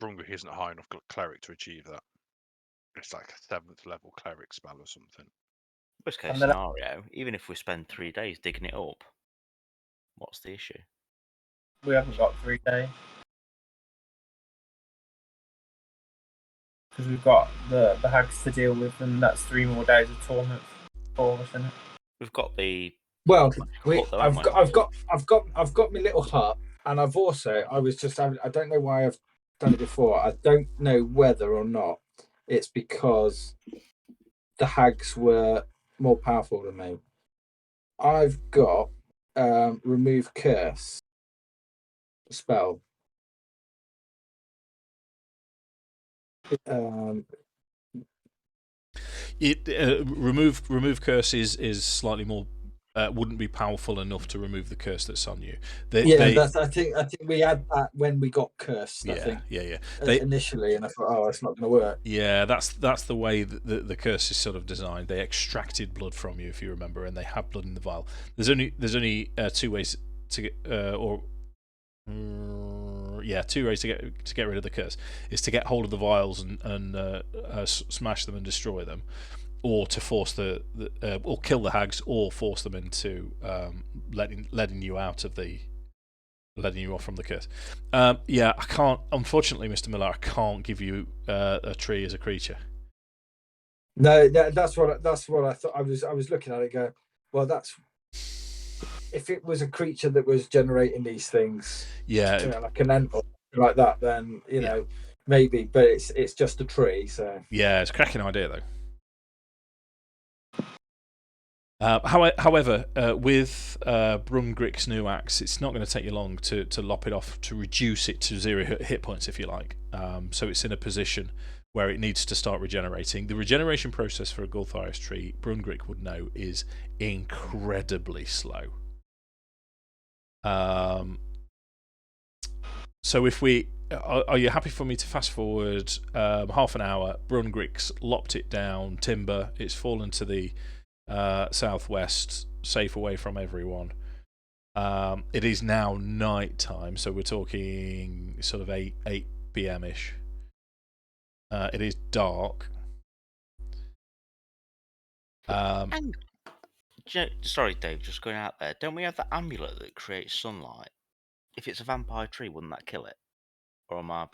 Brungrik isn't a high enough cleric to achieve that. It's like a 7th level cleric spell or something. Worst case scenario, even if we spend 3 days digging it up, what's the issue? We haven't got 3 days. Because we've got the hags to deal with, and that's 3 more days of torment for us, isn't it? We've got the Well, hut though, I've haven't we? got my little hut, and I don't know why I've done it before. I don't know whether or not it's because the hags were more powerful than me. I've got remove curse spell. Remove curse is slightly more wouldn't be powerful enough to remove the curse that's on you. I think we had that when we got cursed. Yeah. Initially, and I thought, oh, it's not going to work. Yeah, that's the way that the curse is sort of designed. They extracted blood from you, if you remember, and they have blood in the vial. There's only 2 ways to get two ways to get rid of the curse. Is to get hold of the vials and smash them and destroy them, or to force or kill the hags, or force them into letting you off from the curse. I can't. Unfortunately, Mr. Miller, I can't give you a tree as a creature. No, that's what I thought. I was looking at it going, well, that's if it was a creature that was generating these things, like an ant or like that, then know maybe. But it's just a tree, so yeah, it's a cracking idea though. However, with Brungrik's new axe, it's not going to take you long to lop it off, to reduce it to 0 hit points, if you like. So it's in a position where it needs to start regenerating. The regeneration process for a Gulthias tree, Brungrik would know, is incredibly slow. So if are you happy for me to fast forward half an hour? Brungrik's lopped it down, timber. It's fallen to the southwest, safe away from everyone. It is now night time, so we're talking sort of 8 p.m. ish. It is dark. Sorry, Dave, just going out there. Don't we have the amulet that creates sunlight? If it's a vampire tree, wouldn't that kill it? Or am I...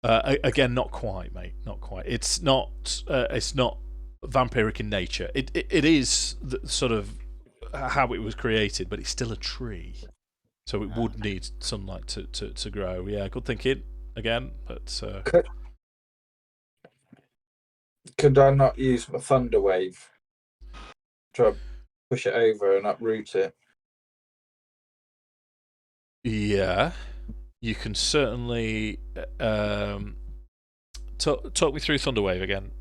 Again, not quite, mate. Not quite. It's not vampiric in nature. It is sort of how it was created, but it's still a tree, so it would need sunlight to grow. Yeah, good thinking again, but could I not use my thunder wave? Try to push it over and uproot it. Yeah, you can certainly talk me through Thunderwave again,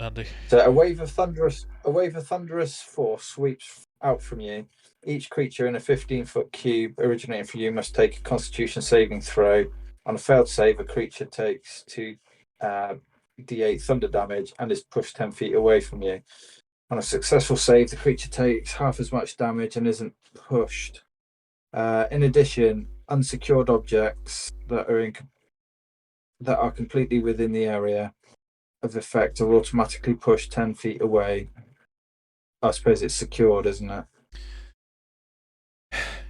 Andy. So a wave of thunderous force sweeps out from you. Each creature in a 15-foot cube originating from you must take a Constitution saving throw. On a failed save, a creature takes 2d8 thunder damage and is pushed 10 feet away from you. On a successful save, the creature takes half as much damage and isn't pushed. In addition, unsecured objects that are completely within the area of effect are automatically pushed 10 feet away. I suppose it's secured, isn't it?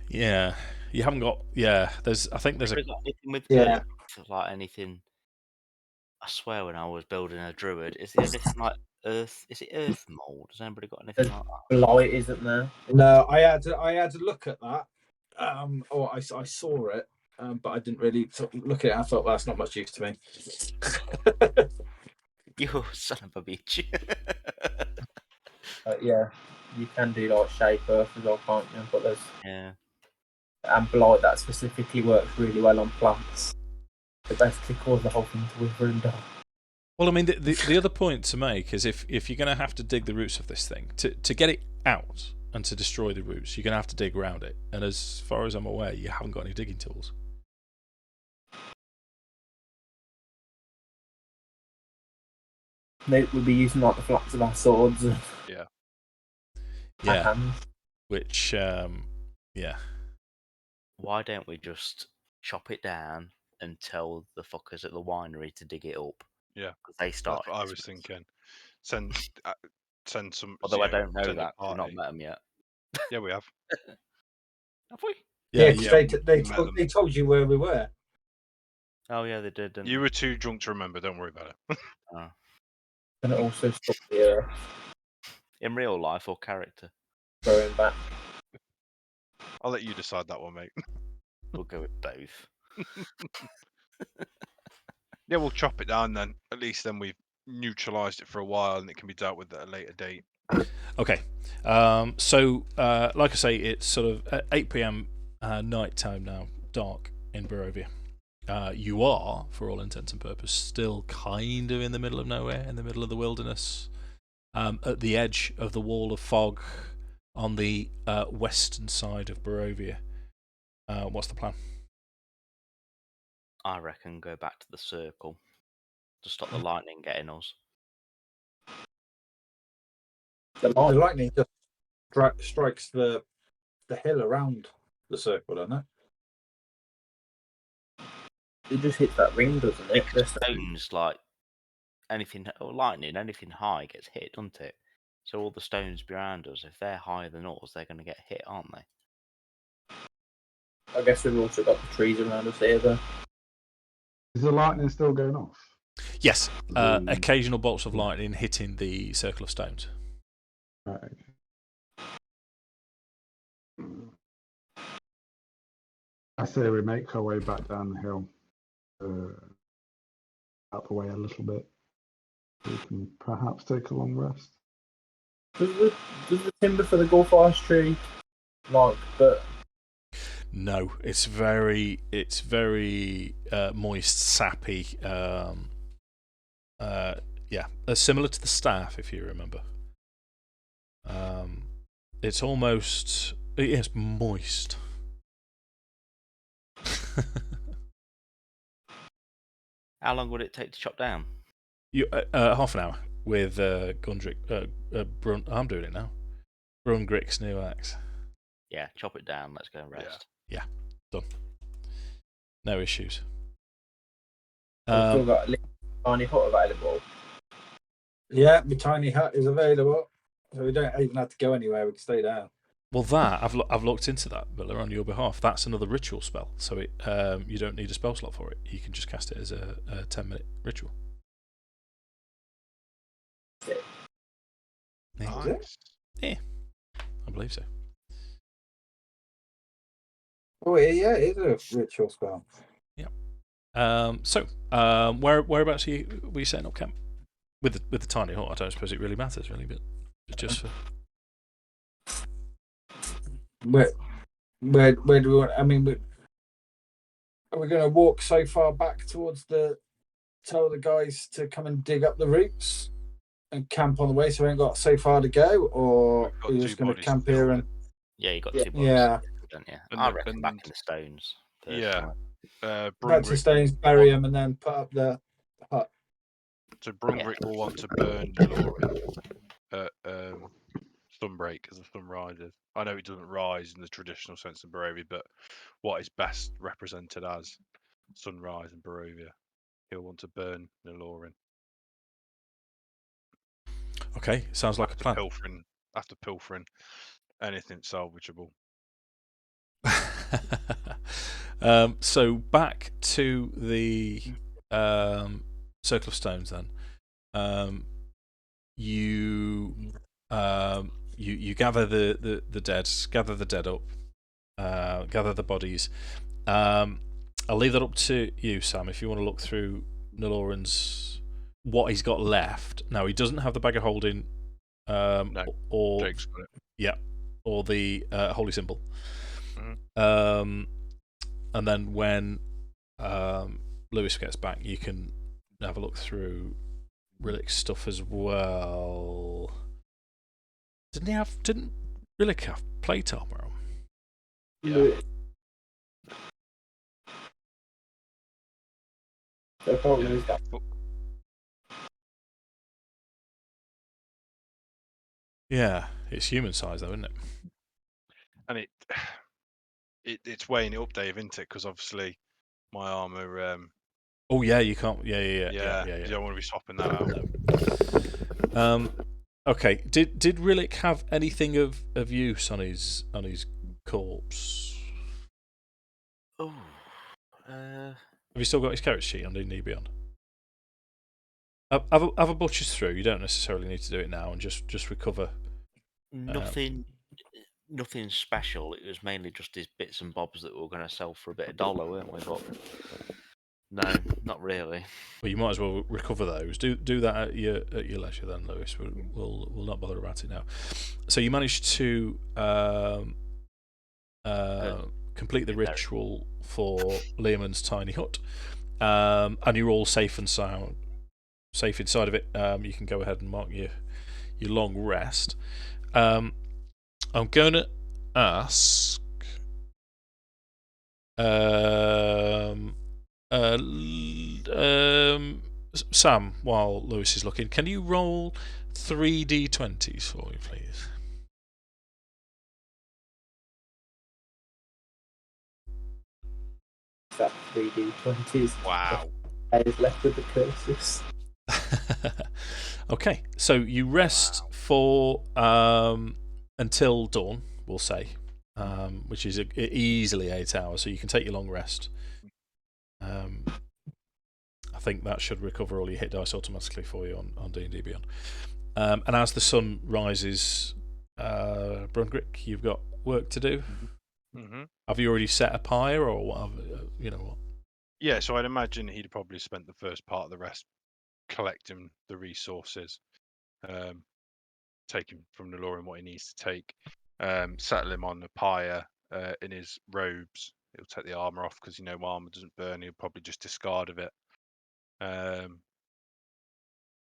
Yeah, you haven't got. Yeah, I think there's anything with like anything. I swear, when I was building a druid, is there anything like earth? Is it earth mold? Has anybody got anything like that? Blight, isn't there? No, I had to look at that. Or I saw it, but I didn't really look at it. I thought, well, that's not much use to me. You son of a bitch. Yeah, you can do like shape earth as well, can't you? But there's and blight that specifically works really well on plants. It basically caused the whole thing to wither and die. Well, I mean, the other point to make is if you're going to have to dig the roots of this thing, to get it out and to destroy the roots, you're going to have to dig around it. And as far as I'm aware, you haven't got any digging tools. They would be using like the flats of our swords and Yeah. our Yeah. hands. Which, yeah. Why don't we just chop it down and tell the fuckers at the winery to dig it up? Yeah. Because they That's started. what I this was mess. thinking. Send some. Although I don't know send a that, 'cause we've not party. met them yet. Yeah, we have. Have we? Yeah, you- because they met them. they told you where we were. Oh yeah, they did. Didn't You they? were too drunk to remember. Don't worry about it. Oh. And it also stopped the In real life or character? going back. I'll let you decide that one, mate. We'll go with both. Yeah, we'll chop it down then. At least then we've neutralised it for a while and it can be dealt with at a later date. Okay. So, like I say, it's sort of at 8 p.m. Night time now, dark in Barovia. You are, for all intents and purposes, still kind of in the middle of nowhere, in the middle of the wilderness, at the edge of the wall of fog on the western side of Barovia. What's the plan? I reckon go back to the circle to stop the lightning getting us. The The light. lightning just strikes the hill around the circle, doesn't it? It just hits that ring, doesn't it? The stones, like anything, or lightning, anything high gets hit, doesn't it? So all the stones behind us, if they're higher than us, they're going to get hit, aren't they? I guess we've also got the trees around us here, though. Is the lightning still going off? Yes, occasional bolts of lightning hitting the circle of stones. Right. I say we make our way back down the hill, out the way a little bit. We can perhaps take a long rest. Does the timber for the Gulfire tree, like, but No, it's very moist, sappy. Yeah, similar to the staff, if you remember. It's almost it's moist. How long would it take to chop down? Half an hour with Gundrick. I'm doing it now. Brungrik's new axe. Yeah, chop it down. Let's go and rest. Yeah, done. No issues. we've still got a little tiny hut available. Yeah, the tiny hut is available, so we don't even have to go anywhere. We can stay down. Well, that I've looked into that, but they're on your behalf. That's another ritual spell, so it you don't need a spell slot for it. You can just cast it as a 10-minute ritual. Yeah. Is it? I believe so. Oh, yeah, it is a ritual spell. Whereabouts were you setting up camp? With the tiny hut, I don't suppose it really matters, really, but just for... Where do we want? I mean, are we going to walk so far back towards tell the guys to come and dig up the roots and camp on the way, so we ain't got so far to go, or are we just going to camp here and? Yeah, you got 2 bodies, Yeah. don't you? And I the- reckon and- back in the stones. Yeah. personally. Back to stones, bury them, and then put up the hut. So Brungrik will want to burn Niloren at Sunbreak as the sun rises. I know it doesn't rise in the traditional sense of Barovia, but what is best represented as sunrise in Barovia, he'll want to burn Niloren. Okay, sounds like a plan. After pilfering anything salvageable. So back to the circle of stones then. You gather the dead, gather the dead up, gather the bodies. I'll leave that up to you, Sam, if you want to look through Niloren's what he's got left. Now he doesn't have the bag of holding, No, or Jake's got it. yeah, or the holy symbol. Mhm. And then when Lewis gets back, you can have a look through Rillik's stuff as well. Didn't Rillik have plate armor on? Yeah. The problem is that Yeah, it's human size though, isn't it? And it's weighing it up, Dave, isn't it? Because obviously my armor. Oh yeah, you can't. Yeah. You don't want to be swapping that out. No. Okay. Did Rillik have anything of use on his corpse? Oh. Have you still got his character sheet on D&D Beyond? Have a butcher's through. You don't necessarily need to do it now, and just recover. Nothing special. It was mainly just his bits and bobs that we were going to sell for a bit of dollar, weren't we? But no, not really. Well, you might as well recover those. Do that at your leisure then, Lewis. We'll not bother about it now. So you managed to complete the ritual for Leomund's tiny hut, and you're all safe and sound, safe inside of it. You can go ahead and mark your long rest. I'm going to ask Sam, while Lewis is looking, can you roll 3 d20s for me, please? that 3D20s. Wow. I is left with the curses. Okay, so you rest for until dawn, we'll say, which is easily 8 hours, so you can take your long rest. I think that should recover all your hit dice automatically for you on D&D Beyond. And as the sun rises, Brungrik, you've got work to do. Mm-hmm. Have you already set a pyre, or what? You know what? Yeah, so I'd imagine he'd probably spent the first part of the rest collecting the resources, taking from Niloren what he needs to take, settle him on the pyre in his robes. He'll take the armor off because armor doesn't burn. He'll probably just discard of it.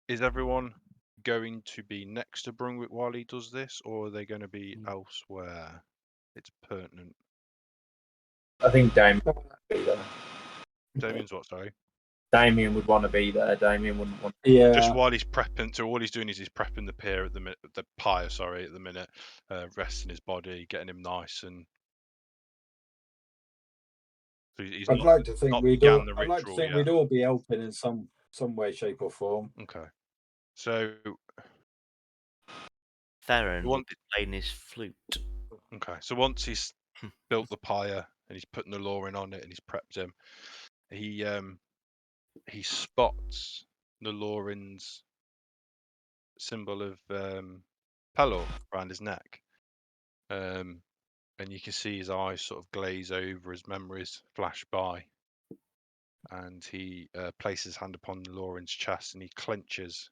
Is everyone going to be next to Brungrik while he does this, or are they going to be elsewhere? It's pertinent. I think Damian would be there. Damian's what, sorry? Damian would want to be there. Damian wouldn't want. Yeah. Just while he's prepping, so all he's doing is he's prepping the pyre at the minute, at the minute, resting his body, getting him nice, and so he's I'd not, like to think not we'd began all. the I'd like to ritual think yet. we'd all be helping in some way, shape, or form. Okay, so Theron would be playing his flute. Okay, so once he's built the pyre and he's put Niloren on it and he's prepped him, he spots Niloren's symbol of Pelor around his neck, and you can see his eyes sort of glaze over, his memories flash by, and he places his hand upon Niloren's chest and he clenches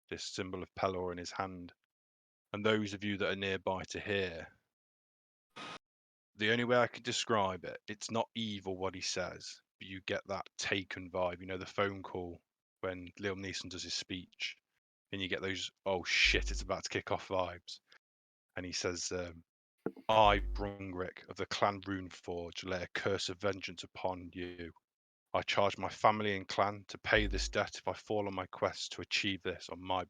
this symbol of Pelor in his hand. And those of you that are nearby to hear, the only way I could describe it, it's not evil what he says, but you get that Taken vibe. The phone call when Liam Neeson does his speech, and you get those, oh shit, it's about to kick off vibes. And he says, I, Brungrik of the clan Runeforge, lay a curse of vengeance upon you. I charge my family and clan to pay this debt if I fall on my quest to achieve this on my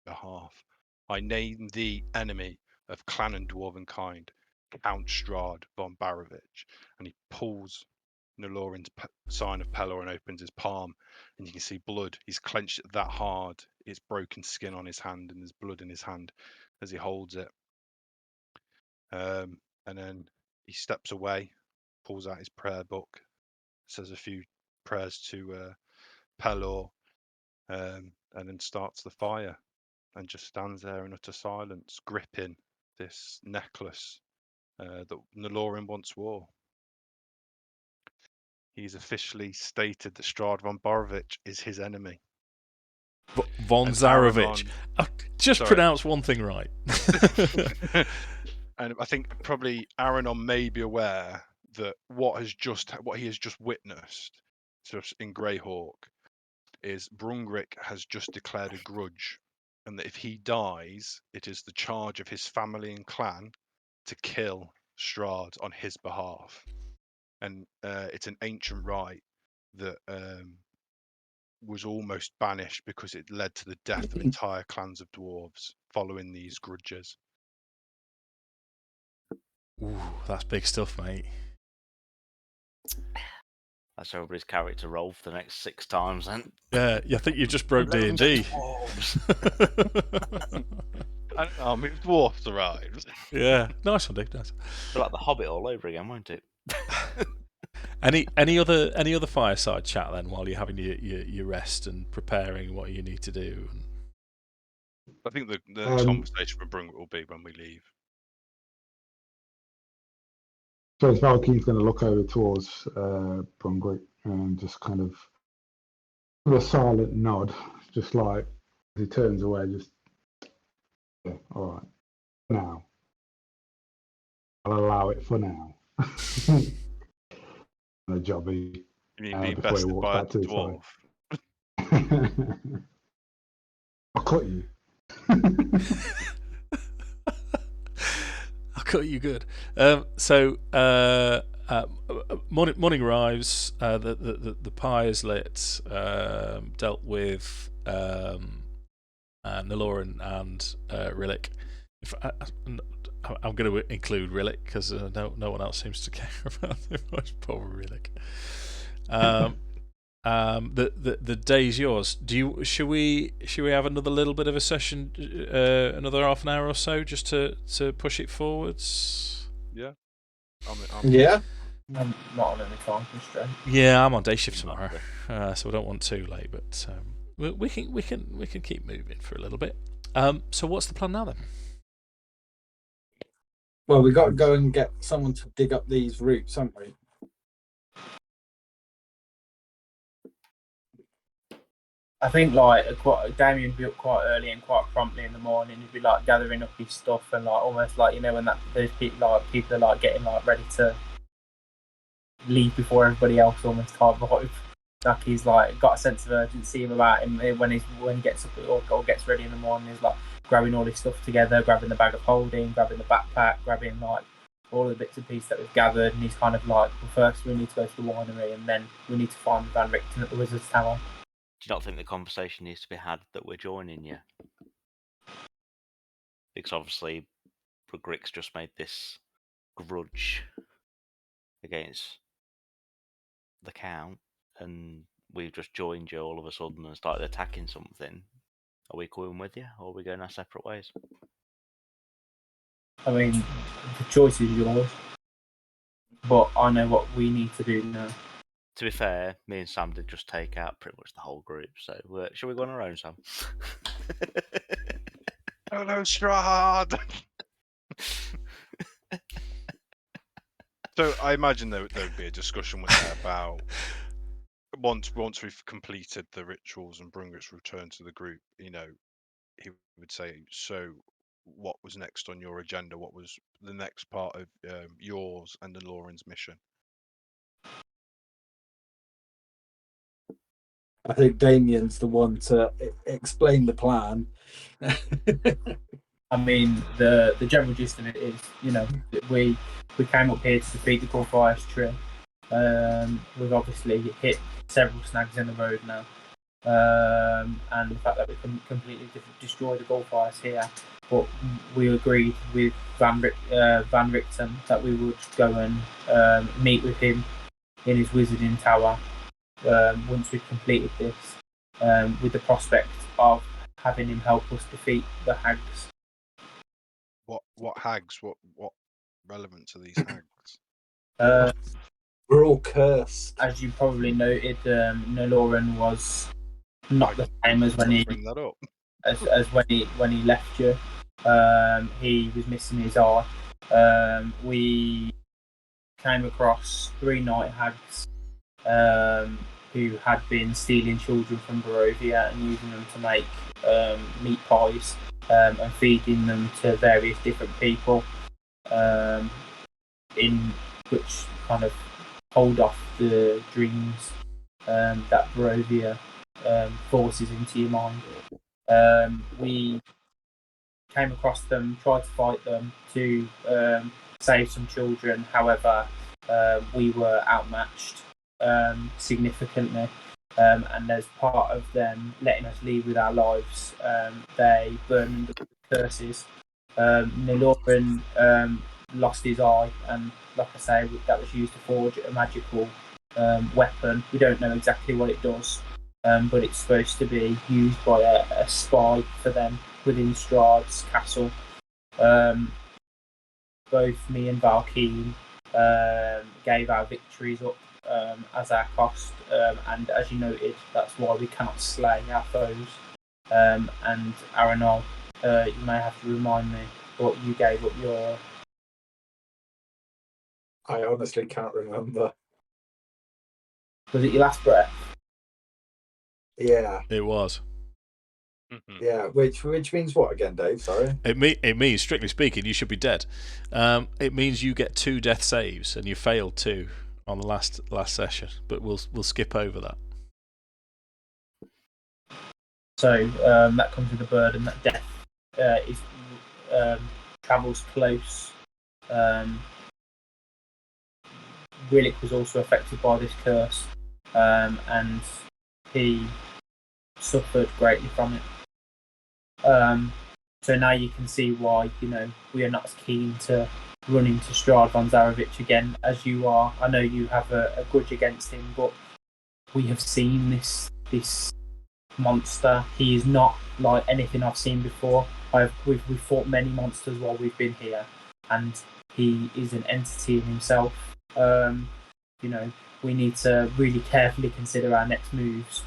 behalf. I name thee enemy of clan and dwarven kind, Count Strahd von Barovia, and he pulls Niloren's sign of Pelor and opens his palm, and you can see blood. He's clenched it that hard, it's broken skin on his hand, and there's blood in his hand as he holds it. And then he steps away, pulls out his prayer book, says a few prayers to Pelor, and then starts the fire, and just stands there in utter silence, gripping this necklace that Niloren once wore. He's officially stated that Strahd von Barovia is his enemy. Von And Zarovich. Alanonl- Just Sorry. pronounce one thing right. And I think probably Alanonl may be aware that what he has just witnessed just in Greyhawk, is Brungrik has just declared a grudge, and that if he dies, it is the charge of his family and clan to kill Strahd on his behalf. And it's an ancient right that was almost banished because it led to the death of entire clans of dwarves following these grudges. Ooh, that's big stuff, mate. That's everybody's character roll for the next 6 times, then. Yeah, I think you just broke D&D. An army of dwarfs arrives. Yeah, nice one, Dick. Nice. It's like the Hobbit all over again, won't it? Any other fireside chat then while you're having your rest and preparing what you need to do? I think the next conversation with Brungrik will be when we leave. So Valkyn's going to look over towards Brungrik and just kind of with a silent nod, just like as he turns away, just yeah, all right. Now, I'll allow it for now. The jobby. You mean being bested by a dwarf? I'll cut you. I'll cut you good. Morning arrives. The pie is lit. Dealt with Niloren and Rillik. I'm going to include Rillik because no one else seems to care about him. Poor Rillik. The day's yours. Should we have another little bit of a session, another half an hour or so, just to push it forwards? Yeah. Yeah. I'm not on any time constraint. Yeah, I'm on day shift tomorrow, so I don't want too late. But we can keep moving for a little bit. So what's the plan now then? Well, we got to go and get someone to dig up these roots, haven't we? I think like Damian would be up quite early and quite promptly in the morning. He'd be like gathering up his stuff and like almost like, you know, when those people are like getting like ready to leave before everybody else, almost type vibe. Like he's like got a sense of urgency about him when he gets up or gets ready in the morning. He's like grabbing all his stuff together, grabbing the bag of holding, grabbing the backpack, grabbing like all the bits and pieces that we've gathered, and he's kind of like, well, first we need to go to the winery and then we need to find Van Richten at the Wizard's Tower. Do you not think the conversation needs to be had that we're joining you? Because obviously, Brungrik's just made this grudge against the Count, and we've just joined you all of a sudden and started attacking something. Are we going with you, or are we going our separate ways? I mean, the choice is yours, but I know what we need to do now. To be fair, me and Sam did just take out pretty much the whole group, so shall we go on our own, Sam? Oh no, Strahd! So I imagine there would be a discussion with her about once we've completed the rituals and Brungrik's return to the group, you know, he would say, so what was next on your agenda? What was the next part of yours and Niloren's mission? I think Damian's the one to explain the plan. I mean, the general gist of it is, you know, we came up here to defeat the Gulfire's tree. We've obviously hit several snags in the road now, and the fact that we couldn't completely destroy the Gulfires here, but we agreed with Van Richten that we would go and meet with him in his wizarding tower once we've completed this, with the prospect of having him help us defeat the hags. What hags? What relevance are these hags? We're all cursed. As you probably noted, Niloren was not the same as when he bring that up. as when he left you. He was missing his eye. We came across 3 night hags who had been stealing children from Barovia and using them to make meat pies and feeding them to various different people, in which kind of hold off the dreams that Barovia forces into your mind. We came across them, tried to fight them to save some children. However, we were outmatched significantly. And as part of them letting us leave with our lives, they burned the curses. Niloren lost his eye, and like I say, that was used to forge a magical weapon. We don't know exactly what it does, but it's supposed to be used by a spy for them within Strahd's castle. Both me and Valkyn gave our victories up as our cost, and as you noted, that's why we cannot slay our foes. And Alanonl, you may have to remind me what you gave up your. I honestly can't remember. Was it your last breath? Yeah, It was. yeah. Which means what again, Dave? Sorry. It means, strictly speaking, you should be dead. It means you get 2 death saves, and you failed 2 on the last session. But we'll skip over that. So that comes with a burden that death is travels close. Rillik was also affected by this curse, and he suffered greatly from it. So now you can see why we are not as keen to run into Strahd von Zarovich again as you are. I know you have a grudge against him, but we have seen this monster. He is not like anything I've seen before. We've fought many monsters while we've been here, and he is an entity in himself. We need to really carefully consider our next moves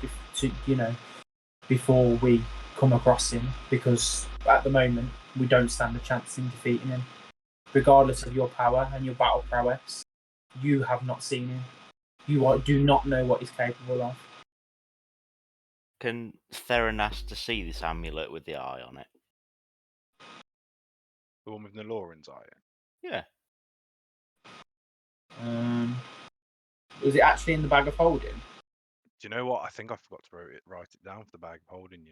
before we come across him, because at the moment we don't stand a chance in defeating him. Regardless of your power and your battle prowess, you have not seen him. You do not know what he's capable of. Can Theron ask to see this amulet with the eye on it? The one with Niloren's eye in. Yeah. Was it actually in the bag of holding? Do you know what? I think I forgot to write it down for the bag of holding.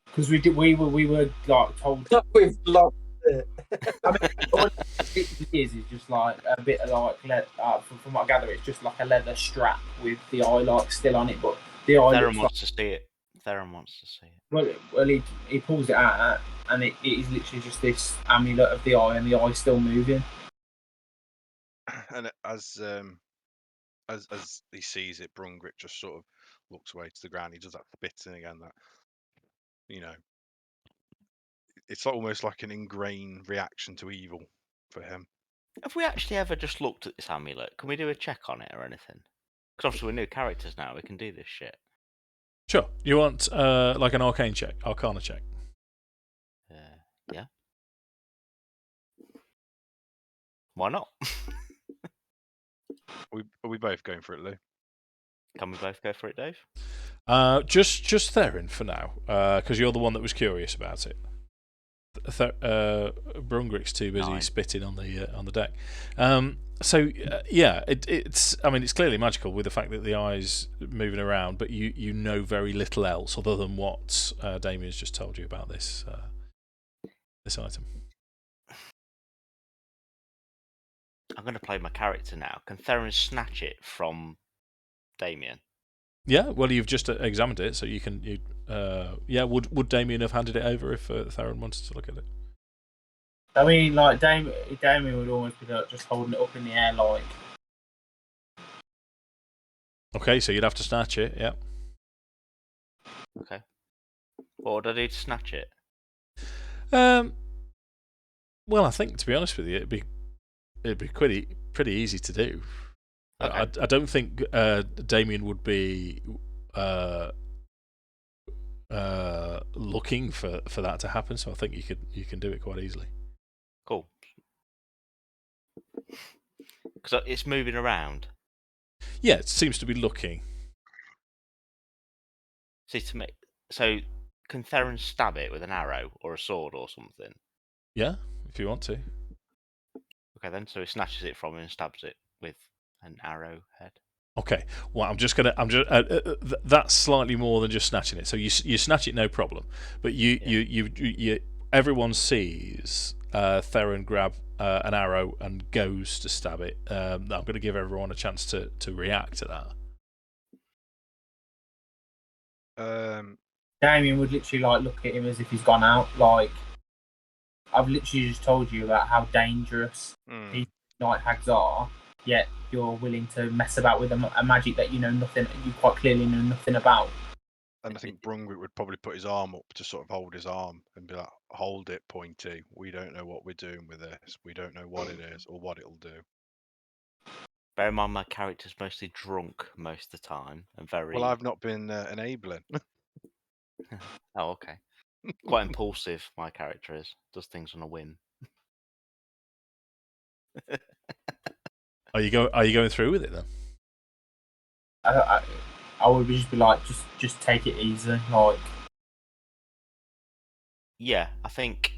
Because we were like told. We've lost it. I mean, all it is just like a bit of like from what I gather, it's just like a leather strap with the eye like still on it, but the eye. Theron wants to see it. Theron wants to see it. Well, he pulls it out, and it is literally just this amulet of the eye, and the eye's still moving. And as he sees it, Brungrik just sort of looks away to the ground. He does that spitting again. That it's almost like an ingrained reaction to evil for him. Have we actually ever just looked at this amulet? Can we do a check on it or anything? Because obviously we're new characters now. We can do this shit. Sure. You want like an arcana check? Yeah. Why not? Are we both going for it, Lou? Can we both go for it, Dave? Just Theron for now, because you're the one that was curious about it. Brungrik's too busy spitting on the deck. It's clearly magical with the fact that the eye's moving around, but you know very little else other than what Damian's just told you about this item. I'm going to play my character now. Can Theron snatch it from Damian? Yeah, well, you've just examined it, so you can. Would Damian have handed it over if Theron wanted to look at it? I mean, like Damian would almost be like just holding it up in the air, like. Okay, so you'd have to snatch it. Yeah. Okay. What would I do to snatch it? Well, I think to be honest with you, it'd be pretty easy to do. Okay. I don't think Damian would be looking for that to happen, so I think you can do it quite easily. Cool. Because it's moving around. Yeah, it seems to be looking. See, so can Theron stab it with an arrow or a sword or something? Yeah, if you want to. Okay, then. So he snatches it from him and stabs it with an arrow head. Okay. Well, that's slightly more than just snatching it. So you snatch it, no problem. But you everyone sees Theron grab an arrow and goes to stab it. I'm going to give everyone a chance to react to that. Damian would literally like look at him as if he's gone out. Like, I've literally just told you about how dangerous these night hags are, yet you're willing to mess about with a magic that you quite clearly know nothing about. And I think Brungrik would probably put his arm up to sort of hold his arm and be like, "Hold it, Pointy. We don't know what we're doing with this. We don't know what it is or what it'll do." Bear in mind, my character's mostly drunk most of the time and very. Well, I've not been enabling. Oh, okay. Quite impulsive. My character does things on a whim. Are you going through with it then? I would just be like, just take it easy, like. Yeah, I think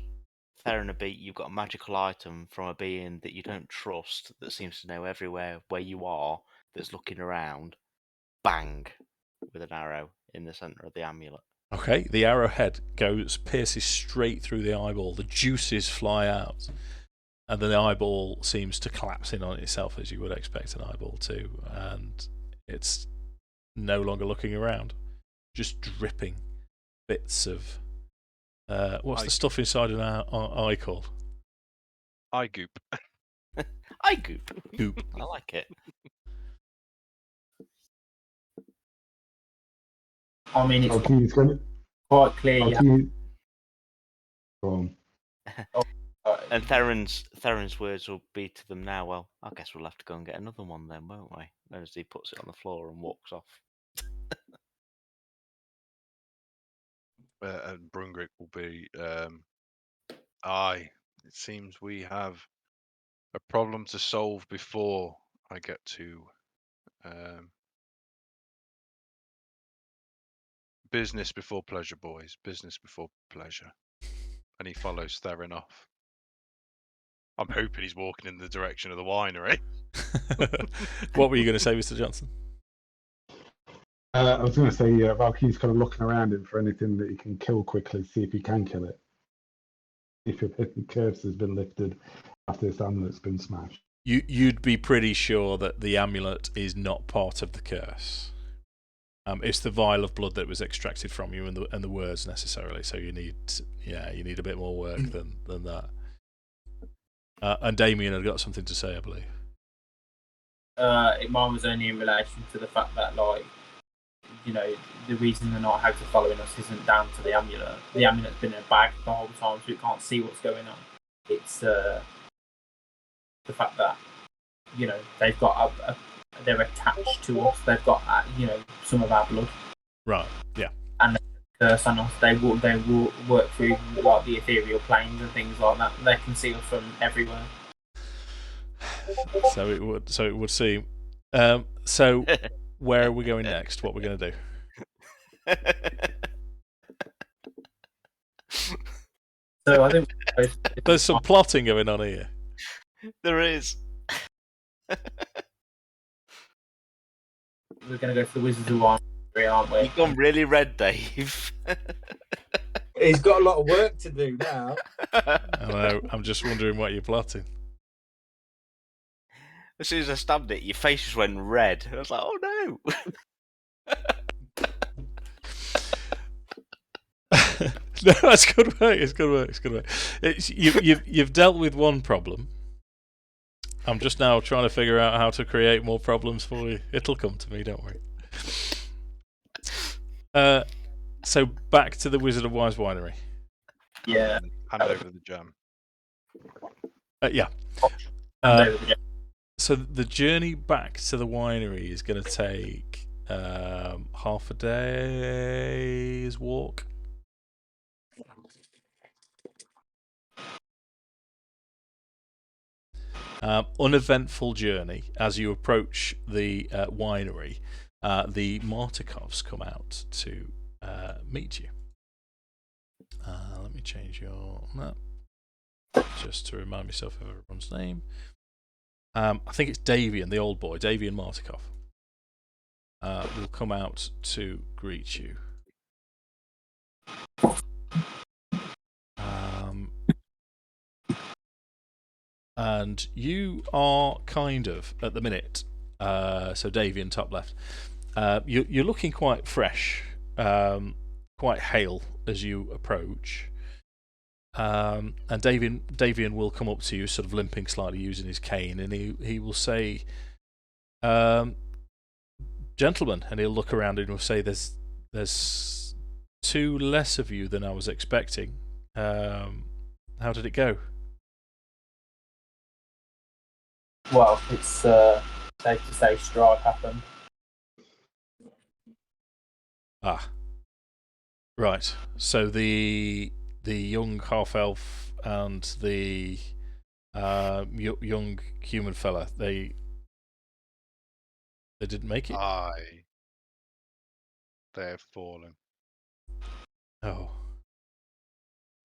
Theron, you've got a magical item from a being that you don't trust that seems to know everywhere where you are, that's looking around. Bang! With an arrow in the centre of the amulet. Okay, the arrowhead pierces straight through the eyeball. The juices fly out, and then the eyeball seems to collapse in on itself, as you would expect an eyeball to, and it's no longer looking around, just dripping bits of what's the stuff inside an eye called? Eye goop. Eye goop. Goop. I like it. I mean, it's quite clear. And Theron's words will be to them now. Well, I guess we'll have to go and get another one then, won't we? As he puts it on the floor and walks off. And Brungrik will be, it seems we have a problem to solve before I get to business before pleasure, boys. Business before pleasure. And he follows Theron off. I'm hoping he's walking in the direction of the winery. What were you going to say, Mr. Johnson? I was going to say, Valkyn's kind of looking around him for anything that he can kill quickly, see if he can kill it. If the curse has been lifted after this amulet's been smashed. You'd be pretty sure that the amulet is not part of the curse. It's the vial of blood that was extracted from you, and the words necessarily. So you need a bit more work than that. And Damian had got something to say, I believe. Mine was only in relation to the fact that, like, the reason the night hags are following us isn't down to the amulet. The amulet's been in a bag the whole time, so we can't see what's going on. It's the fact that they've got they're attached to us. They've got some of our blood. Right. Yeah. And the curse on us. They will work through like the ethereal planes and things like that. They can see us from everywhere. So it would seem. So where are we going next? What we're going to do? So I think there's some plotting going on here. There is. We're going to go for the Wizards of Winery, aren't we? You've gone really red, Dave. He's got a lot of work to do now. I know. I'm just wondering what you're plotting. As soon as I stabbed it, your face just went red. I was like, oh no. No, that's good work. It's good work. You've dealt with one problem. I'm just now trying to figure out how to create more problems for you. It'll come to me, don't worry. So back to the Wizard of Wise Winery. Yeah. Hand over the gem. Yeah. So the journey back to the winery is going to take half a day's walk. Uneventful journey. As you approach the winery, the Martikovs come out to meet you. Let me change your map just to remind myself of everyone's name. I think it's Damian, the old boy, Damian Martikov. will come out to greet you. And you are kind of, at the minute, so Damian, top left, you're looking quite fresh, quite hale as you approach. And Damian will come up to you, sort of limping slightly, using his cane, and he will say, "Gentlemen," and he'll look around and he'll say, "There's 2 less of you than I was expecting. How did it go?" Well, it's safe to say Strahd happened. Ah, right. So the young half elf and the young human fella, they didn't make it. Aye. They've fallen. Oh,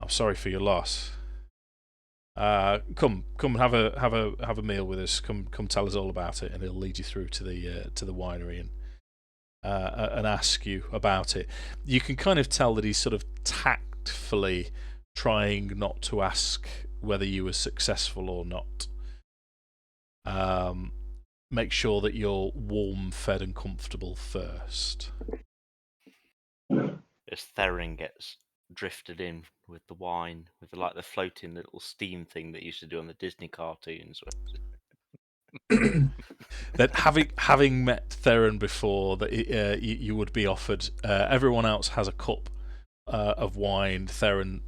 I'm sorry for your loss. Come have a meal with us. Come tell us all about it, and he'll lead you through to the winery and ask you about it. You can kind of tell that he's sort of tactfully trying not to ask whether you were successful or not. Make sure that you're warm, fed, and comfortable first. As Theron gets drifted in with the wine, with the floating little steam thing that you used to do on the Disney cartoons. That having met Theron before, that you would be offered. Everyone else has a cup of wine. Theron,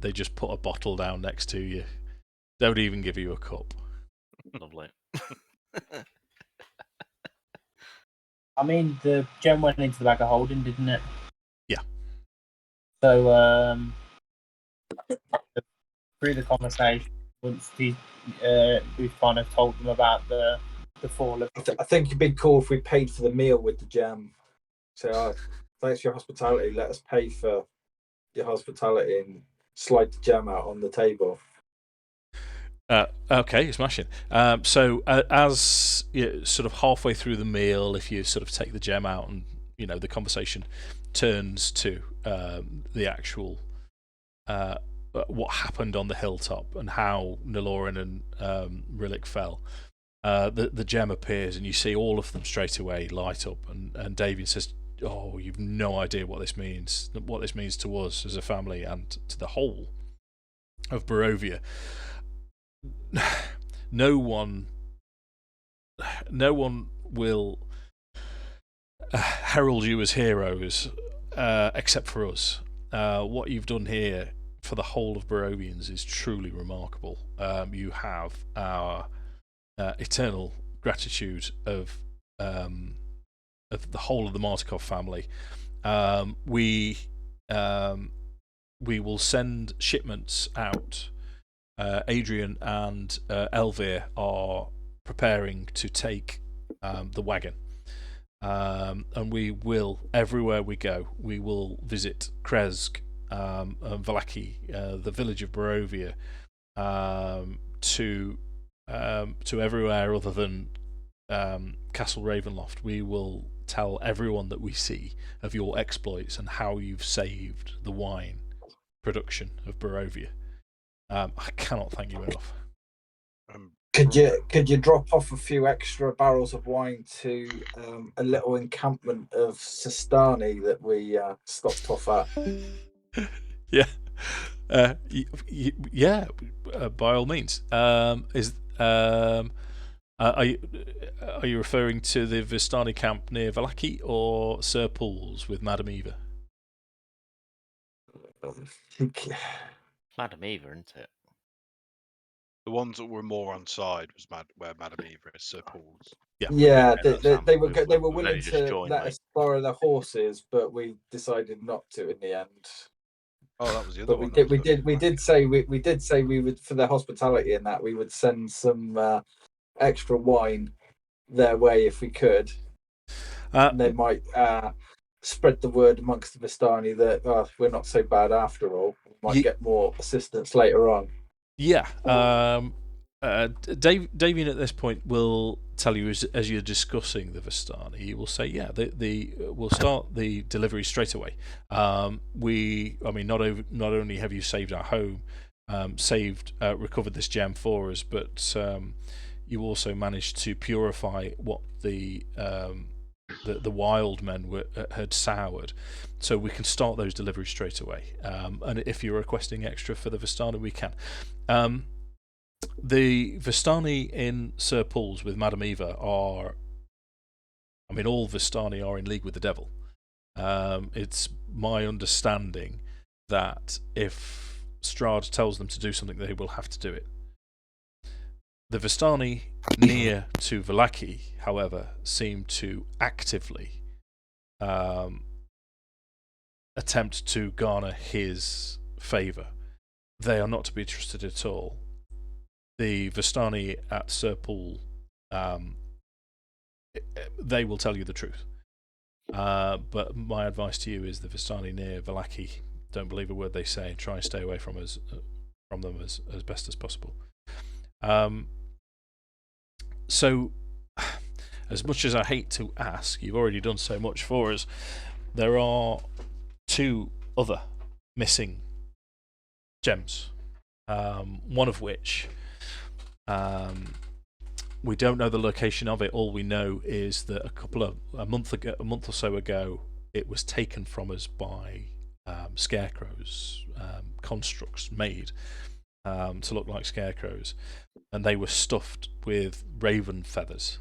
they just put a bottle down next to you. Don't even give you a cup. Lovely. I mean, the gem went into the bag of holding, didn't it? Yeah. So, through the conversation, once we've kind of told them about the fall of... I think it'd be cool if we paid for the meal with the gem. So, thanks for your hospitality. Let us pay for your hospitality and slide the gem out on the table. Okay, smashing. So as sort of halfway through the meal, if you sort of take the gem out, and the conversation turns to the actual what happened on the hilltop and how Niloren and Rillik fell. The gem appears, and you see all of them straight away light up. And Damian says, "Oh, you've no idea what this means. What this means to us as a family and to the whole of Barovia. No one will herald you as heroes except for us. What you've done here for the whole of Barovians is truly remarkable. You have our eternal gratitude of the whole of the Martikov family. We will send shipments out. Adrian and Elvir are preparing to take the wagon, and we will, everywhere we go, we will visit Kresk, Valaki, the village of Barovia, to everywhere other than Castle Ravenloft. We will tell everyone that we see of your exploits and how you've saved the wine production of Barovia. I cannot thank you enough. Could you drop off a few extra barrels of wine to a little encampment of Sistani that we stopped off at? Yeah, yeah. By all means. Are you referring to the Vistani camp near Valaki or Sir Paul's with Madame Eva? Madame Eva, isn't it? The ones that were more on side was where Madame Eva is, Sir Paul's. Yeah, that's they were We've willing only just to joined, let mate. us borrow their horses, but we decided not to in the end. Oh, that was the other But one. we did say we would, for their hospitality and that, we would send some extra wine their way if we could. And they might spread the word amongst the Vistani that we're not so bad after all. We might get more assistance later on. Yeah. Damian at this point will tell you as you're discussing the Vistani, he will say, yeah, we'll start the delivery straight away. Not only have you saved our home, recovered this gem for us, but you also managed to purify what the wild men had soured, so we can start those deliveries straight away. And if you're requesting extra for the Vistani, we can. The Vistani in Sir Paul's with Madame Eva all Vistani are in league with the devil. It's my understanding that if Strahd tells them to do something, they will have to do it. The Vistani near to Vallaki, however, seem to actively attempt to garner his favour. They are not to be trusted at all. The Vistani at Sir Paul, they will tell you the truth. But my advice to you is the Vistani near Vallaki, don't believe a word they say and try and stay away from them as best as possible. So, as much as I hate to ask, you've already done so much for us. There are 2 other missing gems, one of which we don't know the location of it. All we know is that a month or so ago, it was taken from us by scarecrows, constructs made to look like scarecrows, and they were stuffed with raven feathers.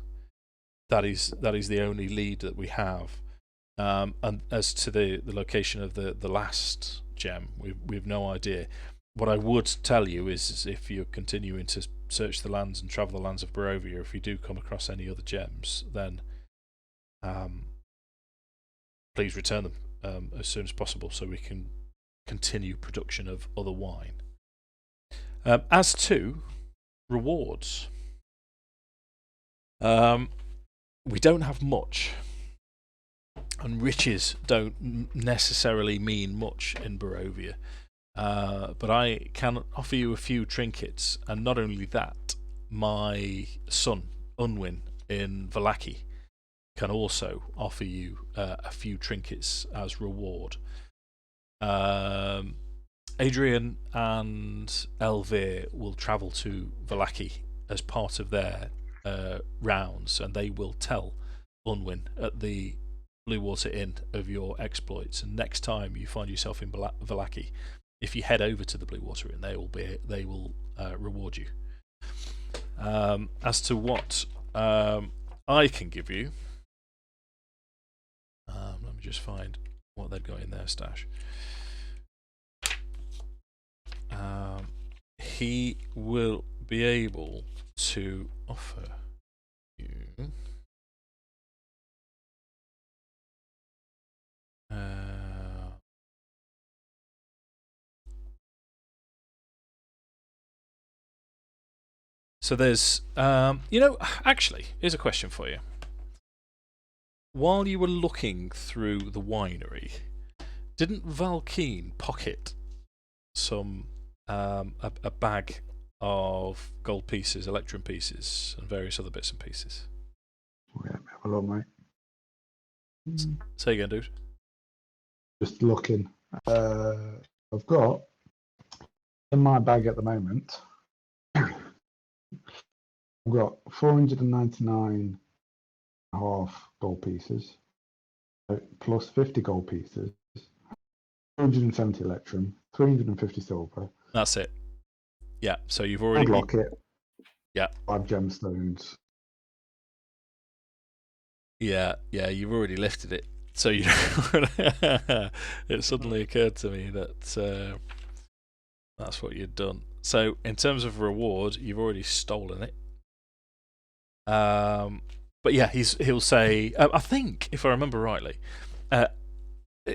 That is the only lead that we have. And as to the location of the last gem, we've no idea. What I would tell you is if you're continuing to search the lands and travel the lands of Barovia, if you do come across any other gems, then please return them as soon as possible so we can continue production of other wine. As to rewards, we don't have much, and riches don't necessarily mean much in Barovia. But I can offer you a few trinkets, and not only that, my son Unwin in Vallaki can also offer you a few trinkets as reward. Adrian and Elvir will travel to Vallaki as part of their rounds, and they will tell Unwin at the Blue Water Inn of your exploits. And next time you find yourself in Vallaki, if you head over to the Blue Water Inn, they will reward you. As to what I can give you, let me just find what they've got in their stash. He will be able to offer you so there's actually, here's a question for you. While you were looking through the winery, didn't Valkyn pocket some a bag of gold pieces, electrum pieces, and various other bits and pieces? Yeah, have a look, mate. Say again, dude. Just looking. I've got in my bag at the moment. I've got 499.5 gold pieces, plus 50 gold pieces, 270 electrum, 350 silver. That's it. Yeah, so you've already... locket. Yeah. 5 gemstones. Yeah, you've already lifted it. So it suddenly occurred to me that that's what you'd done. So in terms of reward, you've already stolen it. But yeah, he'll say, I think, if I remember rightly,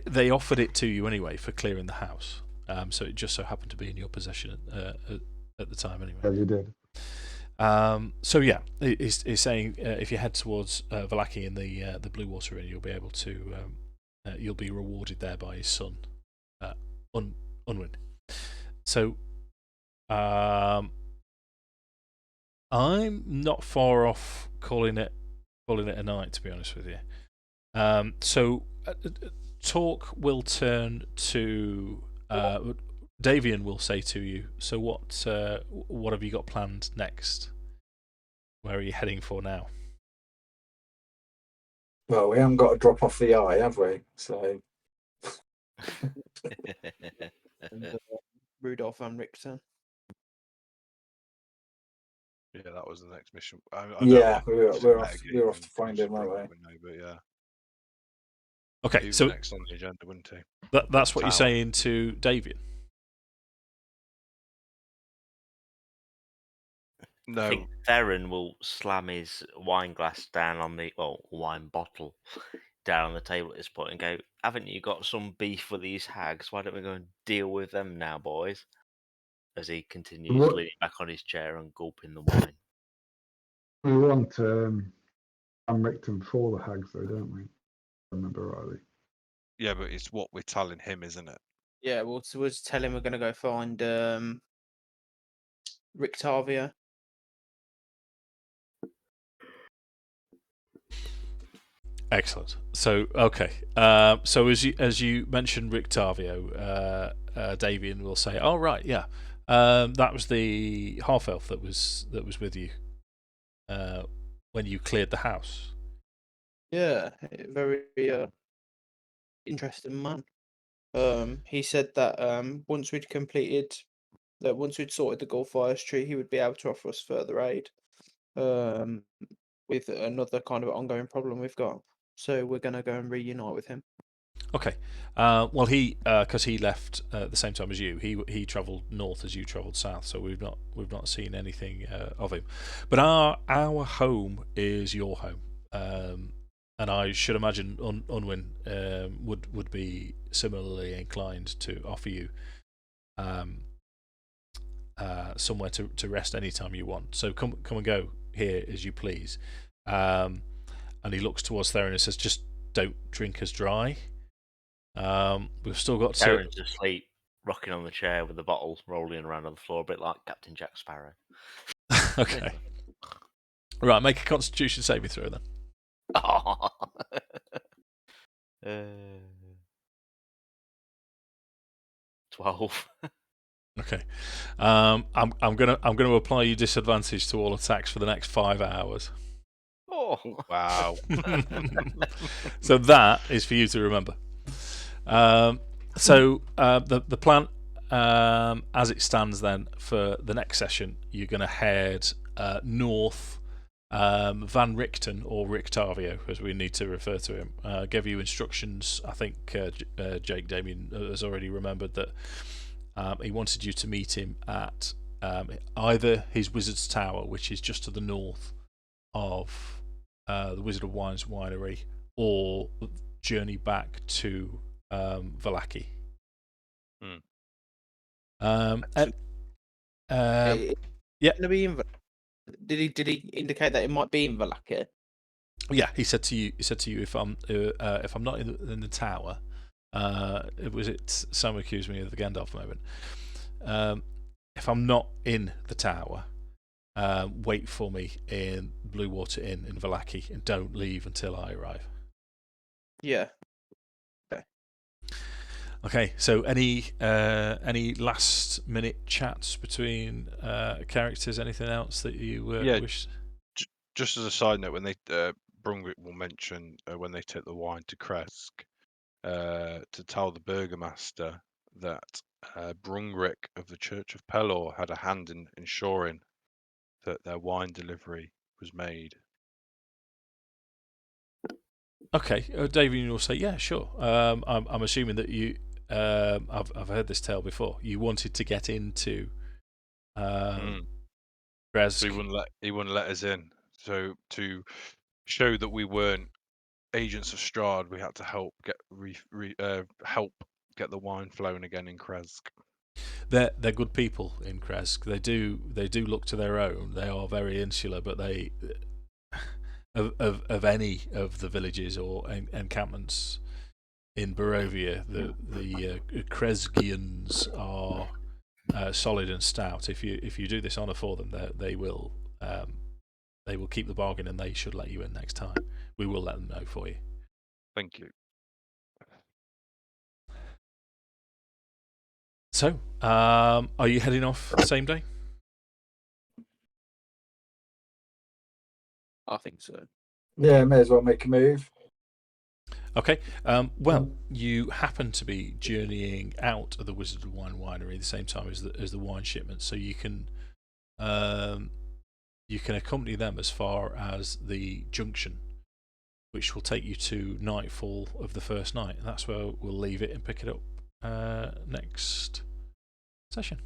they offered it to you anyway for clearing the house. So it just so happened to be in your possession at the time anyway. Yeah, you did. So yeah, he's saying if you head towards Vallaki in the Blue Water Inn, you'll be able to you'll be rewarded there by his son, Unwin. So I'm not far off calling it a night, to be honest with you. So talk will turn to Damian will say to you. So what have you got planned next? Where are you heading for now? Well, we haven't got to drop off the eye, have we? So And, Rudolph van Richten. Yeah, that was the next mission. I yeah, know we're off to find him, aren't we? But yeah. Okay, He was so next on the agenda, wouldn't he? that's what you're Tower. saying to Damian. No. I think Theron will slam his wine glass down on the wine bottle down on the table at this point and go, "Haven't you got some beef with these hags? Why don't we go and deal with them now, boys?" As he continues What- leaning back on his chair and gulping the wine. We want Van Richten before the hags, though, don't we? If I remember rightly. Yeah, but it's what we're telling him, isn't it? Yeah, we'll tell him we're going to go find Rictavia. Excellent. So okay. So as you mentioned Rictavio, Damian will say, "Oh right, yeah, that was the half elf that was with you when you cleared the house." Yeah, very interesting man. He said that once we'd sorted the Gulfires tree, he would be able to offer us further aid with another kind of ongoing problem we've got. So we're going to go and reunite with him. Okay. Well, because he left at the same time as you. He travelled north as you travelled south, so we've not seen anything of him. But our home is your home, and I should imagine Unwin would be similarly inclined to offer you somewhere to rest anytime you want. So come and go here as you please. And he looks towards Theron and says, "Just don't drink us dry." We've still got to. Theron's asleep, rocking on the chair with the bottle rolling around on the floor, a bit like Captain Jack Sparrow. Okay. Right, make a Constitution saving throw then. 12. Okay. I'm gonna apply you disadvantage to all attacks for the next 5 hours. Oh, Wow. So that is for you to remember. So the plan, as it stands, then for the next session, you're going to head north. Van Richten, or Rictavio, as we need to refer to him, gave you instructions. I think Jake Damian has already remembered that he wanted you to meet him at either his Wizard's Tower, which is just to the north of the Wizard of Wines winery, or journey back to Vallaki. Yeah. Gonna be in. Did he indicate that it might be in Vallaki? Yeah, he said to you. If I'm not in the tower, Sam accused me of the Gandalf moment. If I'm not in the tower, wait for me in Blue Water Inn in Vallaki, and don't leave until I arrive. Yeah. Okay. So any last minute chats between characters? Anything else that you wish? Just as a side note, when they Brungrik will mention when they take the wine to Kresk, to tell the Burgomaster that Brungrik of the Church of Pelor had a hand in ensuring that their wine delivery was made. Okay, David, you'll say, yeah, sure. I'm assuming that you. I've heard this tale before. You wanted to get into Kresk. So he wouldn't let us in. So to show that we weren't agents of Strahd, we had to help get get the wine flowing again in Kresk. They're good people in Kresk. They do look to their own. They are very insular, but they of any of the villages or encampments in Barovia, the Kreskians are solid and stout. If you do this honour for them, they will they will keep the bargain and they should let you in next time. We will let them know for you. Thank you. So, are you heading off the same day? I think so. Yeah, may as well make a move. Okay. Well, you happen to be journeying out of the Wizard of Wine winery at the same time as the wine shipment, so you can accompany them as far as the junction, which will take you to nightfall of the first night. And that's where we'll leave it and pick it up next session.